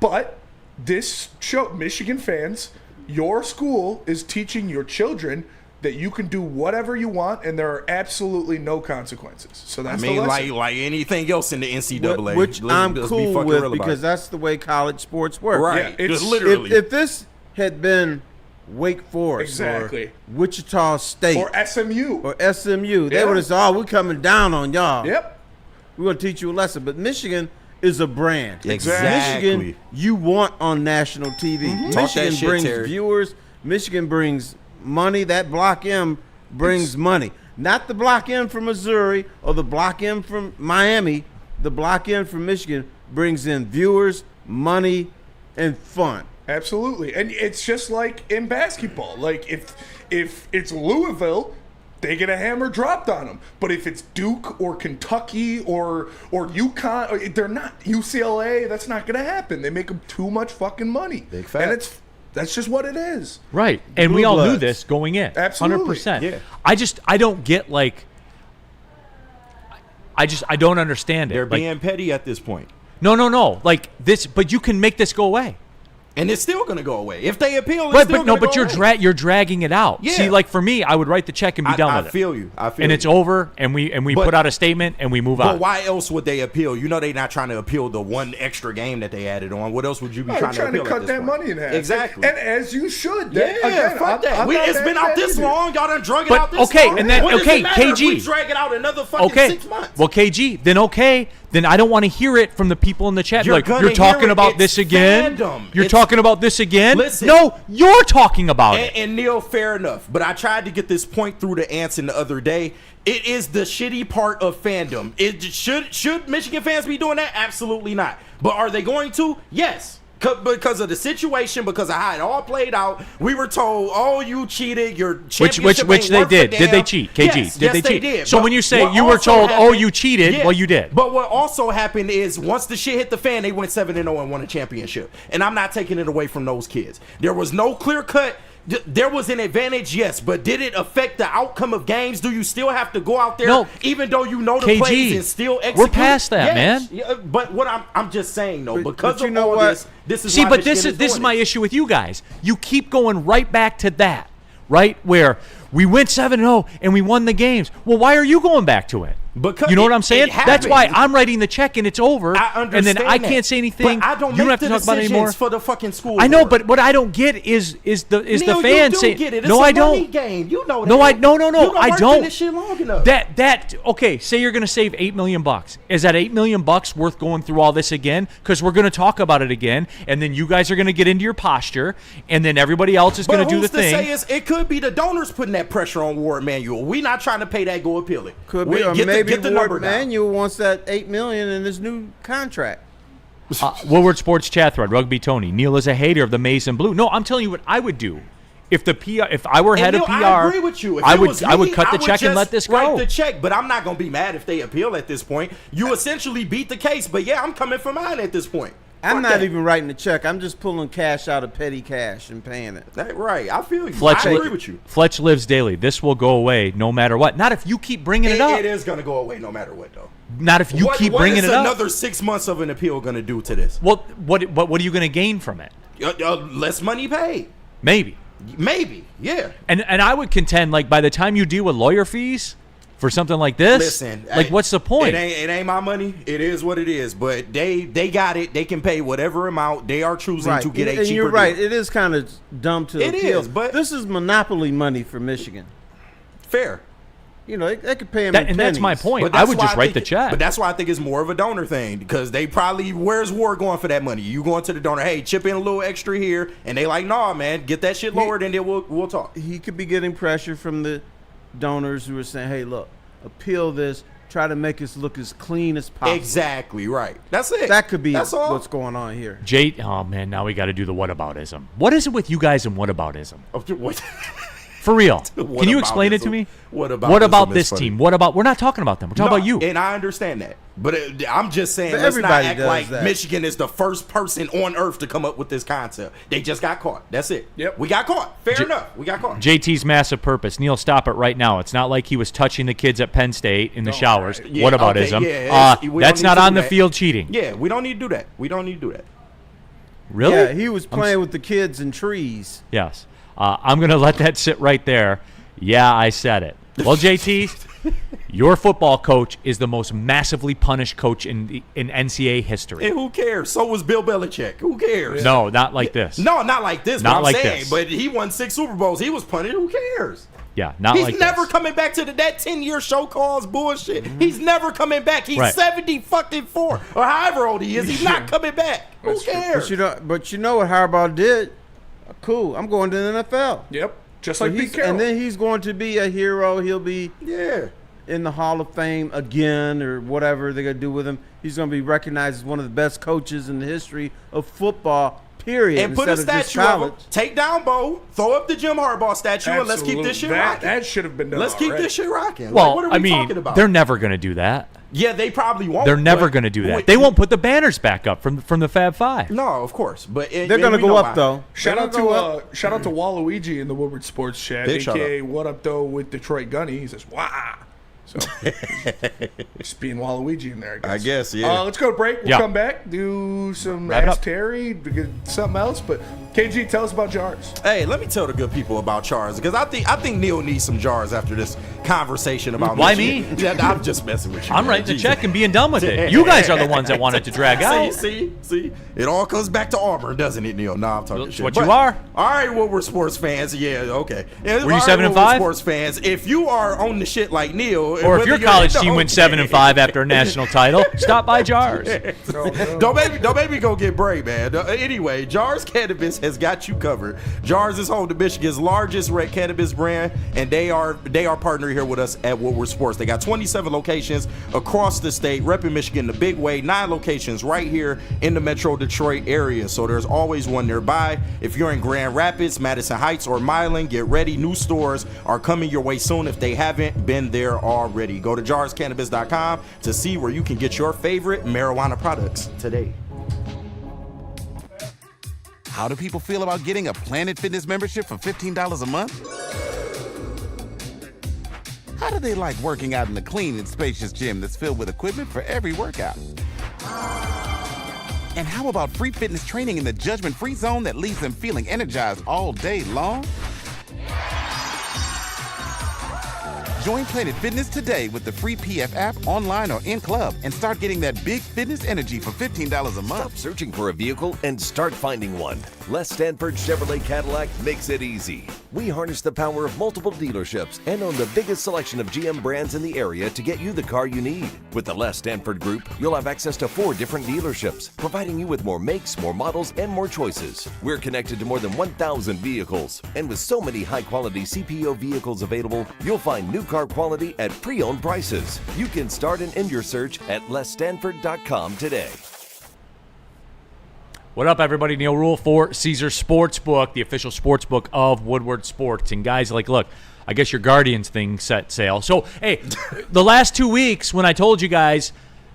But this show, Michigan fans, your school is teaching your children that you can do whatever you want and there are absolutely no consequences. So that's I mean, the lesson. like anything else in the NCAA, Which I'm let's be cool fucking with real about because it. that's the way college sports work. Right. Yeah, Just it's- literally. If this had been Wake Forest Exactly. or Wichita State or SMU. or SMU, they Yeah. would have said, "Oh, we're coming down on y'all. Yep. We're going to teach you a lesson." But Michigan is a brand. Exactly. Michigan, you want on national TV. Talk Michigan that shit, brings Terry. viewers. Michigan brings money. That Block M brings money. Not the Block M from Missouri or the Block M from Miami. The Block M from Michigan brings in viewers, money, and fun. Absolutely. And it's just like in basketball. Like if it's Louisville, they get a hammer dropped on them. But if it's Duke or Kentucky or UConn, they're not UCLA, that's not going to happen. They make them too much fucking money. Big fact. And that's just what it is. Right. And Blue we all knew Bloods. this going in. Absolutely. 100%. Yeah. I don't get like I don't understand it. They're Like, being petty at this point. no. Like this, but you can make this go away. And it's still going to go away. If they appeal, it's Right, still but no, gonna but go away. you're dragging it out. Yeah. See, like for me, I would write the check and be done I with it. feel you. I feel And you. it's over, and we But- put out a statement and we move But on. why else would they appeal? You know they're not trying to appeal the one extra game that they added on. What else would you be Oh, trying they're to trying appeal to at cut this that point? money in half. Exactly. And as you should. Yeah, Again, fuck that. I'm not It's been out this either. long. Y'all done drug it But, out this okay, long. and then- What does okay, it matter if KG. we drag it out another fucking Okay. 6 months. Well, KG, then I don't want to hear it from the people in the chat. You're Like gonna you're talking hear it. about It's this again. fandom. You're It's- talking about this again. Listen. No, you're talking about it. And Neil, fair enough. But I tried to get this point through to Anson the other day. It is the shitty part of fandom. It should Michigan fans be doing that? Absolutely not. But are they going to? Yes. Because of the situation, because of how it all played out, we were told, "Oh, you cheated. Your championship Which ain't they worth a did. Did they damn." cheat? KG, Yes, did yes, they cheat? did. So But when you say what you were also told, "Oh, happened- you cheated," Yeah. well, you did. But what also happened is once the shit hit the fan, they went 7-0 and won a championship. And I'm not taking it away from those kids. There was no clear cut. There was an advantage, yes, but did it affect the outcome of games? Do you still have to go out there, No. even though you know the KG, plays and still execute? we're past that, man. Yeah, but what I'm just saying though, because you of know all what? this is See, why but Michigan this is doing my it. issue with you guys. You keep going right back to that, right? Where we went 7-0 and we won the games. Well, why are you going back to it? Because you know what it- I'm saying? it That's why happened. I'm writing the check and it's over. I understand and then I that. can't say anything. But I don't you don't make have to the talk about it decisions anymore. for the fucking school. I know, board. but what I don't get is the Neil, fans you do saying, get it. It's "No, a I money don't." game. You know that. No, You I worked in don't. this shit long enough. That okay. Say you're going to save $8 million. Is that $8 million worth going through all this again? Because we're going to talk about it again, and then you guys are going to get into your posture, and then everybody else is going to do the who's thing. to say is it could be the donors putting that pressure on Ward Manuel. We not trying to pay that. Go appeal it. Could be, or Get maybe the number Ward down. Manuel wants that $8 million in his new contract. Woodward Sports chat thread, Rugby Tony. Neil is a hater of the maize and blue. No, I'm telling you what I would do. If the PR, if I were head And of Neil, PR, I agree with you. If I it would was I would me, cut the I would check and just let this write go. the check, but I'm not gonna be mad if they appeal at this point. You essentially beat the case, but yeah, I'm coming for mine at this point. I'm Fuck not that. even writing the check. I'm just pulling cash out of petty cash and paying it. Right. I feel you. Fletch, I agree with you. Fletch lives daily. This will go away no matter what. Not if you keep bringing it up. It is going to go away no matter what, though. Not if you keep bringing it up. What is another 6 months of an appeal going to do to this? Well, what are you going to gain from it? Less money paid. Maybe, yeah. And I would contend, like, by the time you deal with lawyer fees for something like this, Listen, like, what's the point? It ain't my money. It is what it is. But they got it. They can pay whatever amount they are choosing to get a cheaper And you're deal. right. It is kind of dumb to It appeal. is, but this is monopoly money for Michigan. Fair. You know, they could pay him And that's my point. But I that's would why just write think the check. But that's why I think it's more of a donor thing, because they probably, where's Ward going for that money? You going to the donor, hey, chip in a little extra here, and they like, nah, man, get that shit lowered, and then we'll talk. He could be getting pressure from the donors who are saying, hey, look, appeal this, try to make us look as clean as possible. Exactly, right. That's it. That could be That's all. what's going on here. Oh man, now we got to do the whataboutism. What is it with you guys and whataboutism? What? For real? Can you explain it to me? What about this team? What about? We're not talking about them. We're talking about you. And I understand that. But I'm just saying, But let's not everybody act does like that. Michigan is the first person on earth to come up with this concept. They just got caught. That's it. Yep. We got caught. Fair enough. We got caught. JT's massive purpose. Neil, stop it right now. It's not like he was touching the kids at Penn State in the showers. Yeah, Whataboutism. okay, yeah, we don't That's need not to on do the that. field cheating. Yeah, we don't need to do that. We don't need to do that. Really? Yeah, he was playing with the kids and trees. Yes. I'm going to let that sit right there. Yeah, I said it. Well, JT, your football coach is the most massively punished coach in NCAA history. And who cares? So was Bill Belichick. Who cares? No, not like this. No, not like this. Not but I'm like saying, this. But he won 6 Super Bowls. He was punished. Who cares? Yeah, not He's like never this. coming back to that 10-year show cause bullshit. He's never coming back. He's Right. 74 or however old he is. He's not coming back. Who cares? But you know what Harbaugh did? Cool. I'm going to the NFL. Yep. Just So like Pete Carroll. and then he's going to be a hero. He'll be in the Hall of Fame again, or whatever they're gonna do with him. He's gonna be recognized as one of the best coaches in the history of football. Period. And put a instead of just statue of him. college. Take down Bo. Throw up the Jim Harbaugh statue, and let's keep this shit rocking. That should have been done. Let's keep already. this shit rocking. Well, Like, what are we I mean, talking about? they're never going to do that. Yeah, they probably won't. They're never but- going to do that. Wait, They won't put the banners back up from the Fab Five. No, of course, but They're gonna go up though. Shout They're out gonna to go up. shout out to Waluigi in the Woodward Sports Chat, Big shout aka What Up Though with Detroit Gunny. He says, "Wow." So just being Waluigi in there, I guess. yeah. Let's go to break. We'll Yeah. come back, do some Wrap it Ask up. Terry, do something else. But KG, tell us about jars. Hey, let me tell the good people about jars, because I think Neil needs some jars after this conversation about Why Michigan. me? Yeah, I'm just messing with you. I'm man. writing the Jesus. check and being done with it. You guys are the ones that wanted to drag out. See, it all comes back to Auburn, doesn't it, Neil? Nah, I'm talking That's shit. what you are. All right, well, we're sports fans. Yeah, okay. Yeah, Were you all right, 7 and well, we're 5? Sports fans. If you are on the shit like Neil, Or if whether your you're college in the team went okay. 7 and 5 after a national title, stop by Jars. Don't make me go get brave, man. Anyway, Jars Cannabis has got you covered. Jars is home to Michigan's largest red cannabis brand, and they are partnering here with us at Woodward Sports. They got 27 locations across the state, repping Michigan the big way. 9 locations right here in the Metro Detroit area, so there's always one nearby. If you're in Grand Rapids, Madison Heights, or Milan, get ready. New stores are coming your way soon if they haven't been there already. Go to jarscannabis.com to see where you can get your favorite marijuana products today. How do people feel about getting a Planet Fitness membership for $15 a month? How do they like working out in a clean and spacious gym that's filled with equipment for every workout? And how about free fitness training in the judgment-free zone that leaves them feeling energized all day long? Join Planet Fitness today with the free PF app, online or in club, and start getting that big fitness energy for $15 a month. Stop searching for a vehicle and start finding one. Les Stanford Chevrolet Cadillac makes it easy. We harness the power of multiple dealerships and own the biggest selection of GM brands in the area to get you the car you need. With the Les Stanford Group, you'll have access to 4 different dealerships, providing you with more makes, more models, and more choices. We're connected to more than 1,000 vehicles, and with so many high-quality CPO vehicles available, you'll find new car quality at pre-owned prices. You can start and end your search at lesstanford.com today. What up, everybody? Neil Rule for Caesar Sportsbook, the official sportsbook of Woodward Sports. And guys, like, look, I guess your Guardians thing set sail. So, hey, the last 2 weeks when I told you guys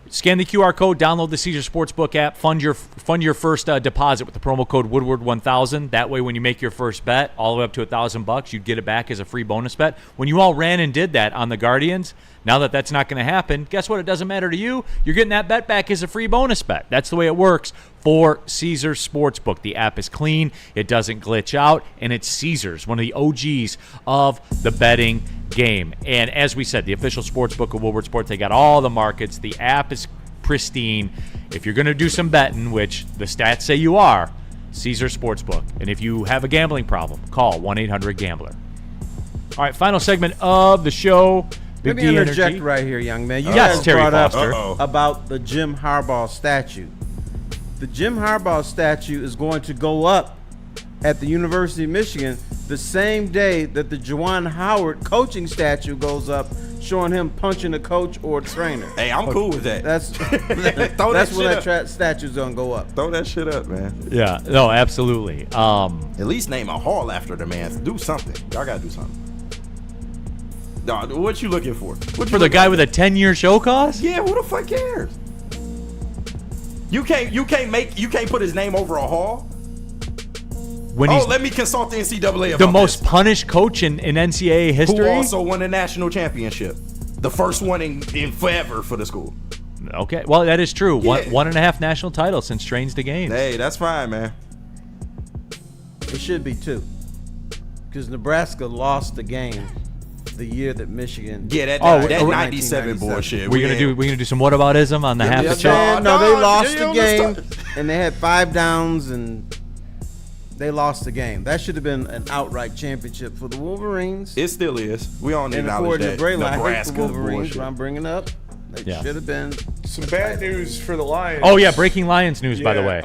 Scan the QR code, download the Caesar Sportsbook app, fund your first deposit with the promo code Woodward1000. That way, when you make your first bet, all the way up to $1,000, you'd get it back as a free bonus bet. When you all ran and did that on the Guardians, now that that's not going to happen, guess what? It doesn't matter to you. You're getting that bet back as a free bonus bet. That's the way it works for Caesar Sportsbook. The app is clean, it doesn't glitch out, and it's Caesars, one of the OGs of the betting game. And as we said, the official sportsbook of Woodward Sports, they got all the markets. The app is pristine. If you're going to do some betting, which the stats say you are, Caesar Sportsbook. And if you have a gambling problem, call 1-800-GAMBLER. All right, final segment of the show. Let me interject right here, young man. You guys Terry brought Foster. up about the Jim Harbaugh statue. The Jim Harbaugh statue is going to go up at the University of Michigan the same day that the Juwan Howard coaching statue goes up, showing him punching a coach or a trainer. Hey, I'm cool with that. That's when that statue's gonna go up. Throw that shit up, man. Yeah, no, absolutely. At least name a hall after the man. Do something. Y'all gotta do something. No, what you looking for? For the guy with a 10-year show cause? Yeah, who the fuck cares? You can't put his name over a hall. Let me consult the NCAA about the most punished coach in NCAA history. Who also won a national championship. The first one in forever for the school. Okay, well, that is true. Yeah. 1.5 national titles since Trains to Games. Hey, that's fine, man. It should be 2. Because Nebraska lost the game the year that Michigan. Yeah, that 97 bullshit. We're gonna do some whataboutism on the half the chip. No, they lost the game, and they had 5 downs, and they lost the game. That should have been an outright championship for the Wolverines. It still is. We all need knowledge that Nebraska Wolverines. What I'm bringing up, they should have been. Some bad news for the Lions. Oh yeah, breaking Lions news, by the way.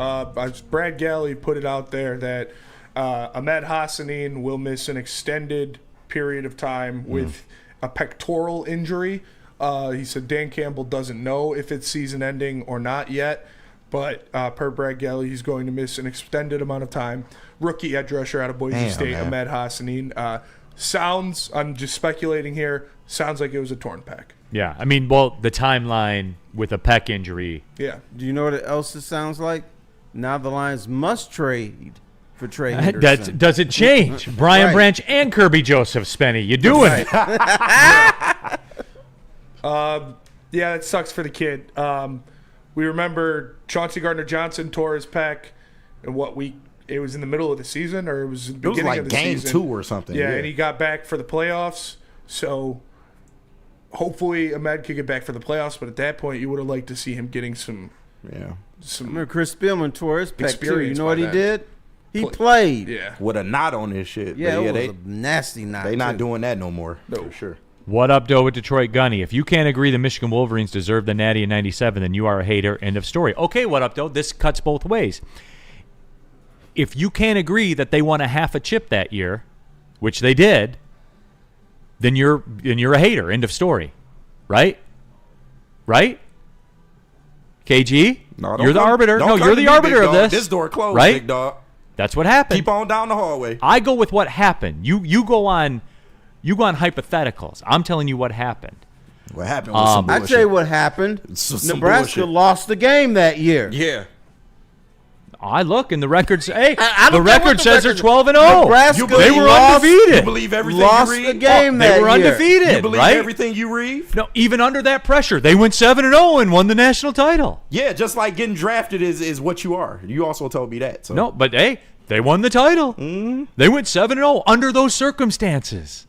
Brad Galley put it out there that Ahmed Hassanin will miss an extended period of time with a pectoral injury. He said Dan Campbell doesn't know if it's season ending or not yet, but per Brad Galley, he's going to miss an extended amount of time. Rookie edge rusher out of Boise State, Ahmed Hassanin. Sounds, I'm just speculating here, sounds like it was a torn pec. Yeah, I mean, well, the timeline with a pec injury. Yeah. Do you know what else it sounds like? Now the Lions must trade for Trey Henderson. Does it change? Brian Branch and Kirby Joseph, Spenny. You doing it? Yeah, that sucks for the kid. We remember Chauncey Gardner-Johnson tore his pec in it was in the middle of the season, or it was the beginning like of the game season. 2 or something. Yeah, and he got back for the playoffs. So hopefully Ahmed could get back for the playoffs, but at that point you would have liked to see him getting some. I remember Chris Spielman tore his pec too. You know what he that. did? He played. Yeah. With a knot on his shit. Yeah, it was a nasty knot. They not doing that no more. No, for sure. What up, Doe, with Detroit Gunny? If you can't agree the Michigan Wolverines deserve the Natty in 97, then you are a hater. End of story. Okay, what up, Doe? This cuts both ways. If you can't agree that they won a half a chip that year, which they did, then you're a hater. End of story. Right? Right? KG? No, you're the arbiter. No, you're the arbiter of this. This door closed, right? big dog. That's what happened. Keep on down the hallway. I go with what happened. You go on hypotheticals. I'm telling you what happened. What happened was some bullshit. I'd say what happened. Nebraska lost the game that year. Yeah. I look, and the record says they're 12-0. Nebraska they were undefeated. You believe everything lost you read? the game They were undefeated. You believe right? everything you read? No, even under that pressure, they went 7-0 and won the national title. Yeah, just like getting drafted is what you are. You also told me that. So. No, but hey, they won the title. Mm-hmm. They went 7-0 under those circumstances,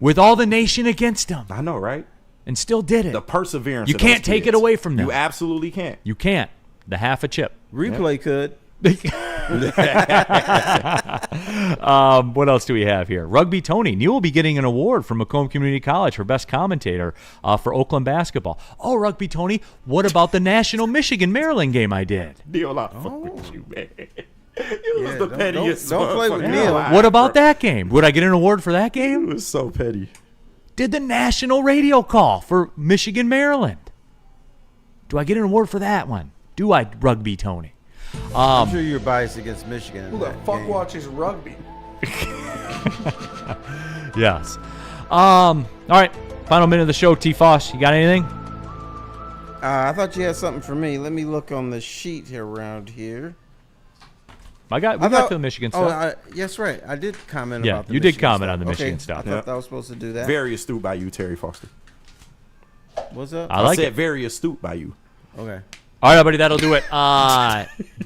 with all the nation against them. I know, right? And still did it. The perseverance. You can't take it away from them. You absolutely can't. You can't. The half a chip. Replay could. What else do we have here? Rugby Tony. Neil will be getting an award from Macomb Community College for best commentator for Oakland basketball. Oh, Rugby Tony, what about the national Michigan-Maryland game I did? Neil, I fuck with you, man. It was the pettiest. Don't play with Neil. What about that game? Would I get an award for that game? It was so petty. Did the national radio call for Michigan-Maryland. Do I get an award for that one? Do I, Rugby Tony? I'm sure you're biased against Michigan. Who the fuck watches rugby? Yes. All right. Final minute of the show. T. Foss, you got anything? I thought you had something for me. Let me look on the sheet here around here. We got to the Michigan stuff. Yes, right. I did comment yeah, about the you Michigan did comment stuff. on the Michigan stuff. I thought I was supposed to do that. Very astute by you, Terry Foster. What's up? I said very astute by you. Okay. All right, everybody, that'll do it.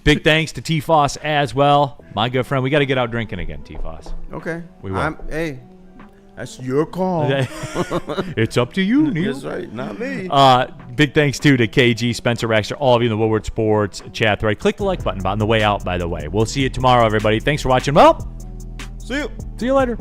Big thanks to T-Foss as well. My good friend. We got to get out drinking again, T-Foss. Okay. We will. Hey, that's your call. It's up to you, Neil. That's right, not me. Big thanks, too, to KG, Spencer Raxter, all of you in the Woodward Sports chat thread. Click the like button on the way out, by the way. We'll see you tomorrow, everybody. Thanks for watching. Well, see you. See you later.